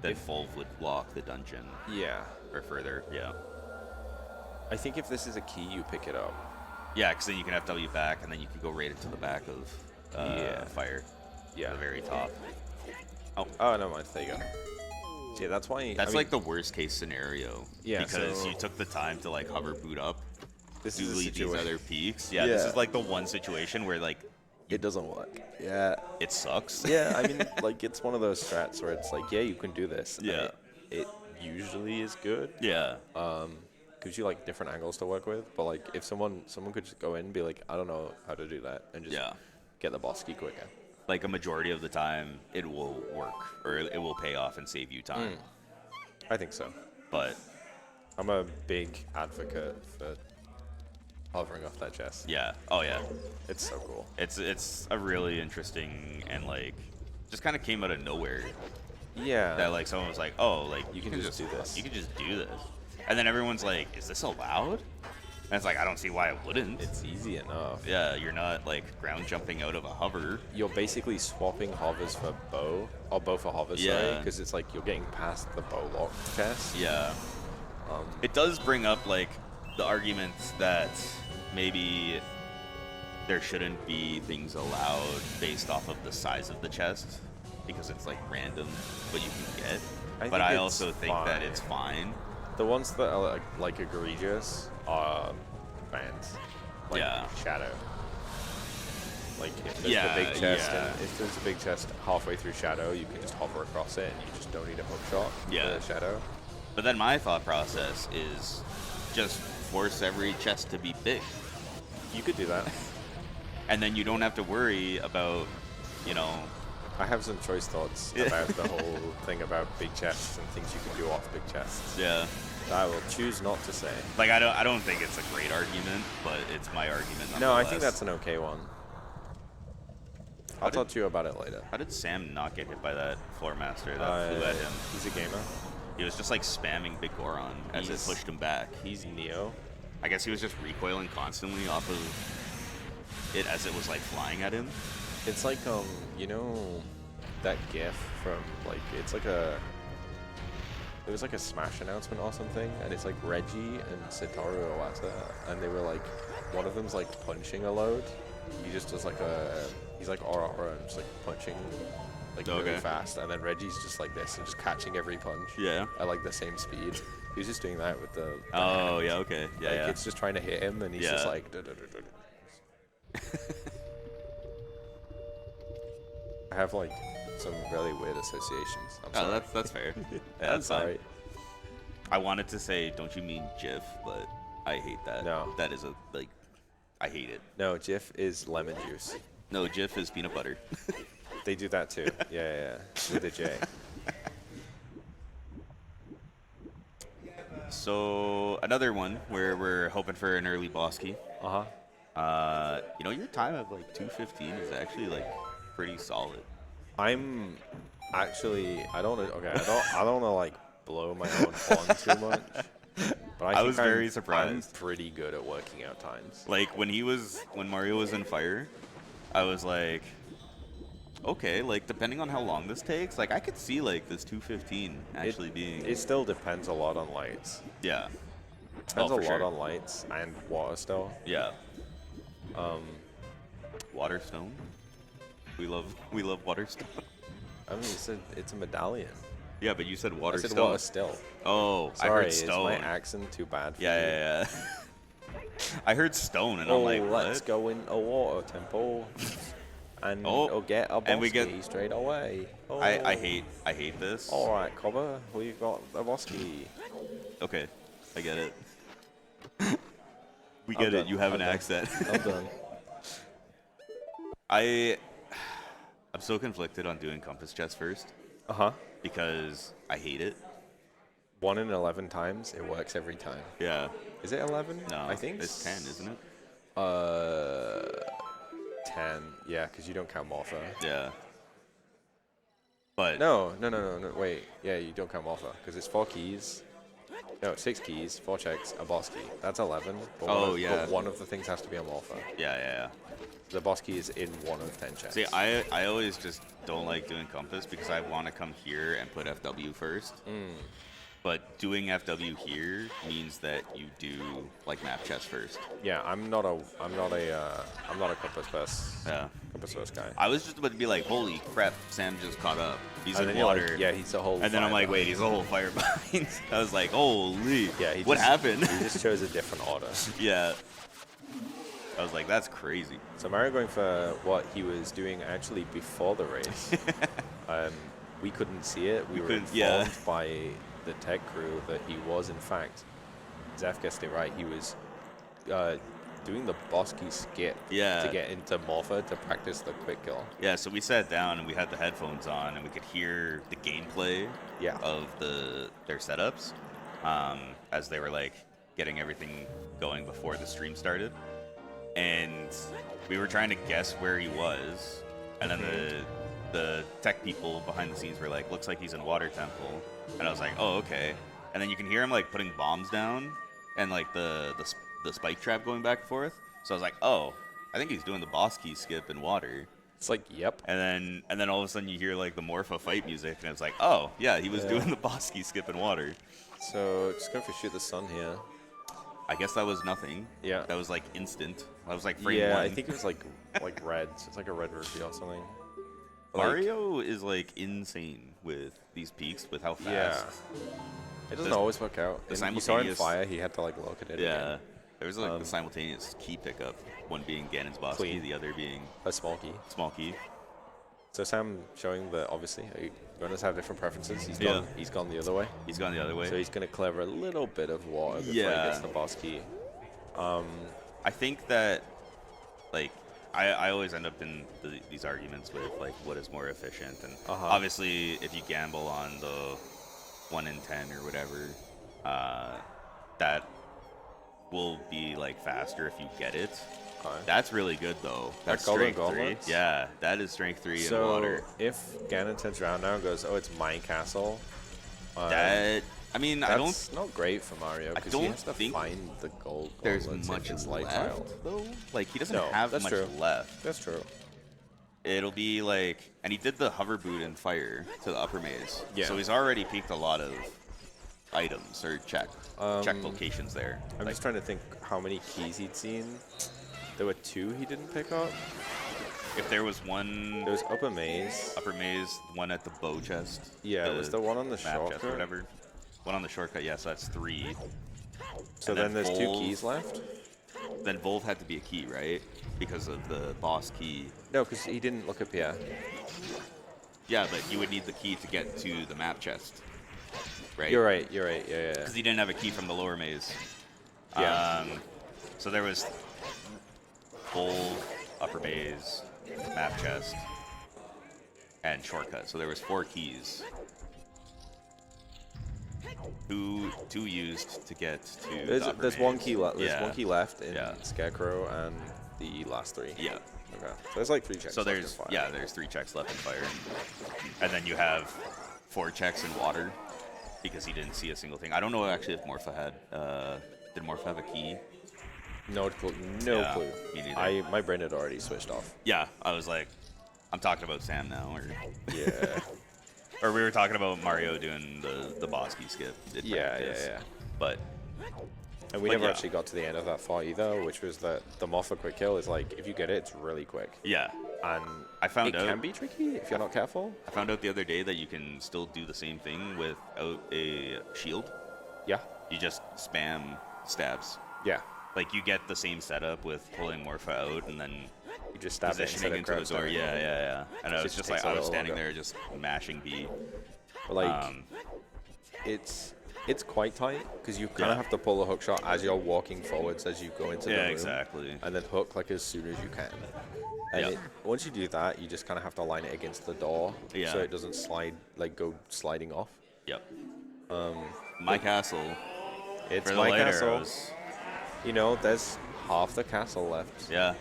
then Fulv would lock the dungeon. Yeah. Or further, yeah. I think if this is a key, you pick it up. Yeah, because then you can FW back, and then you can go right into the back of fire. Yeah. At the very top. Oh, no mind. There you go. Yeah, that's why. That's like the worst case scenario. Yeah. Because you took the time to like hover boot up. This to is lead these other peaks. Yeah, Yeah. this is like the one situation where like it doesn't work. Yeah. it sucks. Yeah, I mean, like it's one of those strats where it's like, yeah, you can do this. and Yeah. It usually is good. Yeah. Gives you like different angles to work with, but like if someone could just go in and be like, I don't know how to do that, and just get the boss key quicker. Like a majority of the time, it will work or it will pay off and save you time. I think so. But I'm a big advocate for hovering off that chest. yeah, oh yeah, It's so cool. it's a really interesting and like just kind of came out of nowhere. Yeah. That like someone was like, oh, like You can just do this. You can just do this, and then everyone's like, is this allowed? And it's like, I don't see why it wouldn't. It's easy enough. Yeah, you're not like ground jumping out of a hover. You're basically swapping hovers for bow, or bow for hovers, sorry, because it's like you're getting past the bow lock chest. Yeah. It does bring up like the arguments that maybe there shouldn't be things allowed based off of the size of the chest because it's like random what you can get. But I also think that it's fine. The ones that are like egregious are banned. Like Shadow. Like if there's a big chest, and if there's a big chest halfway through Shadow, you can just hover across it, and you just don't need a hook shot for the Shadow. But then my thought process is just force every chest to be big. You could do that. And then you don't have to worry about, you know... I have some choice thoughts about the whole thing about big chests and things you can do off big chests. Yeah. That I will choose not to say. Like, I don't think it's a great argument, but it's my argument nonetheless. No, I think that's an okay one. I'll talk to you about it later. How did Sam not get hit by that floor master that flew at him? He's a gamer. He was just like spamming Big Goron as it pushed him back. He's Neo. I guess he was just recoiling constantly off of it as it was like flying at him. It's like you know that GIF from like it was like a Smash announcement or something, and it's like Reggie and Satoru Iwata, and they were like one of them's like punching a load. He just does like he's like aura and just like punching like really fast, and then Reggie's just like this and just catching every punch. Yeah. At like the same speed. He was just doing that with the hand. Yeah, okay. Yeah, like, it's just trying to hit him, and he's just like. I have like some really weird associations. I'm sorry. That's fair. Yeah, that's sorry. I wanted to say, don't you mean GIF? But I hate that. No. That is I hate it. No, GIF is lemon juice. No, GIF is peanut butter. They do that too. Yeah. With a J. So another one where we're hoping for an early boss key. You know, your time of like 2:15 is actually like pretty solid. I'm actually I don't want to like blow my own horn too much. But I was very surprised. I'm pretty good at working out times. Like when Mario was in fire, I was like, okay, like depending on how long this takes, like I could see like this 2:15 actually being. It still depends a lot on lights. Yeah. Depends a lot on lights and water still. Yeah. Waterstone. We love Waterstone. I mean, it's a medallion. Yeah, but you said Waterstone. I said water still. Oh, sorry, I heard stone. Is my accent too bad for you? Yeah. I heard stone, and I'm like, what? Let's go in a water temple. And get a boss key straight away. Oh. I hate this. All right, Cobber, we've got a boss key. Okay, I get it. We get it. You have an accent. I'm done. I'm so conflicted on doing compass chest first. Because I hate it. 1 in 11 times, it works every time. Yeah. Is it 11? No, I think it's 10, isn't it? 10. Yeah, because you don't count Morpher. Yeah. But no. Wait. Yeah, you don't count Morpher because it's 4 keys. No, 6 keys, 4 checks, a boss key. That's 11. But yeah. But one of the things has to be a morpher. Yeah. The boss key is in 1 of 10 checks. See, I always just don't like doing compass because I want to come here and put FW first. But doing FW here means that you do like map chest first. Yeah, I'm not a compass first guy. I was just about to be like, holy crap, Sam just caught up. He's And in then water. like, yeah, he's a whole. And then I'm like, wait, he's a whole fire behind. I was like, holy. Yeah, what happened? He just chose a different order. Yeah. I was like, that's crazy. So Mario going for what he was doing actually before the race. We couldn't see it. We were informed by the tech crew that he was, in fact, Zeph guessed it right, he was doing the boss key skip to get into Morpher to practice the quick kill. Yeah, so we sat down and we had the headphones on and we could hear the gameplay of their setups as they were like getting everything going before the stream started. And we were trying to guess where he was, and then the tech people behind the scenes were like, looks like he's in Water Temple. And I was like, oh, okay. And then you can hear him like putting bombs down and like the spike trap going back and forth. So I was like, oh, I think he's doing the boss key skip in water. It's like, yep. And then all of a sudden you hear like the Morpha fight music, and it's like, oh, yeah, he was doing the boss key skip in water. So just going for shoot the sun here. I guess that was nothing. Yeah. That was like instant. That was like frame 1. Yeah, I think it was like reds. It's like a red rupee or something. Mario is like insane with these peaks, with how fast. Yeah. It doesn't always work out. You saw in Fire, he had to like look at it. Yeah. Again. There was like the simultaneous key pickup, one being Ganon's boss key, the other being a small key. Small key. So Sam showing that obviously runners have different preferences. He's gone the other way. He's gone the other way. So he's going to clever a little bit of water before he gets the boss key. I think that like I always end up in these arguments with like what is more efficient, and obviously if you gamble on the 1 in 10 or whatever, that will be like faster if you get it. That's really good though. That's strength 3. Yeah, that is strength 3 in water. So if Ganon turns around now and goes, oh, it's my castle. I mean, that's not great for Mario because he has to find the gold. There's much left though. Like he doesn't have much left. That's true. It'll be like, and he did the hover boot and fire to the upper maze. Yeah. So he's already peaked a lot of items or check locations there. I'm just trying to think how many keys he'd seen. There were 2 he didn't pick up. If there was one, there was upper maze. Upper maze, one at the bow chest. Yeah, was there one on the shortcut? Chest or whatever. One on the shortcut, yeah, so that's 3. So then there's 2 keys left? Then Volv had to be a key, right? Because of the boss key. No, because he didn't look up here. Yeah, but you would need the key to get to the map chest, right? You're right, yeah. Because he didn't have a key from the lower maze. Yeah. So there was Volv, upper maze, map chest, and shortcut. So there was 4 keys. 2 used to get to there's one key left. There's 1 key left in Scarecrow and the last 3. Yeah. Okay. So there's like 3 checks. So there's there's 3 checks left in fire, and then you have 4 checks in water because he didn't see a single thing. I don't know actually if Morpha had. Did Morpha have a key? No clue. Me neither. My brain had already switched off. Yeah, I was like, I'm talking about Sam now, or yeah. Or we were talking about Mario doing the boss key skip. Yeah. But we never actually got to the end of that fight either, which was that the Morpha quick kill is like, if you get it, it's really quick. Yeah. And I found out it can be tricky if you're not careful. I found out the other day that you can still do the same thing without a shield. Yeah. You just spam stabs. Yeah. Like you get the same setup with pulling Morpha out and then you just stab positioning into the door. Yeah. And I was just like, I was standing there just mashing B. Like, it's quite tight because you kind of have to pull the hook shot as you're walking forwards as you go into the room. Exactly. And then hook like as soon as you can. And once you do that, you just kind of have to line it against the door so it doesn't go sliding off. Yep. My castle. It's my castle. Arrows. You know, there's half the castle left. Yeah.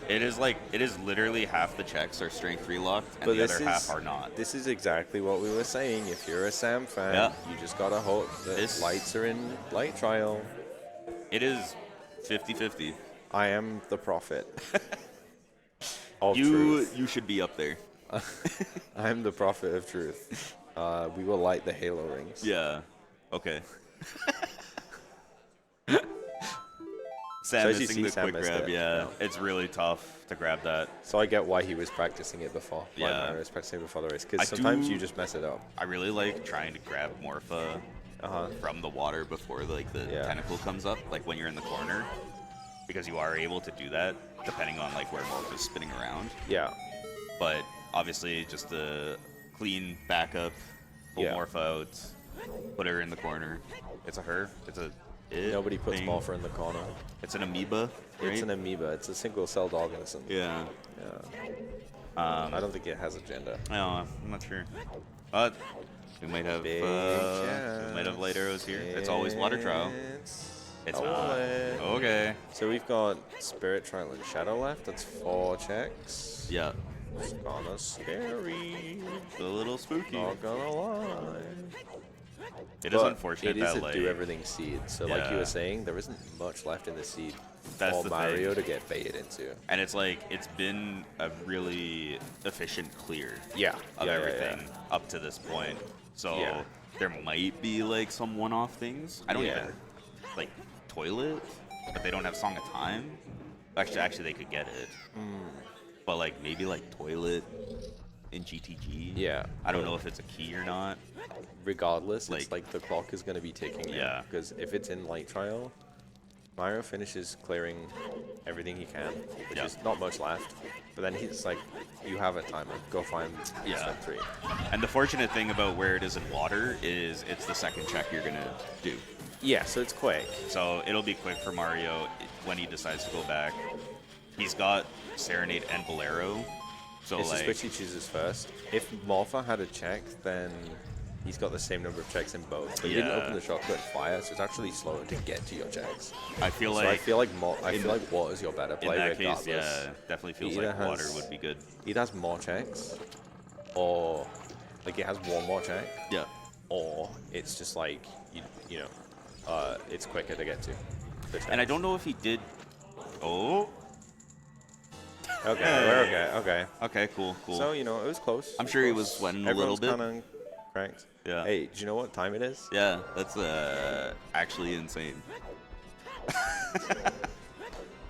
It is literally half the checks are strength relocked, and But the other half are not. This is exactly what we were saying. If you're a Sam fan, you just gotta hope that lights are in light trial. It is 50-50. I am the prophet of truth. You should be up there. I am the prophet of truth. We will light the halo rings. Yeah. Okay. Sam missing the quick grab, yeah. It's really tough to grab that. So I get why he was practicing it before. Yeah. Why Mario was practicing it before the race, because sometimes you just mess it up. I really like trying to grab Morpha from the water before the tentacle comes up, like when you're in the corner, because you are able to do that depending on like where Morpha's spinning around. Yeah. But obviously just a clean backup, pull Morpha out, put her in the corner. It's a her. It's a Nobody puts Morpha in the corner. It's an amoeba, right? It's an amoeba. It's a single-celled organism. Yeah. I don't think it has a gender. No, I'm not sure. But we might have light arrows here. It's always water trial. It's not. Okay. So we've got Spirit Trial and Shadow left. That's 4 checks. Yeah. It's kind of scary. It's a little spooky. Not gonna lie. It is unfortunate that it is a do everything seed. So like you were saying, there isn't much left in the seed for Mario to get baited into. And it's like it's been a really efficient clear of everything up to this point. So there might be like some one-off things. I don't even like Toilet, but they don't have Song of Time. Actually they could get it. But like maybe like Toilet in GTG. Yeah. I don't know if it's a key or not. Regardless, it's like the clock is going to be ticking. Yeah. Because if it's in light trial, Mario finishes clearing everything he can, which is not much left. But then he's like, you have a timer. Go find step 3. And the fortunate thing about where it is in water is it's the second check you're going to do. Yeah, so it's quick. So it'll be quick for Mario when he decides to go back. He's got Serenade and Bolero. So it's just which he chooses first. If Morpha had a check, then he's got the same number of checks in both. But he didn't open the shortcut fire, so it's actually slower to get to your checks. I feel like water's your better play. In that regardless. case, yeah, definitely feels like water would be good. Either has more checks, or like it has one more check. Yeah. Or it's just like you know, it's quicker to get to. And I don't know if he did. Oh. Okay, we're okay. Okay. Okay, cool. So, you know, it was close. I'm sure he was sweating a little bit. Everyone's kind of cranked. Yeah. Hey, do you know what time it is? Yeah, that's actually insane.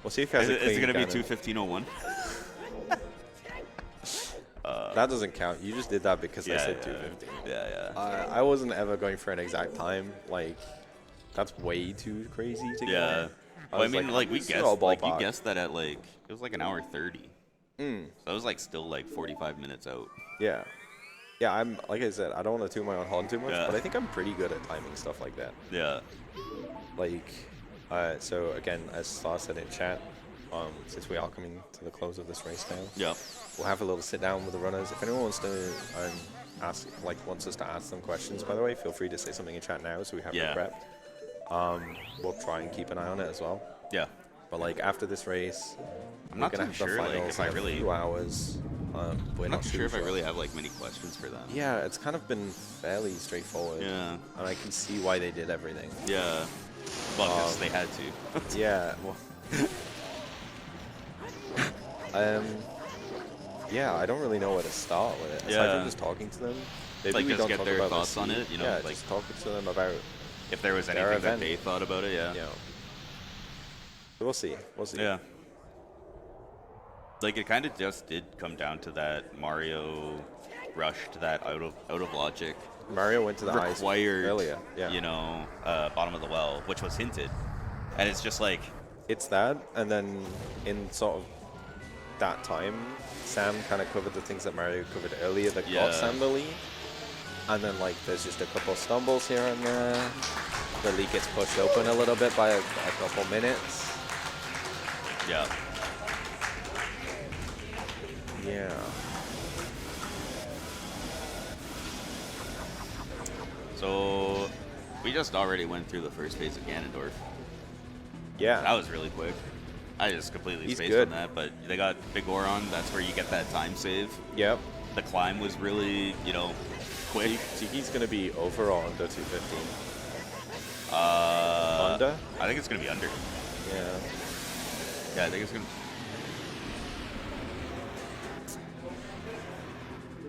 We'll see if he has a clean Is it going to be cannon. 2:15:01? That doesn't count. You just did that because I said 2:15. Yeah. I wasn't ever going for an exact time. Like, that's way too crazy to get. Well, I mean, like, we guessed, like, you guessed that at, like, it was like an hour 30. So it was, like, still, like, 45 minutes out. Yeah. Yeah, I'm, like I said, I don't want to toot my own horn too much, but I think I'm pretty good at timing stuff like that. Yeah. Like, so, again, as Star said in chat, since we are coming to the close of this race now, we'll have a little sit down with the runners. If anyone wants to wants us to ask them questions, by the way, feel free to say something in chat now so we have it prepped. We'll try and keep an eye on it as well. Yeah. But like after this race, I'm not too sure like if I really. 2 hours. I'm not sure if I really have like many questions for them. Yeah, it's kind of been fairly straightforward. Yeah. And I can see why they did everything. Yeah. Well, because they had to. Yeah. Well. Yeah, I don't really know where to start with it. Aside from just talking to them. Maybe like we just don't get talk their about thoughts on it, you know, yeah, like just talking to them about if there was anything that they thought about it, Yeah. We'll see. Yeah. Like it kind of just did come down to that Mario rushed that out of logic. Mario went to the ice earlier. Yeah. You know, bottom of the well, which was hinted, and it's just like it's that, and then in sort of that time, Sam kind of covered the things that Mario covered earlier that got Sam the lead. And then, like, there's just a couple stumbles here and there. The lead gets pushed open a little bit by a couple minutes. Yeah. Yeah. So, we just already went through the first phase of Ganondorf. Yeah. That was really quick. I just completely He's spaced good. on that, but they got Big Goron. That's where you get that time save. Yep. The climb was really, you know, quick. Tiki's going to be over or under 215? Under? I think it's going to be under. Yeah. Yeah, I think it's going to...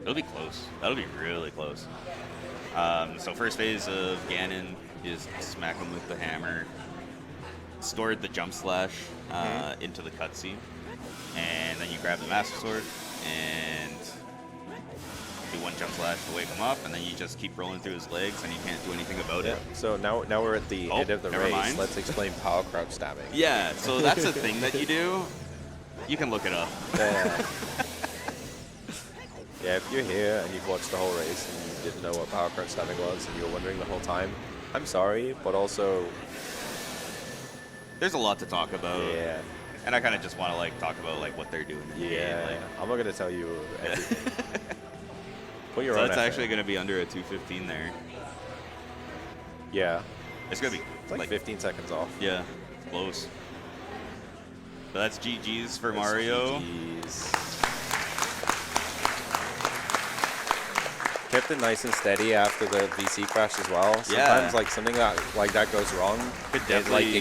It'll be close. That'll be really close. So first phase of Ganon is smack him with the hammer. Stored the jump slash into the cutscene. And then you grab the Master Sword and do one jump slash to wake him up, and then you just keep rolling through his legs, and you can't do anything about it. So now we're at the end of the never race. mind. Let's explain power crouch stabbing. Yeah, so that's a thing that you do. You can look it up. Yeah, if you're here and you've watched the whole race and you didn't know what power crouch stabbing was and you were wondering the whole time, I'm sorry, but also... There's a lot to talk about. Yeah. And I kind of just want to like talk about like what they're doing in the game. Like, I'm not going to tell you everything. Put your so own that's effort. actually going to be under a 215 there. Yeah. It's going to be It's like 15 seconds off. Yeah, it's close. But that's GG's for Mario. GG's. Kept it nice and steady after the VC crash as well. Sometimes like something like that goes wrong. It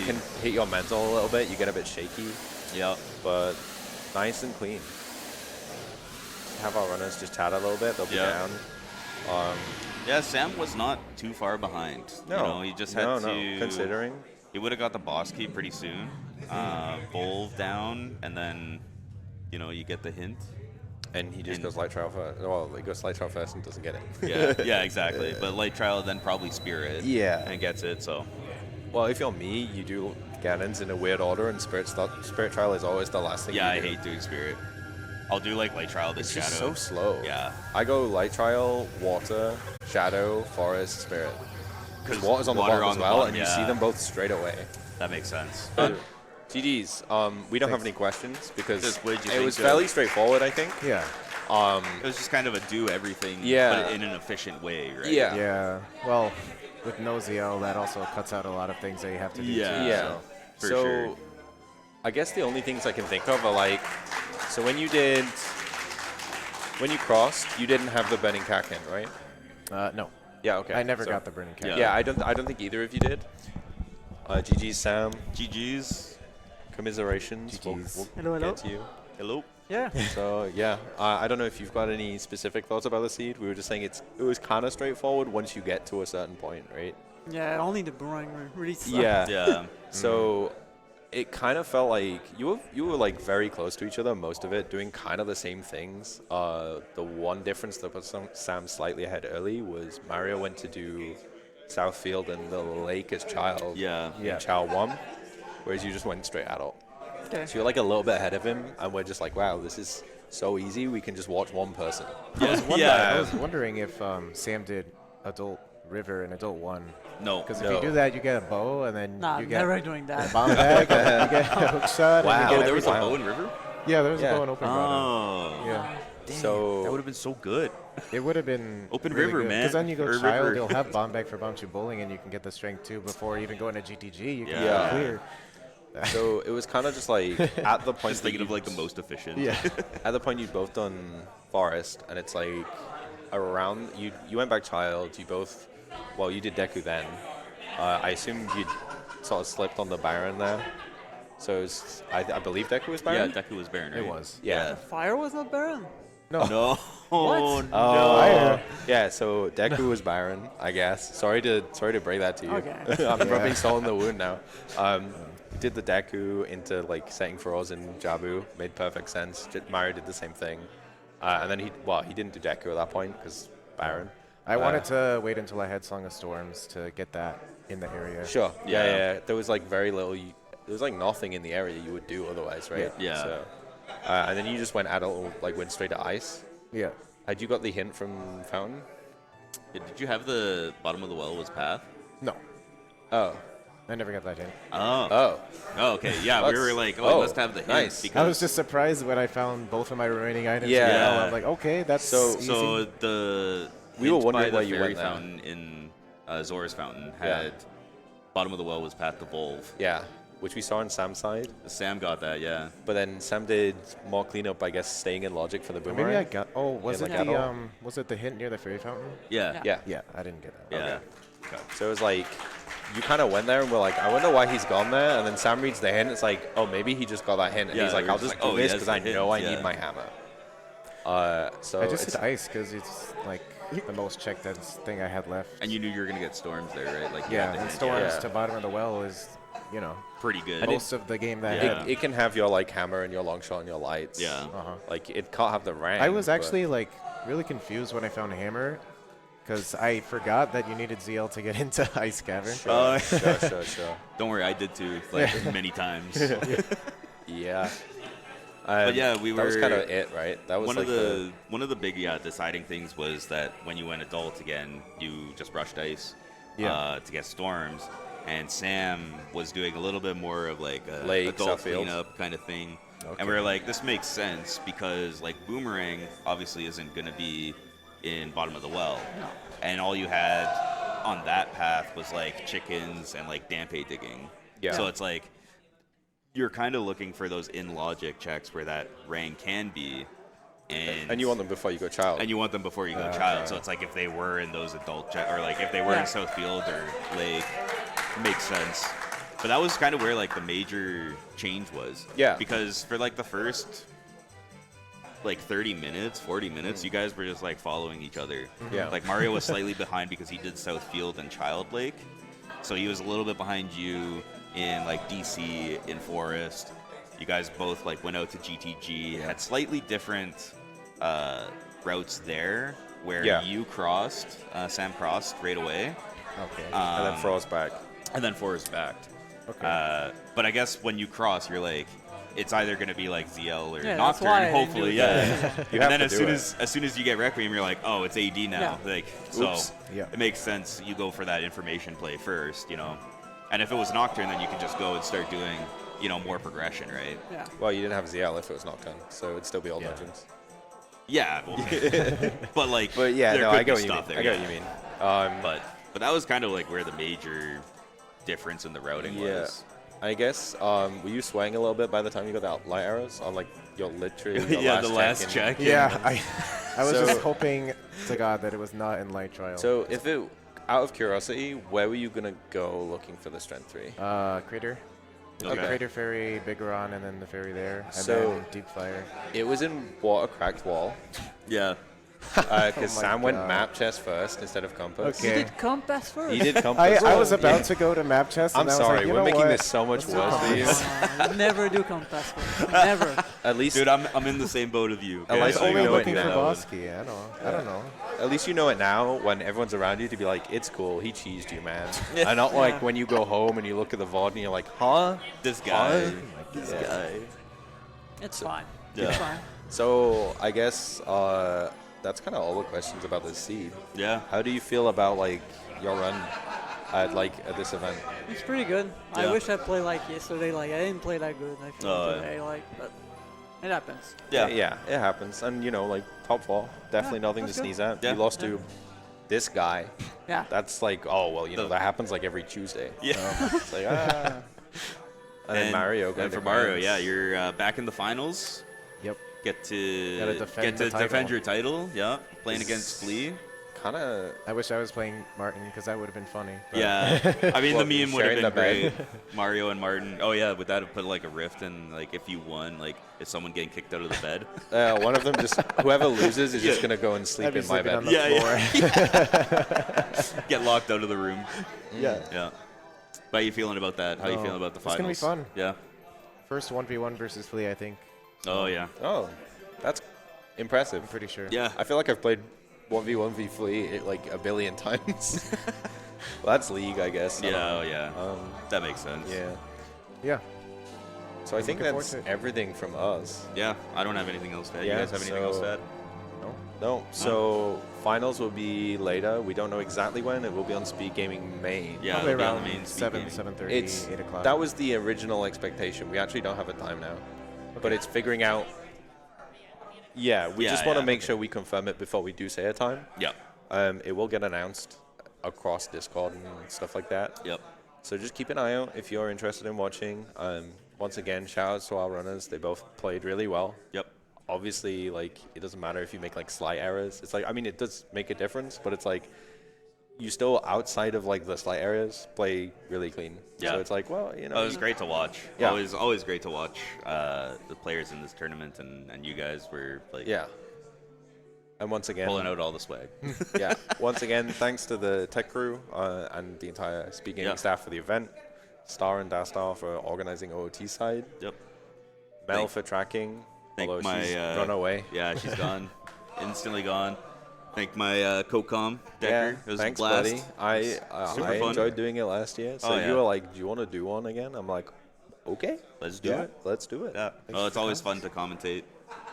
can hit your mental a little bit. You get a bit shaky. Yeah. But nice and clean. Have our runners just chat a little bit. They'll be down. Yeah, Sam was not too far behind. No. You know, he just had to... Considering. He would have got the boss key pretty soon. Volve down, and then, you know, you get the hint. And he just goes light trial first. Well, he goes light trial first and doesn't get it. Yeah, exactly. But light trial, then probably spirit. Yeah. And gets it, so... Well, if you're me, you do Ganon's in a weird order, and spirit trial is always the last thing Yeah, you I do. hate doing spirit. I'll do like light trial, then It's shadow. just so slow. Yeah. I go light trial, water, shadow, forest, spirit. Because water's on the water bottom on as the well, bottom, and you see them both straight away. That makes sense. GG's. We don't have any questions because Just what did you it think was of- fairly straightforward, I think. Yeah. It was just kind of a do everything, Yeah. but in an efficient way, right? Yeah. Yeah. Well, with no ZL, that also cuts out a lot of things that you have to do. Yeah. Too, Yeah. so. For so sure. I guess the only things I can think of are like, so when you crossed, you didn't have the burning Kakin, right? No. Yeah, okay. I never So- got the burning cat. Yeah, I don't think either of you did. GG's, Sam. GG's. Commiserations. GG's. We'll Hello, get to you. Hello. Yeah. So yeah, I don't know if you've got any specific thoughts about the seed. We were just saying it was kind of straightforward once you get to a certain point, right? Yeah, only the boomerang really sucks. Yeah. Yeah. So it kind of felt like you were like very close to each other most of it, doing kind of the same things. The one difference that put Sam slightly ahead early was Mario went to do Southfield and the lake as child Yeah. in Chow 1, whereas you just went straight adult. Okay. So you're like a little bit ahead of him, and we're just like, wow, this is so easy. We can just watch one person. I was wondering if Sam did Adult River and Adult 1. No. Because if you do that, you get a bow, and then Nah, you get never doing that. a bomb bag, and then you get a hook shot. Wow. And you Oh, get there was a everything. bow in River? Yeah, there was Yeah. a bow and open button. Oh. Yeah. So That would have been so good. It would have been Open really river, good. man. Because then you go Or child, river. you'll have bomb bag for bouncy bowling, and you can get the strength too before even going to GTG. You can Yeah. get clear. So it was kind of just like at the point Just thinking of like the most efficient. Yeah. at the point you'd both done Forest, and it's like around you went back child. You both, well, you did Deku then. I assume you sort of slipped on the Baron there. So it was, I believe Deku was Yeah, Baron. Deku was Baron, right? It was. Yeah. Fire was not Baron. No. No. What? Oh, Fire. yeah. So Deku was Baron, I guess. Sorry to break that to you. Okay. I'm rubbing salt in the wound now. Did the Deku into like setting froze in Jabu, made perfect sense. Mario did the same thing, and then he didn't do Deku at that point because Baron. I wanted to wait until I had Song of Storms to get that in the area. Sure. Yeah. Yeah. There was like very little. There was like nothing in the area you would do otherwise, right? Yeah. So, and then you just went adult, like went straight to ice. Yeah. Had you got the hint from Fountain? Yeah, did you have the bottom of the well was path? No. Oh. I never got that hint. Oh. Oh, okay. Yeah, we were like, I must have the hint. nice. Because I was just surprised when I found both of my remaining items. Yeah. in the well. I'm like, okay, that's So- easy. So the We were hint wondering by the why you fairy went there. fountain in Zora's fountain Yeah. had bottom of the well was path to Volve. Yeah. which we saw on Sam's side. Sam got that, yeah. But then Sam did more cleanup, I guess, staying in logic for the Or boomerang. maybe I got. Oh, was Yeah, it like the that. was it the hint near the fairy fountain? Yeah. Yeah. Yeah, I didn't get that. Yeah. Okay. So it was like, you kind of went there and were like, I wonder why he's gone there. And then Sam reads the hint. It's like, oh, maybe he just got that hint. And Yeah, he's like, we're I'll just just like, do oh, this he because has I the know I hint, need yeah. my hammer. So I just it's, did ice because it's like the most checked thing I had left. And you knew you were going to get storms there, right? Like, you Yeah, had the and hint, storms yeah. to bottom of the well is, you know, pretty good. And most of the game that Yeah. had. it can have your like hammer and your long shot and your lights. Yeah. Uh-huh. Like it can't have the range. I was but- actually like really confused when I found hammer because I forgot that you needed ZL to get into Ice Cavern. Sure. Don't worry, I did too, like many times. Yeah. But yeah, we were. That was kind of it, right? That was One like of the big deciding things was that when you went adult again, you just rushed ice to get storms, and Sam was doing a little bit more of like a Lakes, adult outfield. cleanup kind of thing. Okay. And we were like, this makes sense because like boomerang obviously isn't going to be in bottom of the well, and all you had on that path was like chickens and like dampe digging. Yeah. So it's like you're kind of looking for those in logic checks where that rank can be, and you want them before you go child. and you want them before you go child. So it's like if they were in those adult or like if they were in Southfield or Lake, it makes sense. But that was kind of where like the major change was. Yeah. Because for like the first like 30 minutes, 40 minutes, you guys were just like following each other. Yeah. Like Mario was slightly behind because he did Southfield and Child Lake. So he was a little bit behind you in like DC, in Forest. You guys both like went out to GTG, had slightly different routes there where you crossed, Sam crossed right away. Okay. and then Frost back. And then Forest backed. Okay. But I guess when you cross, you're like, it's either going to be like ZL or Yeah, that's why I Nocturne, didn't hopefully, do it. And have then to as do soon it. as soon as you get Requiem, you're like, oh, it's AD now. Yeah. Like, so Oops. Yeah. it makes sense. You go for that information play first, you know. And if it was Nocturne, then you can just go and start doing, you know, more progression, right? Yeah. Well, you didn't have ZL if it was Nocturne, so it'd still be Old Yeah. Legends. Yeah, well, but like, But yeah, there no, could I get be what you mean. stuff there, I get yeah. what you mean. But that was kind of like where the major difference in the routing was. I guess, were you swaying a little bit by the time you got the light arrows on like your literally Yeah, the last check. Yeah, I was So- just hoping to God that it was not in light trial. So if it, out of curiosity, where were you gonna go looking for the strength 3? Crater. Okay. Crater Ferry, Bigeron, and then the ferry there, and So- then Deep Fire. It was in water cracked wall, Yeah. because Oh my Sam went God. map chest first instead of compass. Okay. You did compass first. He did compass. I was about to go to map chest. I'm and I was sorry, like, you we're know making what? this so much worse for you. Never do compass first. Never. At least, Dude, I'm in the same boat of you. I like I was so you only know it looking for now. Bosky. I don't know. at least you know it now when everyone's around you to be like, it's cool, he cheesed you, man. And not like when you go home and you look at the VOD and you're like, huh? This guy. Huh? This Yeah. guy. It's fine. Yeah. It's fine. So I guess that's kind of all the questions about this seed. Yeah. How do you feel about like your run at this event? It's pretty good. I Yeah. wish I played like yesterday. Like I didn't play that good. I feel Oh, yeah. today. Like, but it happens. Yeah. Yeah, it happens. And you know, like top 4, definitely Yeah, nothing to that's good. sneeze at. Yeah. You lost to this guy. Yeah. That's like, oh well, you know, that happens like every Tuesday. Yeah. It's like And then Mario. And for Mario, yeah, you're back in the finals. Yep. Get to Gotta defend the defend title. your title. Yeah, playing against Flea. Kind of. I wish I was playing Martin because that would have been funny. but- Yeah, I mean Well, the meme would have sharing been the great. bed. Mario and Martin. Oh yeah, would that have put like a rift in like if you won, like is someone getting kicked out of the bed? One of them just whoever loses is just Yeah. gonna go and sleep I'd be in my sleeping bed. on the Yeah, floor. Get locked out of the room. Yeah. Yeah. How you feeling about that? How you Oh, feeling about the it's finals? gonna be fun. Yeah. First 1v1 versus Flea, I think. Oh yeah. Oh, that's impressive. I'm pretty sure. Yeah. I feel like I've played 1v1 v Flea like a billion times. Well, that's League, I guess. I Yeah. don't Oh yeah. know. That makes sense. Yeah. Yeah. So I think looking forward that's to it. everything from us. Yeah. I don't have anything else to add. Yeah, You guys have anything else so- to add? No. So finals will be later. We don't know exactly when. It will be on Speedgaming Main. Yeah. Probably it'll be on around the main speed 7, gaming. 7:30, It's 8 o'clock. that was the original expectation. We actually don't have a time now, but it's figuring out. Yeah, we Yeah, just want to yeah. make sure we confirm it before we do say a time. Yep. It will get announced across Discord and stuff like that. Yep. So just keep an eye out if you're interested in watching. Once again, shout outs to our runners. They both played really well. Yep. Obviously, like, it doesn't matter if you make like slight errors. It's like, I mean, it does make a difference, but it's like you still, outside of like the slight areas, play really clean. Yeah. So it's like, well, you know. Oh, it was great to watch. Yeah. Always great to watch the players in this tournament, and you guys were like Yeah. And once again, pulling out all the swag. yeah. Once again, thanks to the tech crew and the entire Speedgaming staff for the event. Star and Dastar for organizing OOT side. Yep. Mel for tracking, Thank although my, she's run away. Yeah, she's gone. Instantly gone. Thank my co-com, Yeah, Decker. It was thanks, a blast. buddy. I super fun. enjoyed doing it last year. So Oh, yeah. you were like, "Do you want to do one again?" I'm like, "Okay, Let's do yeah, it. let's do it." Yeah. Well, it's always fun to commentate.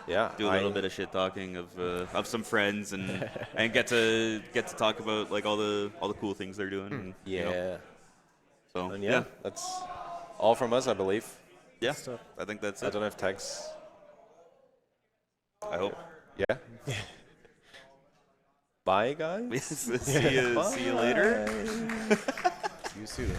Yeah, Do a little bit of shit talking of some friends and and get to talk about like all the cool things they're doing. And, Yeah, you know, so and yeah, that's all from us, I believe. yeah. I think that's I it. don't know if Tex. I hope. Yeah. Bye, guys. See you later. Bye. See you soon.